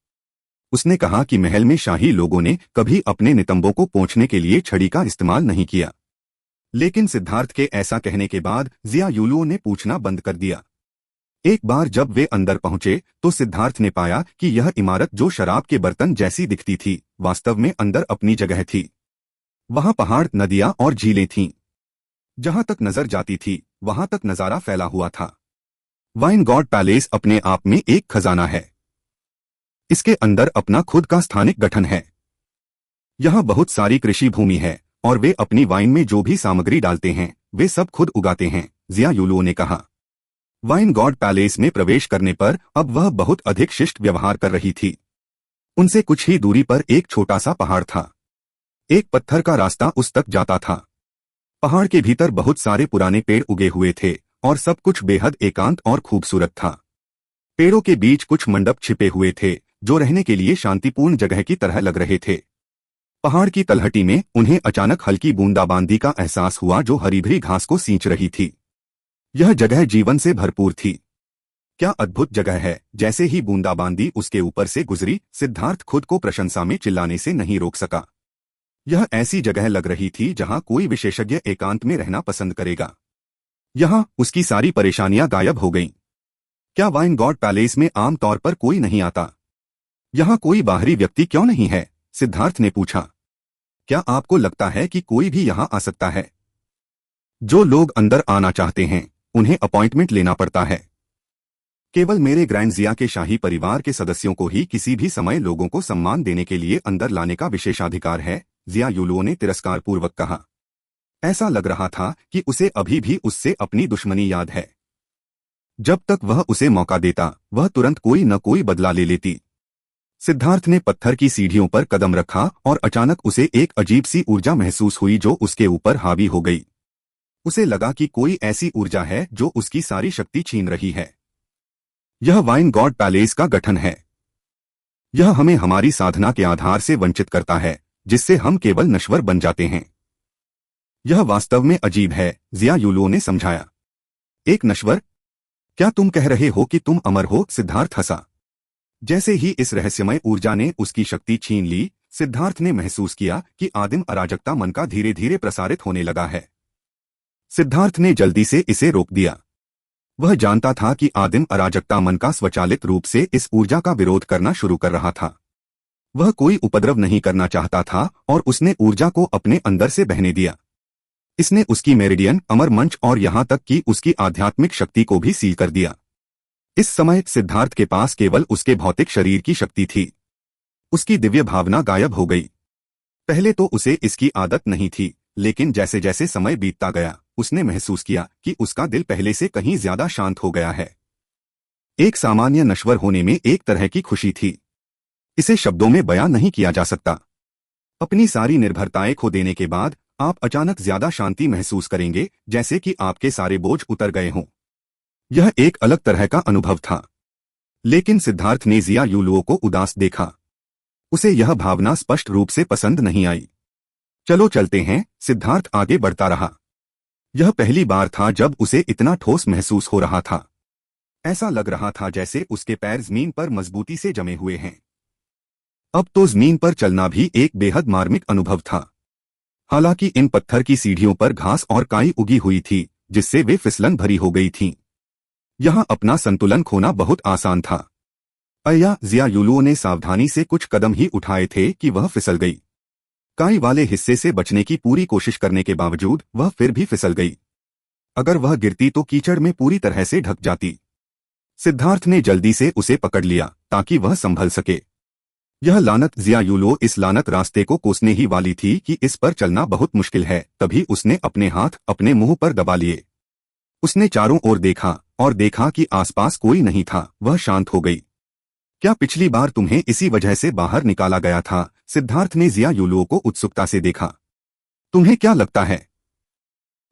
उसने कहा कि महल में शाही लोगों ने कभी अपने नितंबों को पोंछने के लिए छड़ी का इस्तेमाल नहीं किया। लेकिन सिद्धार्थ के ऐसा कहने के बाद जिया यूलुओ ने पूछना बंद कर दिया। एक बार जब वे अंदर पहुंचे तो सिद्धार्थ ने पाया कि यह इमारत जो शराब के बर्तन जैसी दिखती थी वास्तव में अंदर अपनी जगह थी। वहां पहाड़, नदियां और झीलें थीं। जहां तक नजर जाती थी वहां तक नजारा फैला हुआ था। वाइन गॉड पैलेस अपने आप में एक खजाना है। इसके अंदर अपना खुद का स्थानिक गठन है। यहाँ बहुत सारी कृषि भूमि है और वे अपनी वाइन में जो भी सामग्री डालते हैं वे सब खुद उगाते हैं, जिया यूलुओ ने कहा। वाइन गॉड पैलेस में प्रवेश करने पर अब वह बहुत अधिक शिष्ट व्यवहार कर रही थी। उनसे कुछ ही दूरी पर एक छोटा सा पहाड़ था। एक पत्थर का रास्ता उस तक जाता था। पहाड़ के भीतर बहुत सारे पुराने पेड़ उगे हुए थे और सब कुछ बेहद एकांत और खूबसूरत था। पेड़ों के बीच कुछ मंडप छिपे हुए थे जो रहने के लिए शांतिपूर्ण जगह की तरह लग रहे थे। पहाड़ की तलहटी में उन्हें अचानक हल्की बूंदाबांदी का एहसास हुआ जो हरी भरी घास को सींच रही थी। यह जगह जीवन से भरपूर थी। क्या अद्भुत जगह है। जैसे ही बूंदाबांदी उसके ऊपर से गुजरी सिद्धार्थ खुद को प्रशंसा में चिल्लाने से नहीं रोक सका। यह ऐसी जगह लग रही थी जहां कोई विशेषज्ञ एकांत में रहना पसंद करेगा। यहां उसकी सारी परेशानियां गायब हो गईं। क्या वाइन गॉड पैलेस में आम तौर पर कोई नहीं आता? यहां कोई बाहरी व्यक्ति क्यों नहीं है? सिद्धार्थ ने पूछा। क्या आपको लगता है कि कोई भी यहां आ सकता है? जो लोग अंदर आना चाहते हैं उन्हें अपॉइंटमेंट लेना पड़ता है। केवल मेरे ग्रैंड जिया के शाही परिवार के सदस्यों को ही किसी भी समय लोगों को सम्मान देने के लिए अंदर लाने का विशेषाधिकार है, जिया यूलुओ ने तिरस्कारपूर्वक कहा। ऐसा लग रहा था कि उसे अभी भी उससे अपनी दुश्मनी याद है। जब तक वह उसे मौका देता वह तुरंत कोई न कोई बदला ले लेती। सिद्धार्थ ने पत्थर की सीढ़ियों पर कदम रखा और अचानक उसे एक अजीब सी ऊर्जा महसूस हुई जो उसके ऊपर हावी हो गई। उसे लगा कि कोई ऐसी ऊर्जा है जो उसकी सारी शक्ति छीन रही है। यह वाइन गॉड पैलेस का गठन है। यह हमें हमारी साधना के आधार से वंचित करता है जिससे हम केवल नश्वर बन जाते हैं। यह वास्तव में अजीब है, जिया यूलुओ ने समझाया। एक नश्वर? क्या तुम कह रहे हो कि तुम अमर हो? सिद्धार्थ हंसा। जैसे ही इस रहस्यमय ऊर्जा ने उसकी शक्ति छीन ली सिद्धार्थ ने महसूस किया कि आदिम अराजकता मन का धीरे धीरे प्रसारित होने लगा है। सिद्धार्थ ने जल्दी से इसे रोक दिया। वह जानता था कि आदिम अराजकता मन का स्वचालित रूप से इस ऊर्जा का विरोध करना शुरू कर रहा था। वह कोई उपद्रव नहीं करना चाहता था और उसने ऊर्जा को अपने अंदर से बहने दिया। इसने उसकी मेरिडियन, अमर मंच और यहां तक कि उसकी आध्यात्मिक शक्ति को भी सील कर दिया। इस समय सिद्धार्थ के पास केवल उसके भौतिक शरीर की शक्ति थी। उसकी दिव्य भावना गायब हो गई। पहले तो उसे इसकी आदत नहीं थी, लेकिन जैसे जैसे समय बीतता गया उसने महसूस किया कि उसका दिल पहले से कहीं ज्यादा शांत हो गया है। एक सामान्य नश्वर होने में एक तरह की खुशी थी। इसे शब्दों में बयां नहीं किया जा सकता। अपनी सारी निर्भरताएं खो देने के बाद आप अचानक ज्यादा शांति महसूस करेंगे, जैसे कि आपके सारे बोझ उतर गए हों। यह एक अलग तरह का अनुभव था। लेकिन सिद्धार्थ ने जिया यूलुओ को उदास देखा। उसे यह भावना स्पष्ट रूप से पसंद नहीं आई। चलो चलते हैं, सिद्धार्थ आगे बढ़ता रहा। यह पहली बार था जब उसे इतना ठोस महसूस हो रहा था। ऐसा लग रहा था जैसे उसके पैर जमीन पर मजबूती से जमे हुए हैं। अब तो जमीन पर चलना भी एक बेहद मार्मिक अनुभव था। हालांकि इन पत्थर की सीढ़ियों पर घास और काई उगी हुई थी जिससे वे फिसलन भरी हो गई थीं। यहां अपना संतुलन खोना बहुत आसान था। अय्या, जिया यूलुओ ने सावधानी से कुछ कदम ही उठाए थे कि वह फिसल गई। काई वाले हिस्से से बचने की पूरी कोशिश करने के बावजूद वह फिर भी फिसल गई। अगर वह गिरती तो कीचड़ में पूरी तरह से ढक जाती। सिद्धार्थ ने जल्दी से उसे पकड़ लिया ताकि वह संभल सके। यह लानत, जिया यूलुओ इस लानत रास्ते को कोसने ही वाली थी कि इस पर चलना बहुत मुश्किल है। तभी उसने अपने हाथ अपने मुंह पर दबा लिए। उसने चारों ओर देखा और देखा कि आसपास कोई नहीं था। वह शांत हो गई। क्या पिछली बार तुम्हें इसी वजह से बाहर निकाला गया था? सिद्धार्थ ने जिया यूलुओ को उत्सुकता से देखा। तुम्हें क्या लगता है?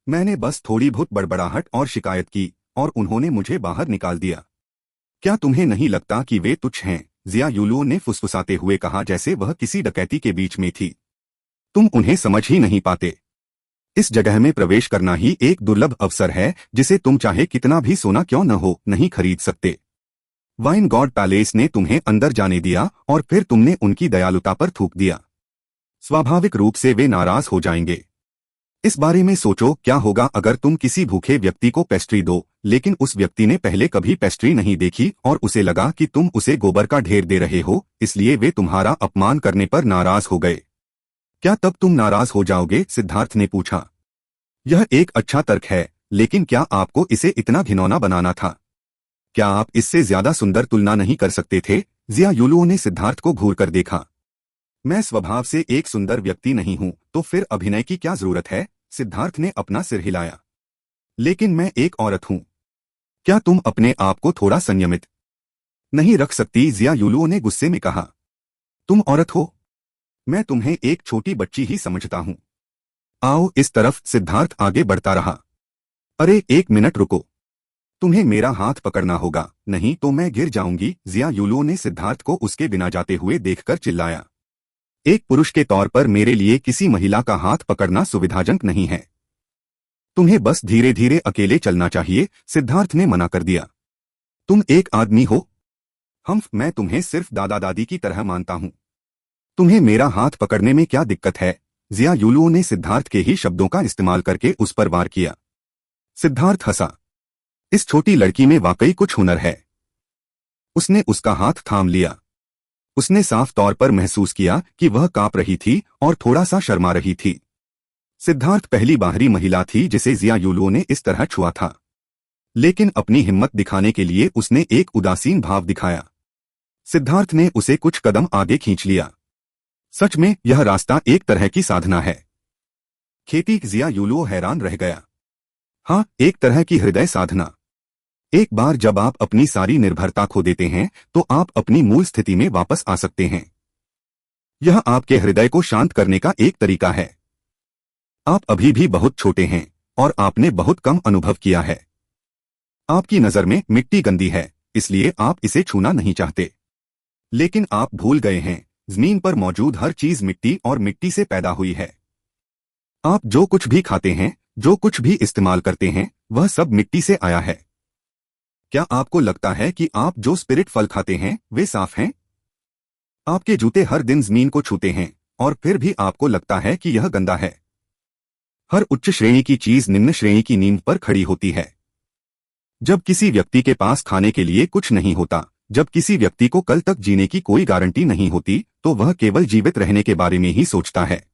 मैंने बस थोड़ी बहुत बड़बड़ाहट और शिकायत की और उन्होंने मुझे बाहर निकाल दिया। क्या तुम्हें नहीं लगता कि वे तुच्छ हैं? जिया यूलुओ ने फुसफुसाते हुए कहा, जैसे वह किसी डकैती के बीच में थी। तुम उन्हें समझ ही नहीं पाते। इस जगह में प्रवेश करना ही एक दुर्लभ अवसर है जिसे तुम चाहे कितना भी सोना क्यों न हो नहीं खरीद सकते। वाइन गॉड पैलेस ने तुम्हें अंदर जाने दिया और फिर तुमने उनकी दयालुता पर थूक दिया। स्वाभाविक रूप से वे नाराज हो जाएंगे। इस बारे में सोचो, क्या होगा अगर तुम किसी भूखे व्यक्ति को पेस्ट्री दो, लेकिन उस व्यक्ति ने पहले कभी पेस्ट्री नहीं देखी और उसे लगा कि तुम उसे गोबर का ढेर दे रहे हो, इसलिए वे तुम्हारा अपमान करने पर नाराज हो गए। क्या तब तुम नाराज हो जाओगे? सिद्धार्थ ने पूछा। यह एक अच्छा तर्क है, लेकिन क्या आपको इसे इतना घिनौना बनाना था? क्या आप इससे ज्यादा सुंदर तुलना नहीं कर सकते थे? जिया यूलुओ ने सिद्धार्थ को घूर कर देखा। मैं स्वभाव से एक सुंदर व्यक्ति नहीं हूं, तो फिर अभिनय की क्या जरूरत है? सिद्धार्थ ने अपना सिर हिलाया। लेकिन मैं एक औरत हूं। क्या तुम अपने आप को थोड़ा संयमित नहीं रख सकती? जिया यूलुओ ने गुस्से में कहा। तुम औरत हो? मैं तुम्हें एक छोटी बच्ची ही समझता हूं। आओ इस तरफ। सिद्धार्थ आगे बढ़ता रहा। अरे एक मिनट रुको, तुम्हें मेरा हाथ पकड़ना होगा, नहीं तो मैं गिर जाऊंगी। जिया यूलुओ ने सिद्धार्थ को उसके बिना जाते हुए देखकर चिल्लाया। एक पुरुष के तौर पर मेरे लिए किसी महिला का हाथ पकड़ना सुविधाजनक नहीं है। तुम्हें बस धीरे धीरे अकेले चलना चाहिए। सिद्धार्थ ने मना कर दिया। तुम एक आदमी हो। मैं तुम्हें सिर्फ दादा दादी की तरह मानता हूं। तुम्हें मेरा हाथ पकड़ने में क्या दिक्कत है? जिया यूलुओ ने सिद्धार्थ के ही शब्दों का इस्तेमाल करके उस पर वार किया। सिद्धार्थ हंसा। इस छोटी लड़की में वाकई कुछ हुनर है। उसने उसका हाथ थाम लिया। उसने साफ तौर पर महसूस किया कि वह कांप रही थी और थोड़ा सा शर्मा रही थी। सिद्धार्थ पहली बाहरी महिला थी जिसे जिया यूलुओ ने इस तरह छुआ था, लेकिन अपनी हिम्मत दिखाने के लिए उसने एक उदासीन भाव दिखाया। सिद्धार्थ ने उसे कुछ कदम आगे खींच लिया। सच में यह रास्ता एक तरह की साधना है। खेती? जिया यूलुओ हैरान रह गया। हाँ, एक तरह की हृदय साधना। एक बार जब आप अपनी सारी निर्भरता खो देते हैं तो आप अपनी मूल स्थिति में वापस आ सकते हैं। यह आपके हृदय को शांत करने का एक तरीका है। आप अभी भी बहुत छोटे हैं और आपने बहुत कम अनुभव किया है। आपकी नजर में मिट्टी गंदी है, इसलिए आप इसे छूना नहीं चाहते। लेकिन आप भूल गए हैं, जमीन पर मौजूद हर चीज मिट्टी और मिट्टी से पैदा हुई है। आप जो कुछ भी खाते हैं, जो कुछ भी इस्तेमाल करते हैं, वह सब मिट्टी से आया है। क्या आपको लगता है कि आप जो स्पिरिट फल खाते हैं वे साफ हैं? आपके जूते हर दिन जमीन को छूते हैं और फिर भी आपको लगता है कि यह गंदा है। हर उच्च श्रेणी की चीज निम्न श्रेणी की नींव पर खड़ी होती है। जब किसी व्यक्ति के पास खाने के लिए कुछ नहीं होता, जब किसी व्यक्ति को कल तक जीने की कोई गारंटी नहीं होती, तो वह केवल जीवित रहने के बारे में ही सोचता है।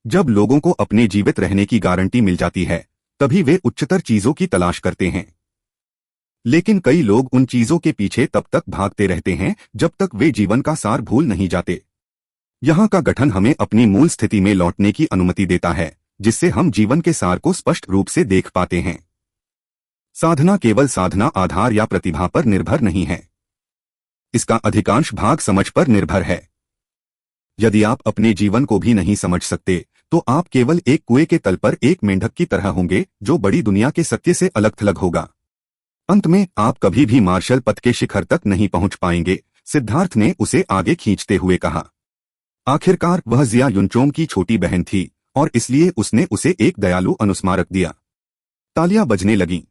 जब लोगों को अपने जीवित रहने की गारंटी मिल जाती है, तभी वे उच्चतर चीजों की तलाश करते हैं। लेकिन कई लोग उन चीजों के पीछे तब तक भागते रहते हैं जब तक वे जीवन का सार भूल नहीं जाते। यहाँ का गठन हमें अपनी मूल स्थिति में लौटने की अनुमति देता है, जिससे हम जीवन के सार को स्पष्ट रूप से देख पाते हैं। साधना केवल साधना आधार या प्रतिभा पर निर्भर नहीं है। इसका अधिकांश भाग समझ पर निर्भर है। यदि आप अपने जीवन को भी नहीं समझ सकते, तो आप केवल एक कुएं के तल पर एक मेंढक की तरह होंगे जो बड़ी दुनिया के सत्य से अलग थलग होगा। अंत में आप कभी भी मार्शल पथ के शिखर तक नहीं पहुंच पाएंगे। सिद्धार्थ ने उसे आगे खींचते हुए कहा। आखिरकार वह जिया युनचोंग की छोटी बहन थी और इसलिए उसने उसे एक दयालु अनुस्मारक दिया। तालियां बजने लगीं।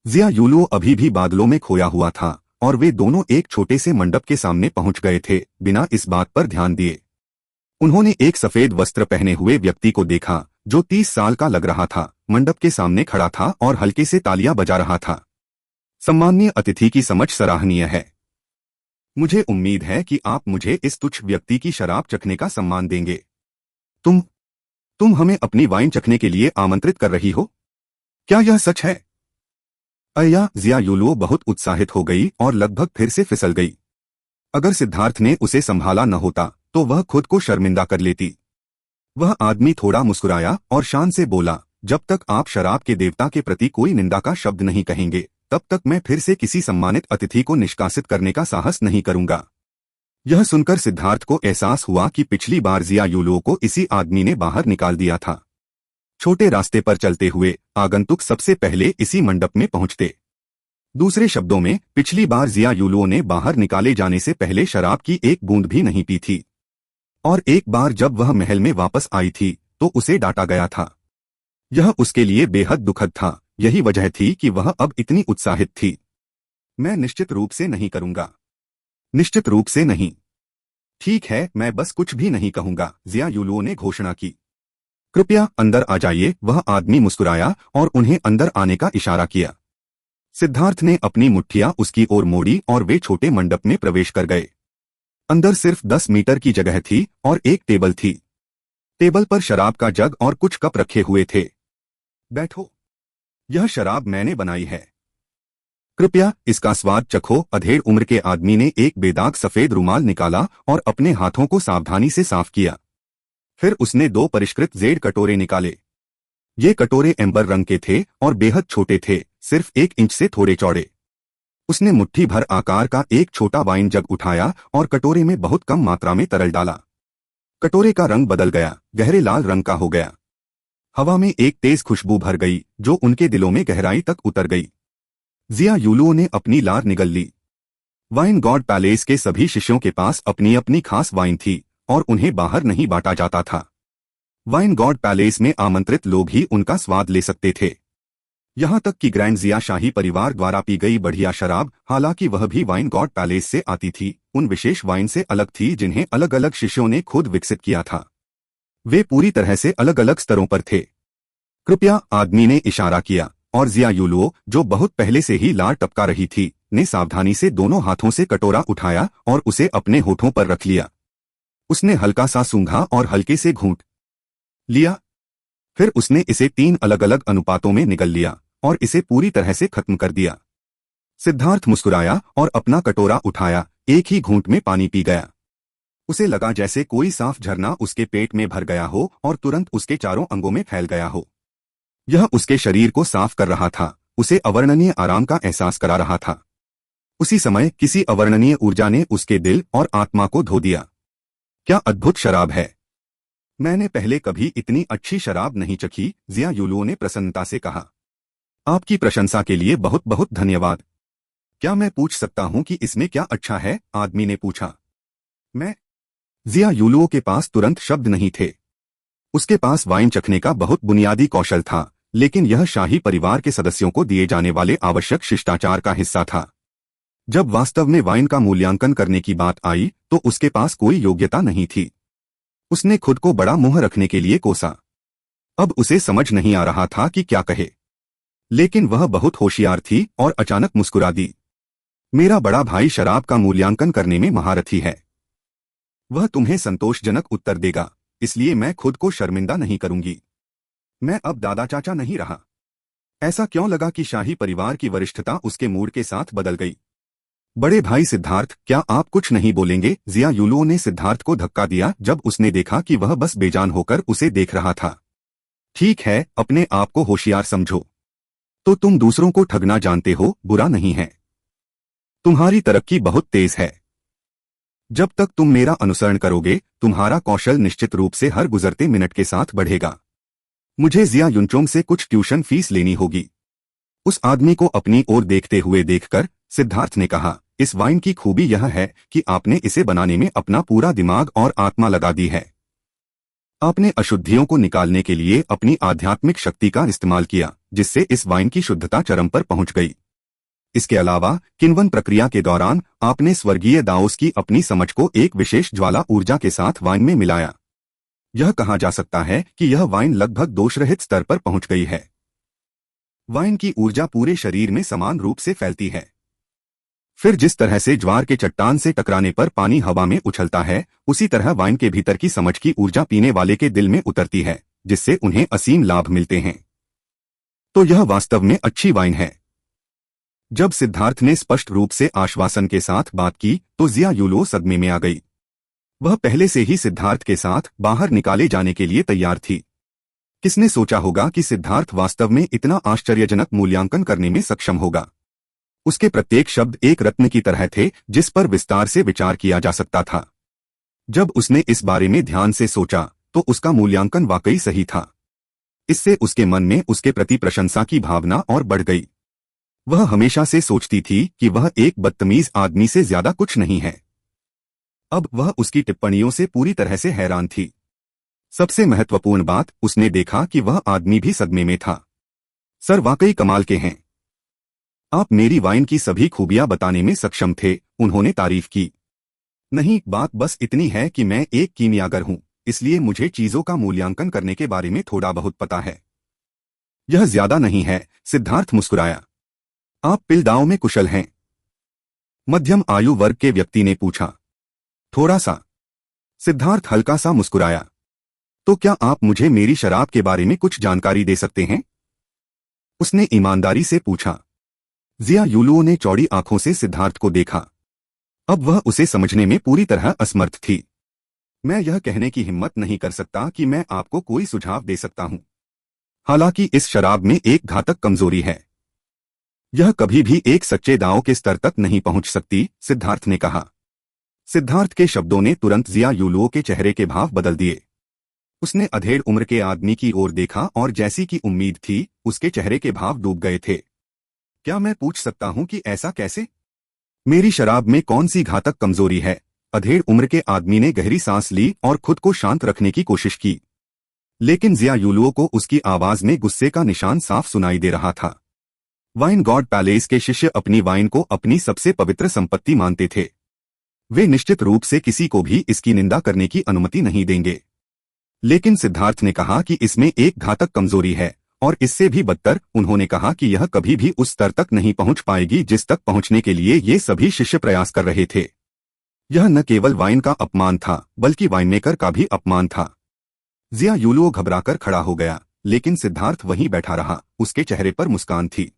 जिया यूलुओ अभी भी बादलों में खोया हुआ था और वे दोनों एक छोटे से मंडप के सामने पहुंच गए थे, बिना इस बात पर ध्यान दिए। उन्होंने एक सफेद वस्त्र पहने हुए व्यक्ति को देखा जो 30 साल का लग रहा था, मंडप के सामने खड़ा था और हल्के से तालियां बजा रहा था। सम्माननीय अतिथि की समझ सराहनीय है। मुझे उम्मीद है कि आप मुझे इस तुच्छ व्यक्ति की शराब चखने का सम्मान देंगे। तुम हमें अपनी वाइन चखने के लिए आमंत्रित कर रही हो? क्या यह सच है? अय्या, जिया यूलुओ बहुत उत्साहित हो गई और लगभग फिर से फिसल गई। अगर सिद्धार्थ ने उसे संभाला न होता तो वह खुद को शर्मिंदा कर लेती। वह आदमी थोड़ा मुस्कुराया और शान से बोला, जब तक आप शराब के देवता के प्रति कोई निंदा का शब्द नहीं कहेंगे, तब तक मैं फिर से किसी सम्मानित अतिथि को निष्कासित करने का साहस नहीं करूंगा। यह सुनकर सिद्धार्थ को एहसास हुआ कि पिछली बार जिया यूलुओ को इसी आदमी ने बाहर निकाल दिया था। छोटे रास्ते पर चलते हुए आगंतुक सबसे पहले इसी मंडप में पहुंचते। दूसरे शब्दों में, पिछली बार जिया यूलुओ ने बाहर निकाले जाने से पहले शराब की एक बूंद भी नहीं पी थी, और एक बार जब वह महल में वापस आई थी तो उसे डांटा गया था। यह उसके लिए बेहद दुखद था। यही वजह थी कि वह अब इतनी उत्साहित थी। मैं निश्चित रूप से नहीं करूंगा। निश्चित रूप से नहीं। ठीक है, मैं बस कुछ भी नहीं कहूंगा, जिया यूलुओ ने घोषणा की। कृपया अंदर आ जाइए। वह आदमी मुस्कुराया और उन्हें अंदर आने का इशारा किया। सिद्धार्थ ने अपनी मुट्ठियां उसकी ओर मोड़ी और वे छोटे मंडप में प्रवेश कर गए। अंदर सिर्फ 10 मीटर की जगह थी और एक टेबल थी। टेबल पर शराब का जग और कुछ कप रखे हुए थे। बैठो, यह शराब मैंने बनाई है। कृपया इसका स्वाद चखो। अधेड़ उम्र के आदमी ने एक बेदाग सफेद रुमाल निकाला और अपने हाथों को सावधानी से साफ किया। फिर उसने 2 परिष्कृत जेड कटोरे निकाले। ये कटोरे एम्बर रंग के थे और बेहद छोटे थे, सिर्फ 1 इंच से थोड़े चौड़े। उसने मुट्ठी भर आकार का एक छोटा वाइन जग उठाया और कटोरे में बहुत कम मात्रा में तरल डाला। कटोरे का रंग बदल गया, गहरे लाल रंग का हो गया। हवा में एक तेज खुशबू भर गई जो उनके दिलों में गहराई तक उतर गई। जिया यूलुओ ने अपनी लार निगल ली। वाइन गॉड पैलेस के सभी शिष्यों के पास अपनी अपनी खास वाइन थी और उन्हें बाहर नहीं बांटा जाता था। वाइन गॉड पैलेस में आमंत्रित लोग ही उनका स्वाद ले सकते थे। यहां तक कि ग्रैंड जिया शाही परिवार द्वारा पी गई बढ़िया शराब, हालांकि वह भी वाइन गॉड पैलेस से आती थी, उन विशेष वाइन से अलग थी जिन्हें अलग अलग शिष्यों ने खुद विकसित किया था। वे पूरी तरह से अलग अलग स्तरों पर थे। कृपया, आदमी ने इशारा किया, और जिया यूलुओ, जो बहुत पहले से ही लार टपका रही थी, ने सावधानी से दोनों हाथों से कटोरा उठाया और उसे अपने होठों पर रख लिया। उसने हल्का सा सूंघा और हल्के से घूंट लिया। फिर उसने इसे 3 अलग अलग अनुपातों में निगल लिया और इसे पूरी तरह से खत्म कर दिया। सिद्धार्थ मुस्कुराया और अपना कटोरा उठाया, एक ही घूंट में पानी पी गया। उसे लगा जैसे कोई साफ झरना उसके पेट में भर गया हो और तुरंत उसके चारों अंगों में फैल गया हो। यह उसके शरीर को साफ कर रहा था, उसे अवर्णनीय आराम का एहसास करा रहा था। उसी समय किसी अवर्णनीय ऊर्जा ने उसके दिल और आत्मा को धो दिया। क्या अद्भुत शराब है! मैंने पहले कभी इतनी अच्छी शराब नहीं चखी, जिया यूलुओ ने प्रसन्नता से कहा। आपकी प्रशंसा के लिए बहुत बहुत धन्यवाद। क्या मैं पूछ सकता हूं कि इसमें क्या अच्छा है? आदमी ने पूछा। मैं? जिया यूलुओ के पास तुरंत शब्द नहीं थे। उसके पास वाइन चखने का बहुत बुनियादी कौशल था, लेकिन यह शाही परिवार के सदस्यों को दिए जाने वाले आवश्यक शिष्टाचार का हिस्सा था। जब वास्तव में वाइन का मूल्यांकन करने की बात आई तो उसके पास कोई योग्यता नहीं थी। उसने खुद को बड़ा मुंह रखने के लिए कोसा। अब उसे समझ नहीं आ रहा था कि क्या कहे, लेकिन वह बहुत होशियार थी और अचानक मुस्कुरा दी। मेरा बड़ा भाई शराब का मूल्यांकन करने में महारथी है। वह तुम्हें संतोषजनक उत्तर देगा, इसलिए मैं खुद को शर्मिंदा नहीं करूंगी। मैं अब दादा चाचा नहीं रहा। ऐसा क्यों लगा कि शाही परिवार की वरिष्ठता उसके मूड के साथ बदल गई। बड़े भाई सिद्धार्थ, क्या आप कुछ नहीं बोलेंगे? जिया यूलुओ ने सिद्धार्थ को धक्का दिया जब उसने देखा कि वह बस बेजान होकर उसे देख रहा था। ठीक है, अपने आप को होशियार समझो। तो तुम दूसरों को ठगना जानते हो, बुरा नहीं है। तुम्हारी तरक्की बहुत तेज है। जब तक तुम मेरा अनुसरण करोगे, तुम्हारा कौशल निश्चित रूप से हर गुजरते मिनट के साथ बढ़ेगा। मुझे जिया युनचोंग से कुछ ट्यूशन फीस लेनी होगी। उस आदमी को अपनी ओर देखते हुए देखकर सिद्धार्थ ने कहा, इस वाइन की खूबी यह है कि आपने इसे बनाने में अपना पूरा दिमाग और आत्मा लगा दी है। आपने अशुद्धियों को निकालने के लिए अपनी आध्यात्मिक शक्ति का इस्तेमाल किया, जिससे इस वाइन की शुद्धता चरम पर पहुंच गई। इसके अलावा किण्वन प्रक्रिया के दौरान आपने स्वर्गीय दाओस की अपनी समझ को एक विशेष ज्वाला ऊर्जा के साथ वाइन में मिलाया। यह कहा जा सकता है कि यह वाइन लगभग दोषरहित स्तर पर पहुंच गई है। वाइन की ऊर्जा पूरे शरीर में समान रूप से फैलती है। फिर जिस तरह से ज्वार के चट्टान से टकराने पर पानी हवा में उछलता है, उसी तरह वाइन के भीतर की समझ की ऊर्जा पीने वाले के दिल में उतरती है, जिससे उन्हें असीम लाभ मिलते हैं। तो यह वास्तव में अच्छी वाइन है। जब सिद्धार्थ ने स्पष्ट रूप से आश्वासन के साथ बात की तो जिया यूलुओ सदमे में आ गई। वह पहले से ही सिद्धार्थ के साथ बाहर निकाले जाने के लिए तैयार थी। किसने सोचा होगा कि सिद्धार्थ वास्तव में इतना आश्चर्यजनक मूल्यांकन करने में सक्षम होगा। उसके प्रत्येक शब्द एक रत्न की तरह थे जिस पर विस्तार से विचार किया जा सकता था। जब उसने इस बारे में ध्यान से सोचा तो उसका मूल्यांकन वाकई सही था। इससे उसके मन में उसके प्रति प्रशंसा की भावना और बढ़ गई। वह हमेशा से सोचती थी कि वह एक बदतमीज आदमी से ज्यादा कुछ नहीं है। अब वह उसकी टिप्पणियों से पूरी तरह से हैरान थी। सबसे महत्वपूर्ण बात, उसने देखा कि वह आदमी भी सदमे में था। सर, वाकई कमाल के हैं। आप मेरी वाइन की सभी खूबियां बताने में सक्षम थे, उन्होंने तारीफ की। नहीं, बात बस इतनी है कि मैं एक कीमियागर हूं, इसलिए मुझे चीजों का मूल्यांकन करने के बारे में थोड़ा बहुत पता है। यह ज्यादा नहीं है, सिद्धार्थ मुस्कुराया। आप पिलदांव में कुशल हैं? मध्यम आयु वर्ग के व्यक्ति ने पूछा। थोड़ा सा, सिद्धार्थ हल्का सा मुस्कुराया। तो क्या आप मुझे मेरी शराब के बारे में कुछ जानकारी दे सकते हैं? उसने ईमानदारी से पूछा। जिया यूलुओ ने चौड़ी आंखों से सिद्धार्थ को देखा। अब वह उसे समझने में पूरी तरह असमर्थ थी। मैं यह कहने की हिम्मत नहीं कर सकता कि मैं आपको कोई सुझाव दे सकता हूं। हालांकि इस शराब में एक घातक कमजोरी है। यह कभी भी एक सच्चे दांव के स्तर तक नहीं पहुंच सकती, सिद्धार्थ ने कहा। सिद्धार्थ के शब्दों ने तुरंत जिया यूलुओ के चेहरे के भाव बदल दिए। उसने अधेड़ उम्र के आदमी की ओर देखा और जैसी की उम्मीद थी, उसके चेहरे के भाव डूब गए थे। क्या मैं पूछ सकता हूं कि ऐसा कैसे? मेरी शराब में कौन सी घातक कमजोरी है? अधेड़ उम्र के आदमी ने गहरी सांस ली और खुद को शांत रखने की कोशिश की। लेकिन जिया यूलुओ को उसकी आवाज में गुस्से का निशान साफ सुनाई दे रहा था। वाइन गॉड पैलेस के शिष्य अपनी वाइन को अपनी सबसे पवित्र संपत्ति मानते थे। वे निश्चित रूप से किसी को भी इसकी निंदा करने की अनुमति नहीं देंगे। लेकिन सिद्धार्थ ने कहा कि इसमें एक घातक कमजोरी है, और इससे भी बदतर, उन्होंने कहा कि यह कभी भी उस स्तर तक नहीं पहुंच पाएगी जिस तक पहुंचने के लिए ये सभी शिष्य प्रयास कर रहे थे। यह न केवल वाइन का अपमान था, बल्कि वाइनमेकर का भी अपमान था। जिया यूलुओ घबराकर खड़ा हो गया, लेकिन सिद्धार्थ वहीं बैठा रहा, उसके चेहरे पर मुस्कान थी।